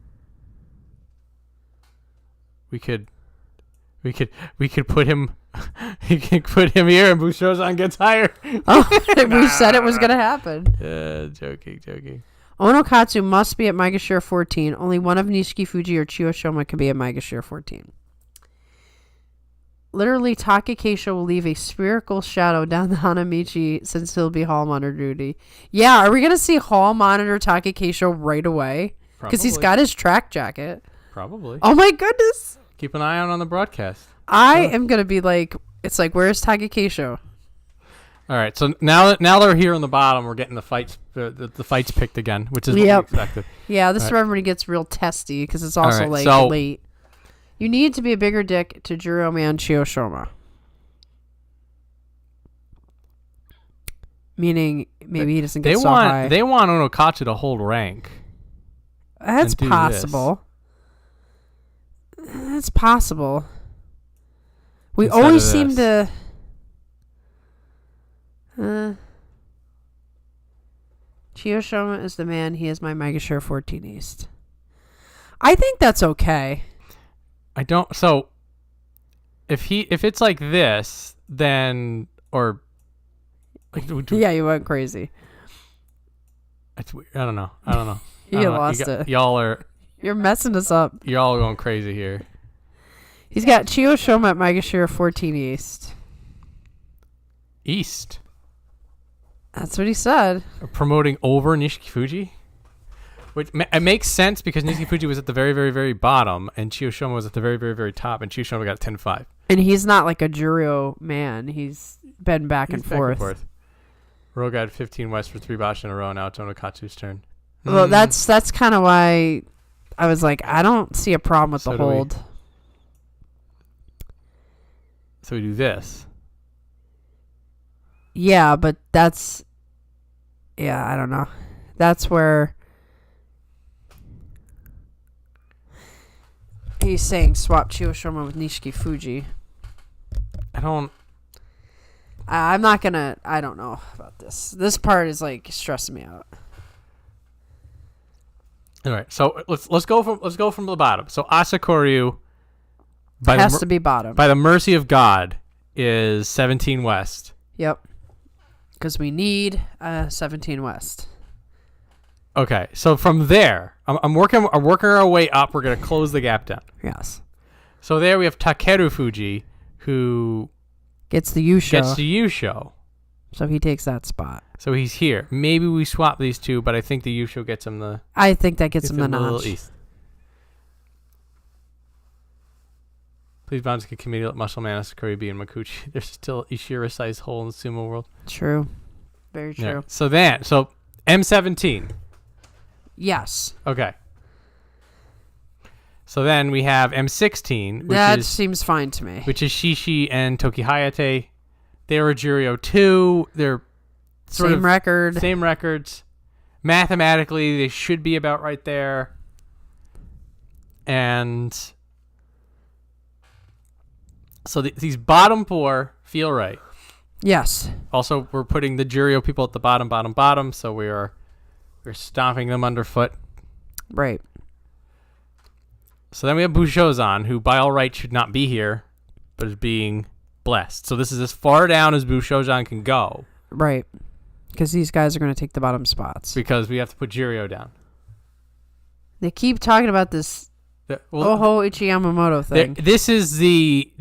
We could put him. You can put him here, and Bushozan gets higher. Oh, we said it was gonna happen. Joking. Onokatsu must be at Maegashira 14. Only one of Nishikifuji or Chiyoshima can be at Maegashira 14. Literally, Takakeisho will leave a spherical shadow down the Hanamichi since he'll be hall monitor duty. Yeah, are we going to see hall monitor Takakeisho right away? Because he's got his track jacket. Probably. Oh my goodness. Keep an eye out on the broadcast. I am going to be where's Takakeisho? All right, so now they're here on the bottom. We're getting the fights picked again, which is what we expected. Yeah, this is where everybody gets real testy because it's also late. You need to be a bigger dick to Jerome and Chiyoshima. Meaning maybe he doesn't get so high. They want Onokatsu to hold rank. That's possible. That's possible. We always seem to... Chiyoshima is the man. He is my Maegashira 14 East. I think that's okay. I don't... So, if it's like this, then... Or... Yeah, you went crazy. It's weird. I don't know. You lost it. You're messing us up. Y'all are going crazy here. He's got Chiyoshima at Maegashira 14 East. East? That's what he said. Promoting over Nishikifuji? It makes sense because Nishiki Fuji was at the very, very, very bottom, and Chiyoshima was at the very, very, very top, and Chiyoshima got 10-5. And he's not like a Juryo man. He's been back and forth. Rogue had 15 West for 3 Bosch in a row. Now it's Onokatsu's turn. Well, that's kind of why I was like, I don't see a problem with the hold. So we do this. Yeah, but that's... Yeah, I don't know. That's where... He's saying swap Chiyoshima with Nishiki Fuji. I'm not gonna... I don't know about this. This part is like stressing me out. All right, so let's go from the bottom. So Asakoryu has to be bottom. By the mercy of God is 17 West. Yep. Because we need 17 West. Okay, so from there, I'm working our way up. We're gonna close the gap down. Yes. So there we have Takeru Fuji, who gets the Yusho. So he takes that spot. So he's here. Maybe we swap these two, but I think the Yusho gets him the... I think that gets him the notch. East. Please, Banzuke Committee, let Muscle Man, Asakuri be in Makuchi. There's still Ishira-sized hole in the sumo world. True. Very true. Yeah. So M17. Yes. Okay. So then we have M16. That seems fine to me. Which is Shishi and Toki Hayate. They were Juryo 2. They're same records. Mathematically, they should be about right there. And so these bottom 4 feel right. Yes. Also, we're putting the Juryo people at the bottom. So we're stomping them underfoot. Right. So then we have Bushozan, who by all right should not be here, but is being blessed. So this is as far down as Bushozan can go. Right. Because these guys are going to take the bottom spots. Because we have to put Juryo down. They keep talking about this Oho Ichi Yamamoto thing. This is the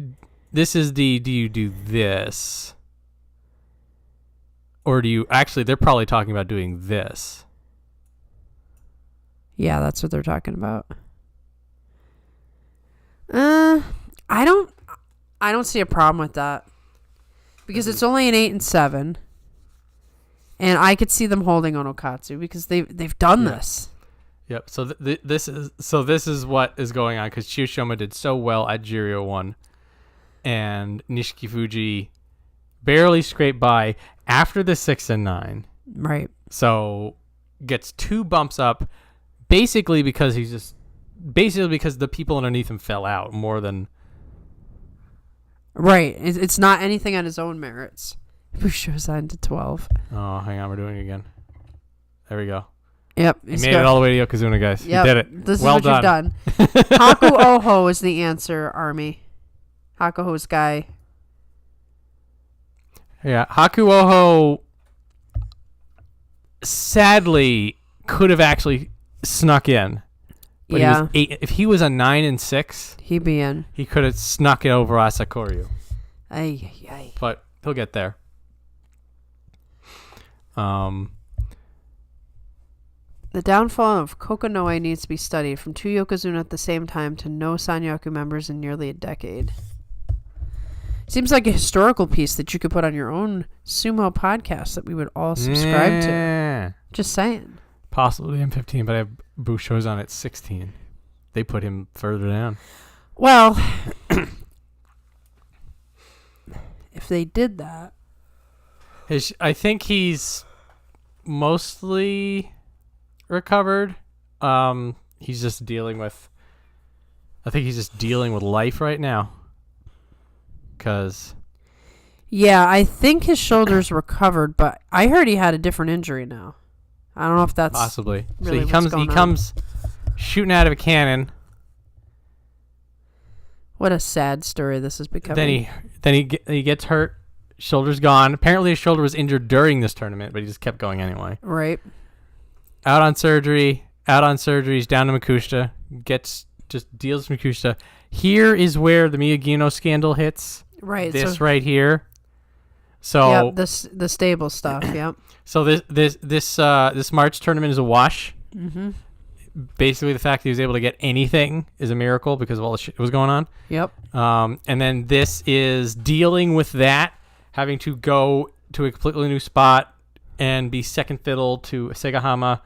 do you do this? Or do you... Actually, they're probably talking about doing this. Yeah, that's what they're talking about. I don't see a problem with that. Because it's only an 8 and 7. And I could see them holding Onokatsu because they've done this. Yep. So this is what is going on because Chiyoshima did so well at Juryo 1, and Nishiki Fuji barely scraped by after the 6 and 9. Right. So gets 2 bumps up, basically because the people underneath him fell out more than. Right. It's not anything on his own merits. Bushozan to 12. Oh, hang on. We're doing it again. There we go. Yep. You made it all the way to Yokozuna, guys. Yep. You did it. This well is what done. You've done. Haku Oho is the answer, Army. Hakuho's guy. Yeah. Haku Oho sadly could have actually snuck in. But yeah. If he was a 9 and 6, he'd be in. He could have snuck it over Asakoryu. Ay. But he'll get there. The downfall of Kokonoe needs to be studied from 2 Yokozuna at the same time to no Sanyaku members in nearly a decade. Seems like a historical piece that you could put on your own sumo podcast that we would all subscribe to. Just saying. Possibly M15, but I have Bushozan at 16. They put him further down. Well, if they did that. I think he's mostly recovered. He's just dealing with... I think he's just dealing with life right now. Because... Yeah, I think his shoulder's recovered, but I heard he had a different injury now. I don't know if that's possibly. Really so he comes shooting out of a cannon. What a sad story this is becoming. Then he gets hurt. Shoulder's gone. Apparently his shoulder was injured during this tournament, but he just kept going anyway. Right. Out on surgery. He's down to Makushita. Deals Makushita. Here is where the Miyagino scandal hits. Right. This right here. So yep, the stable stuff. Yep. So this March tournament is a wash. Mm-hmm. basically the fact that he was able to get anything is a miracle because of all the shit that was going on. Yep. And then this is dealing with that, having to go to a completely new spot and be second fiddle to Segahama,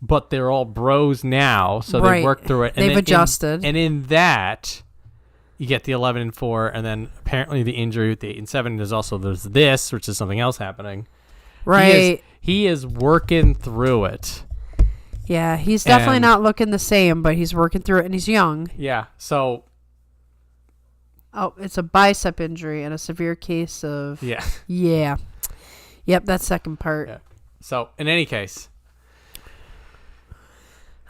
but they're all bros now, so they work through it. And they've adjusted. And in that, you get the 11-4, and then apparently the injury with the 8-7. There's this, which is something else happening. Right. He is working through it. Yeah, he's definitely not looking the same, but he's working through it, and he's young. Yeah, so... Oh, it's a bicep injury and a severe case of... Yeah. Yeah. Yep, that second part. Yeah. So, in any case...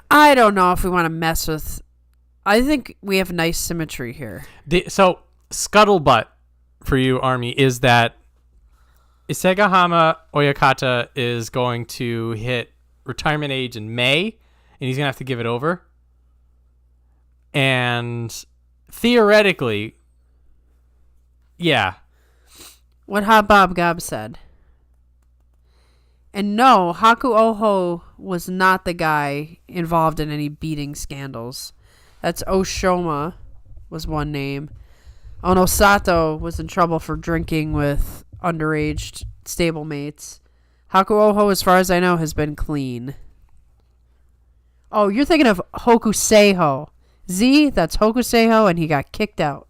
I don't know if we want to mess with... I think we have nice symmetry here. So, scuttlebutt for you, Army, is that Isegahama Oyakata is going to hit retirement age in May, and he's going to have to give it over. And theoretically, yeah. What Hot Bob Gob said. And no, Haku Oho was not the guy involved in any beating scandals. That's Oshoma was one name. Onosato was in trouble for drinking with underage stablemates. Haku Oho, as far as I know, has been clean. Oh, you're thinking of Hokuseiho. Z, that's Hokuseiho, and he got kicked out.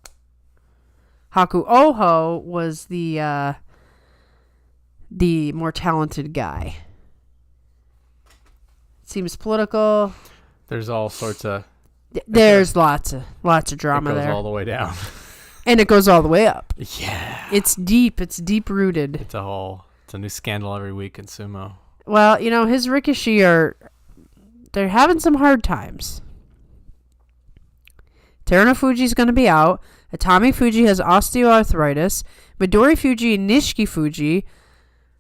Haku Oho was the more talented guy. Seems political. There's all sorts of... There's lots of drama there. It goes all the way down. And it goes all the way up. Yeah. It's deep. It's deep-rooted. It's a new scandal every week in sumo. Well, his Rikishi they're having some hard times. Teruno Fuji's going to be out. Atami Fuji has osteoarthritis. Midori Fuji and Nishiki Fuji...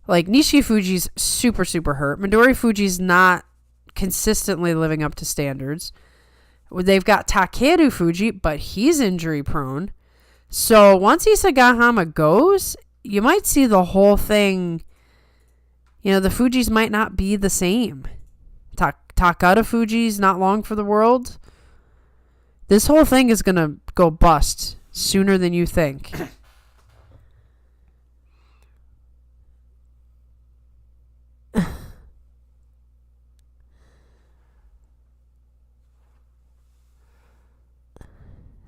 Like, Nishiki Fuji's super, super hurt. Midori Fuji's not consistently living up to standards. They've got Takeru Fuji, but he's injury prone. So once Isagahama goes, you might see the whole thing. The Fujis might not be the same. Takada Fuji's not long for the world. This whole thing is going to go bust sooner than you think.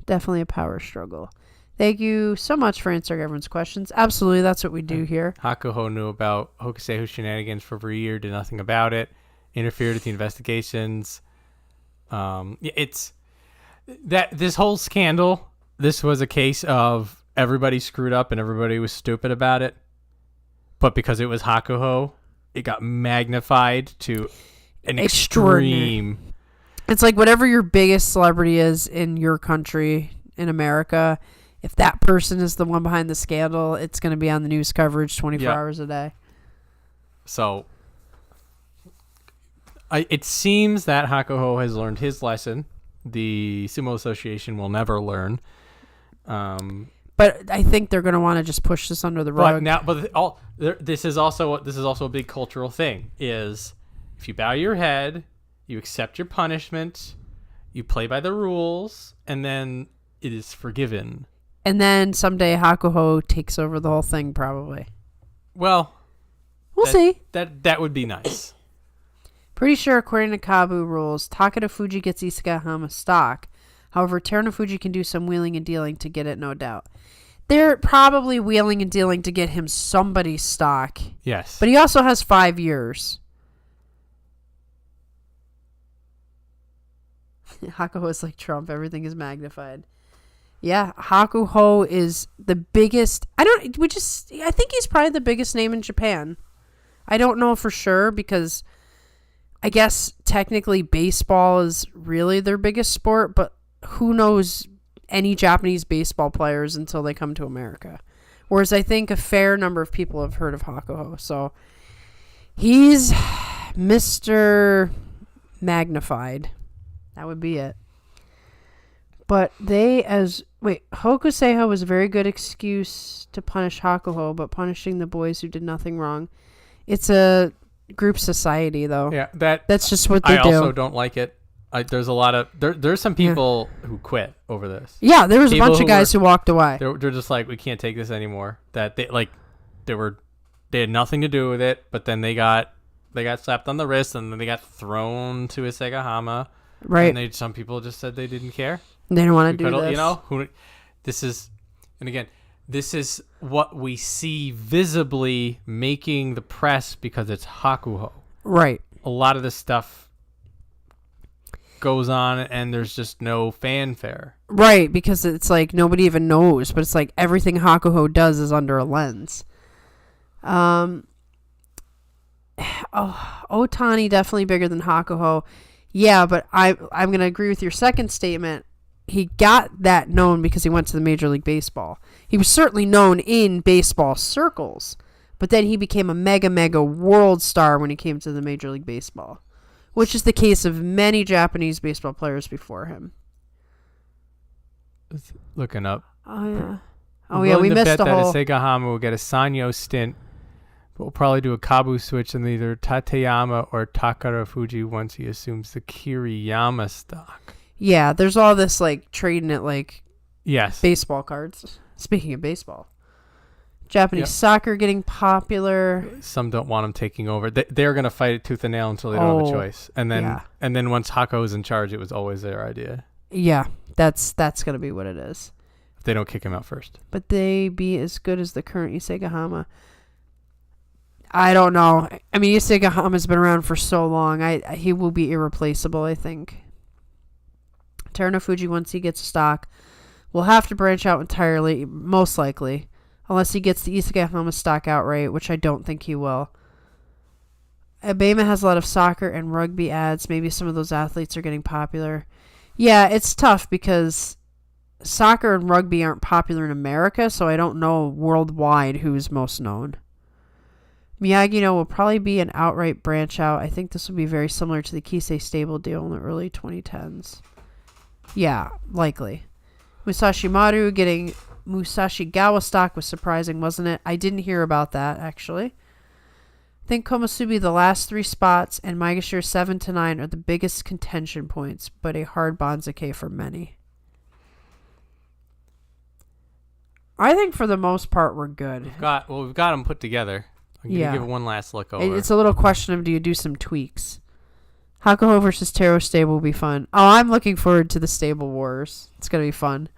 Definitely a power struggle. Thank you so much for answering everyone's questions. Absolutely, that's what we do here. Hakuho knew about Hokusei's shenanigans for over a year, did nothing about it, interfered with the investigations. It's that this whole scandal, this was a case of everybody screwed up and everybody was stupid about it. But because it was Hakuho, it got magnified to an extreme. It's like whatever your biggest celebrity is in your country, in America, if that person is the one behind the scandal, it's going to be on the news coverage 24 hours a day. So, it seems that Hakuho has learned his lesson. The Sumo Association will never learn. But I think they're going to want to just push this under the rug. This is also a big cultural thing. Is if you bow your head, you accept your punishment, you play by the rules, and then it is forgiven. And then someday Hakuho takes over the whole thing, probably. Well, we'll see. That would be nice. Pretty sure, according to Kabu rules, Takeda Fuji gets Isagahama stock. However, Teruno Fuji can do some wheeling and dealing to get it, no doubt. They're probably wheeling and dealing to get him somebody's stock. Yes. But he also has 5 years. Hakuho is like Trump. Everything is magnified. Yeah, Hakuho is the biggest. I think he's probably the biggest name in Japan. I don't know for sure because I guess technically baseball is really their biggest sport, but who knows any Japanese baseball players until they come to America. Whereas I think a fair number of people have heard of Hakuho. So he's Mr. Magnified. That would be it. But Hokuseiho was a very good excuse to punish Hakuho, but punishing the boys who did nothing wrong. It's a group society, though. Yeah, that's just what they do. I also don't like it. There's a lot of there's some people who quit over this. Yeah, there was a People bunch of who guys who walked away. They're just like, we can't take this anymore. That they had nothing to do with it, but then they got slapped on the wrist, and then they got thrown to a Segahama. Right. And some people just said they didn't care. They don't want to do this. You know, this is what we see visibly making the press because it's Hakuho. Right. A lot of this stuff goes on, and there's just no fanfare. Right, because it's like nobody even knows, but it's like everything Hakuho does is under a lens. Otani definitely bigger than Hakuho. Yeah, but I'm going to agree with your second statement. He got that known because he went to the Major League Baseball. He was certainly known in baseball circles, but then he became a mega world star when he came to the Major League Baseball, which is the case of many Japanese baseball players before him. Looking up. Oh, yeah. Oh, yeah, we missed a whole... that Segahama will get a Sanyo stint, but we'll probably do a Kabu switch in either Tateyama or Takarafuji once he assumes the Kiriyama stock. Yeah, there's all this, like, trading it, like, yes, baseball cards. Speaking of baseball. Japanese soccer getting popular. Some don't want him taking over. They're going to fight it tooth and nail until they don't have a choice. And then once Hako was in charge, it was always their idea. Yeah, that's going to be what it is. If they don't kick him out first. But they be as good as the current Isegahama. I don't know. I mean, Isegahama's been around for so long. He will be irreplaceable, I think. Terunofuji, once he gets stock, will have to branch out entirely, most likely. Unless he gets the Isegahama stock outright, which I don't think he will. Abema has a lot of soccer and rugby ads. Maybe some of those athletes are getting popular. Yeah, it's tough because soccer and rugby aren't popular in America, so I don't know worldwide who's most known. Miyagi-No will probably be an outright branch out. I think this will be very similar to the Kisei stable deal in the early 2010s. Yeah, likely. Musashi Maru getting Musashi Gawa stock was surprising, wasn't it? I didn't hear about that, actually. I think Komusubi, the last three spots, and Maegashira 7 to 9 are the biggest contention points, but a hard Banzuke for many. I think for the most part we're good. We've got them put together. I'm going to give it one last look over. It's a little question of, do you do some tweaks? Hakuho versus Taro stable will be fun. Oh, I'm looking forward to the stable wars. It's going to be fun.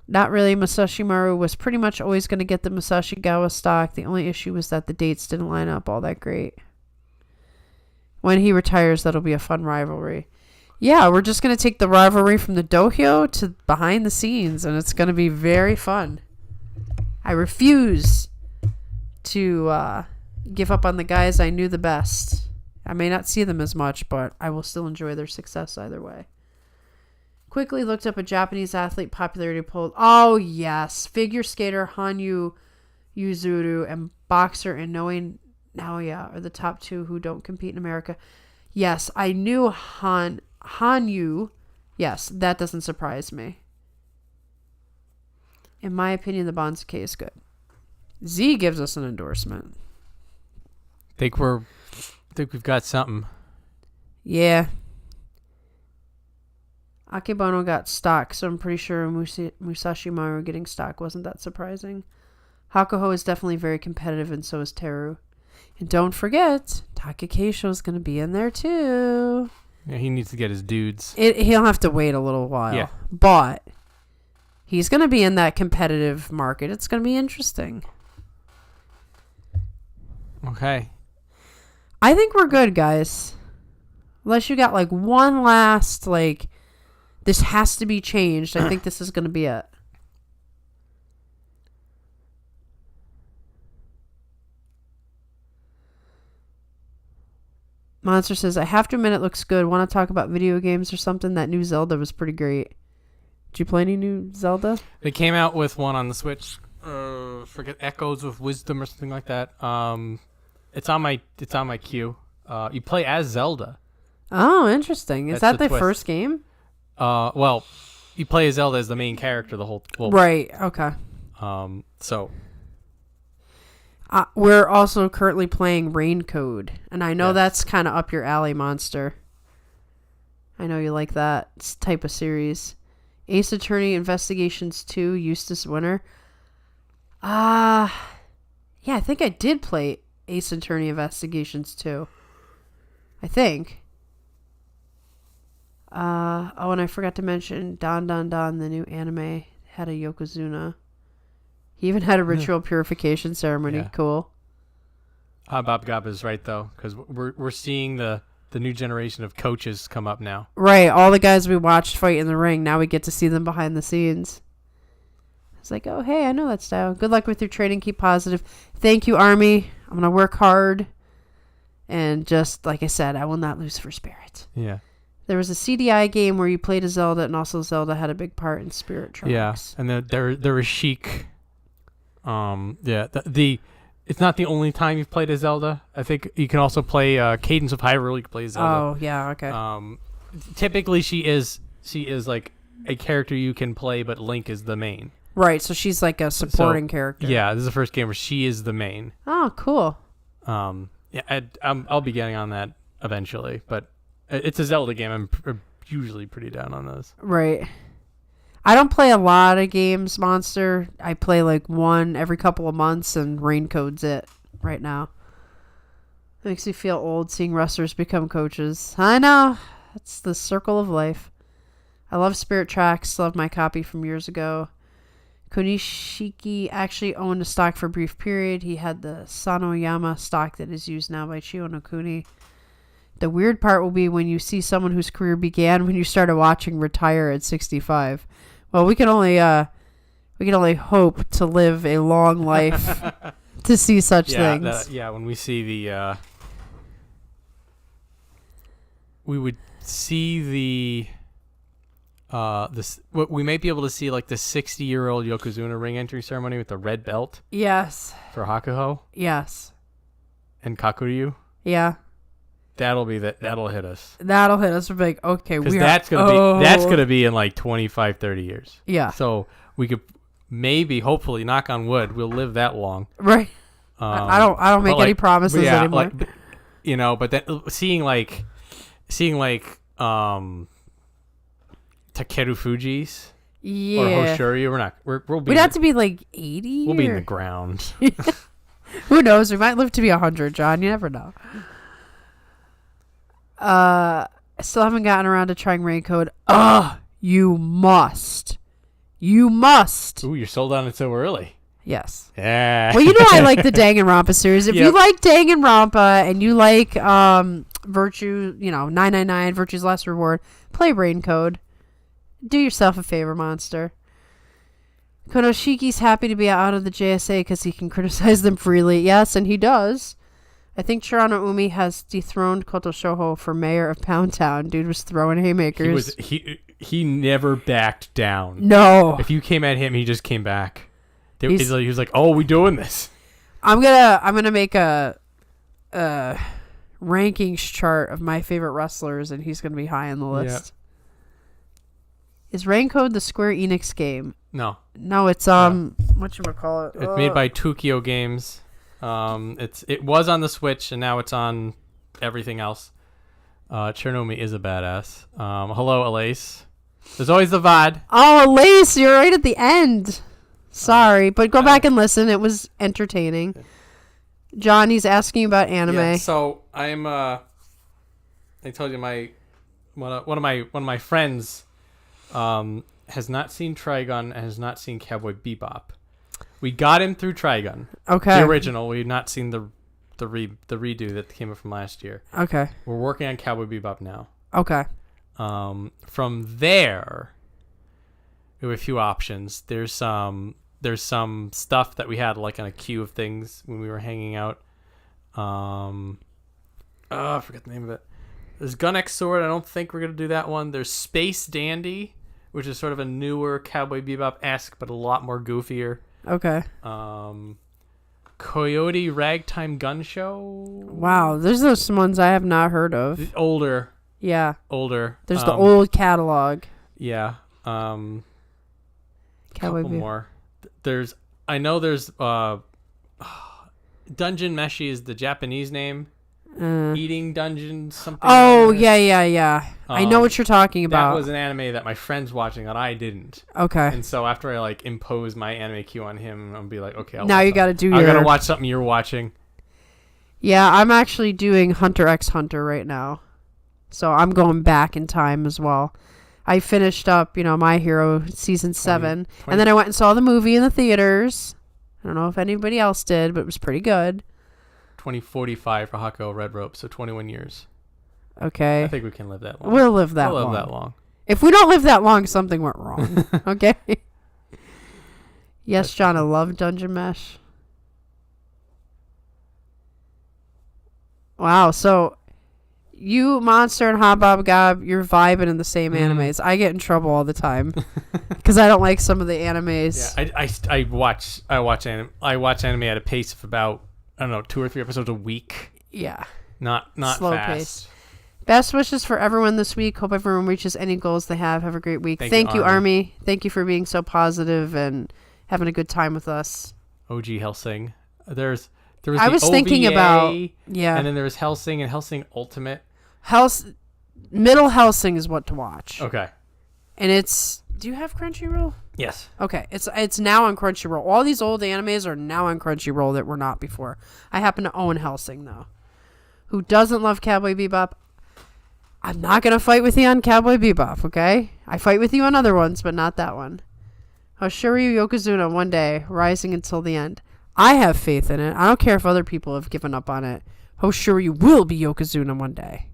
Not really. Musashi Maru was pretty much always going to get the Musashi Gawa stock. The only issue was that the dates didn't line up all that great. When he retires, that'll be a fun rivalry. Yeah, we're just going to take the rivalry from the dohyo to behind the scenes, and it's going to be very fun. I refuse to give up on the guys I knew the best. I may not see them as much, but I will still enjoy their success either way. Quickly looked up a Japanese athlete popularity poll. Oh, yes. Figure skater Hanyu Yuzuru and boxer Inoue Naoya are the top two who don't compete in America. Yes, I knew Hanyu. Yes, that doesn't surprise me. In my opinion, the Banzuke is good. Z gives us an endorsement. Think we've got something. Yeah. Akebono got stock, so I'm pretty sure Musashi Maru getting stock wasn't that surprising. Hakuho is definitely very competitive, and so is Teru. And don't forget, Takakeisho is going to be in there too. Yeah, he needs to get his dudes. He'll have to wait a little while. Yeah. But he's going to be in that competitive market. It's going to be interesting. Okay. I think we're good, guys. Unless you got like one last, like, this has to be changed. I think this is going to be it. Monster says, I have to admit it looks good. Want to talk about video games or something? That new Zelda was pretty great. Did you play any new Zelda? They came out with one on the Switch. Forget Echoes of Wisdom or something like that. It's on my queue. You play as Zelda. Oh, interesting. Is that the first game? Well, you play as Zelda as the main character the whole. Well, right. Okay. So. We're also currently playing Rain Code, and I know that's kind of up your alley, Monster. I know you like that type of series. Ace Attorney Investigations 2, Eustace Winter. Yeah, I think I did play Ace Attorney Investigations 2. I think. And I forgot to mention Don Don Don, the new anime, had a Yokozuna. He even had a ritual purification ceremony. Yeah. Cool. Bob Gob is right though, because we're seeing the new generation of coaches come up now. Right, all the guys we watched fight in the ring, now we get to see them behind the scenes. It's like, oh, hey, I know that style. Good luck with your training. Keep positive. Thank you, Army. I'm going to work hard. And just, like I said, I will not lose for spirit. Yeah. There was a CDI game where you played as Zelda, and also Zelda had a big part in Spirit Tracks. Yeah, and there was Sheik. It's not the only time you've played as Zelda. I think you can also play Cadence of Hyrule. You can play as Zelda. Oh, yeah, okay. Typically, she is like a character you can play, but Link is the main. Right, so she's like a supporting character. Yeah, this is the first game where she is the main. Oh, cool. Yeah, I'll be getting on that eventually, but it's a Zelda game. I'm usually pretty down on those. Right. I don't play a lot of games, Monster. I play like one every couple of months, and Raincode's it right now. It makes me feel old seeing wrestlers become coaches. I know. It's the circle of life. I love Spirit Tracks. Still have my copy from years ago. Konishiki actually owned a stock for a brief period. He had the Sanoyama stock that is used now by Chio no Kuni. The weird part will be when you see someone whose career began when you started watching retire at 65. Well, we can only hope to live a long life to see such things. When we see we would see we might be able to see like the 60-year-old Yokozuna ring entry ceremony with the red belt. Yes. For Hakuho. Yes. And Kakuryu. Yeah. That'll hit us. That'll hit us. We're like, okay, that's gonna be in like 25, 30 years. Yeah. So we could hopefully, knock on wood, we'll live that long. Right. I don't make any promises anymore. But then seeing Takeru Fuji's or Hoshoryu, we'd have to be like 80. We'll be in the ground. Who knows? We might live to be 100, John. You never know. I still haven't gotten around to trying Rancode. You must. Ooh, you're sold on it so early. Yes. Yeah. Well, I like the Danganronpa series. If you like Danganronpa and you like Virtue, 999, Virtue's Last Reward, play Raincode. Do yourself a favor, Monster. Konoshiki's happy to be out of the JSA because he can criticize them freely. Yes, and he does. I think Shirano Umi has dethroned Koto Shoho for mayor of Pound Town. Dude was throwing haymakers. He never backed down. No. If you came at him, he just came back. He was like, "Oh, we doing this?" I'm gonna make a rankings chart of my favorite wrestlers, and he's gonna be high on the list. Yeah. Is Raincode the Square Enix game? No. No, it's whatchamacallit? It's made by Tokyo Games. It was on the Switch and now it's on everything else. Chernomi is a badass. Hello, Elise. There's always the VOD. Oh, Elise, you're right at the end. Sorry, but go back and listen. It was entertaining. Johnny's asking about anime. Yeah, so I'm I told you one of my friends has not seen Trigun and has not seen Cowboy Bebop. We got him through Trigun. Okay. The original. We've not seen the redo that came up from last year. Okay. We're working on Cowboy Bebop now. Okay. From there, we have a few options. There's some stuff that we had like on a queue of things when we were hanging out. I forget the name of it. There's Gun X Sword. I don't think we're gonna do that one. There's Space Dandy, which is sort of a newer Cowboy Bebop-esque, but a lot more goofier. Okay. Coyote Ragtime Gun Show. Wow, there's some ones I have not heard of. Older. Yeah. Older. There's the old catalog. Yeah. Cowboy couple more. There's Dungeon Meshi is the Japanese name. Eating Dungeon something. Oh, yeah. I know what you're talking about. That was an anime that my friend's watching and I didn't. Okay. And so after I like impose my anime queue on him, I'll be like, okay, now you got to do I got to watch something you're watching. Yeah, I'm actually doing Hunter x Hunter right now. So I'm going back in time as well. I finished up, My Hero season 7. And then I went and saw the movie in the theaters. I don't know if anybody else did, but it was pretty good. 2045 for Hako Red Rope, so 21 years. Okay. I think we can live that long. We'll live that long. If we don't live that long, something went wrong. Okay? Yes, John, I love Dungeon Mesh. Wow, so you, Monster, and Hobob Gob, you're vibing in the same animes. I get in trouble all the time because I don't like some of the animes. Yeah, I watch anime at a pace of about 2 or 3 episodes a week. Yeah. Not slow fast. Pace. Best wishes for everyone this week. Hope everyone reaches any goals they have. Have a great week. Thank you, Army. Thank you for being so positive and having a good time with us. OG Hellsing. There was I was OVA, thinking about and then there was Hellsing and Hellsing Ultimate. Middle Hellsing is what to watch. Okay. And it's... Do you have Crunchyroll? Yes. Okay. It's now on Crunchyroll. All these old animes are now on Crunchyroll that were not before. I happen to own Hellsing, though. Who doesn't love Cowboy Bebop? I'm not going to fight with you on Cowboy Bebop, okay? I fight with you on other ones, but not that one. Hoshiryu Yokozuna, one day, rising until the end. I have faith in it. I don't care if other people have given up on it. Hoshiryu will be Yokozuna one day.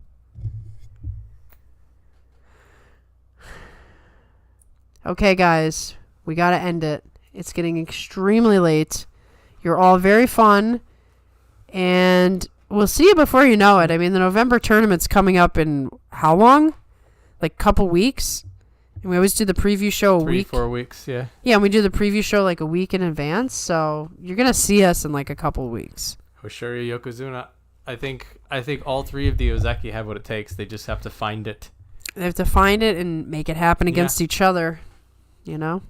Okay, guys, we got to end it. It's getting extremely late. You're all very fun, and we'll see you before you know it. I mean, the November tournament's coming up in how long? Like a couple weeks? And we always do the preview show a week. 3-4 weeks, yeah. Yeah, and we do the preview show like a week in advance, so you're going to see us in like a couple weeks. Hoshiryu Yokozuna. I think all 3 of the Ozeki have what it takes. They just have to find it. They have to find it and make it happen against each other. All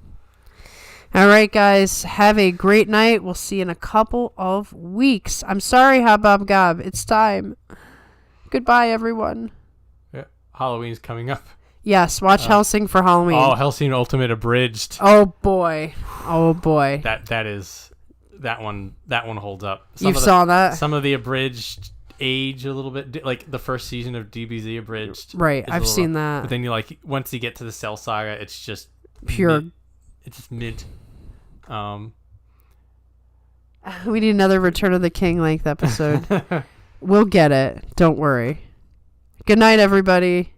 right, guys. Have a great night. We'll see you in a couple of weeks. I'm sorry, Hobob Gob. It's time. Goodbye, everyone. Yeah. Halloween's coming up. Yes, watch Hellsing for Halloween. Oh, Hellsing Ultimate Abridged. Oh boy. That one holds up. You saw that? Some of the abridged age a little bit, like the first season of DBZ abridged. Right, I've seen that. But then once you get to the Cell Saga, it's just pure. It's just mid. We need another Return of the King length episode. We'll get it. Don't worry. Good night, everybody.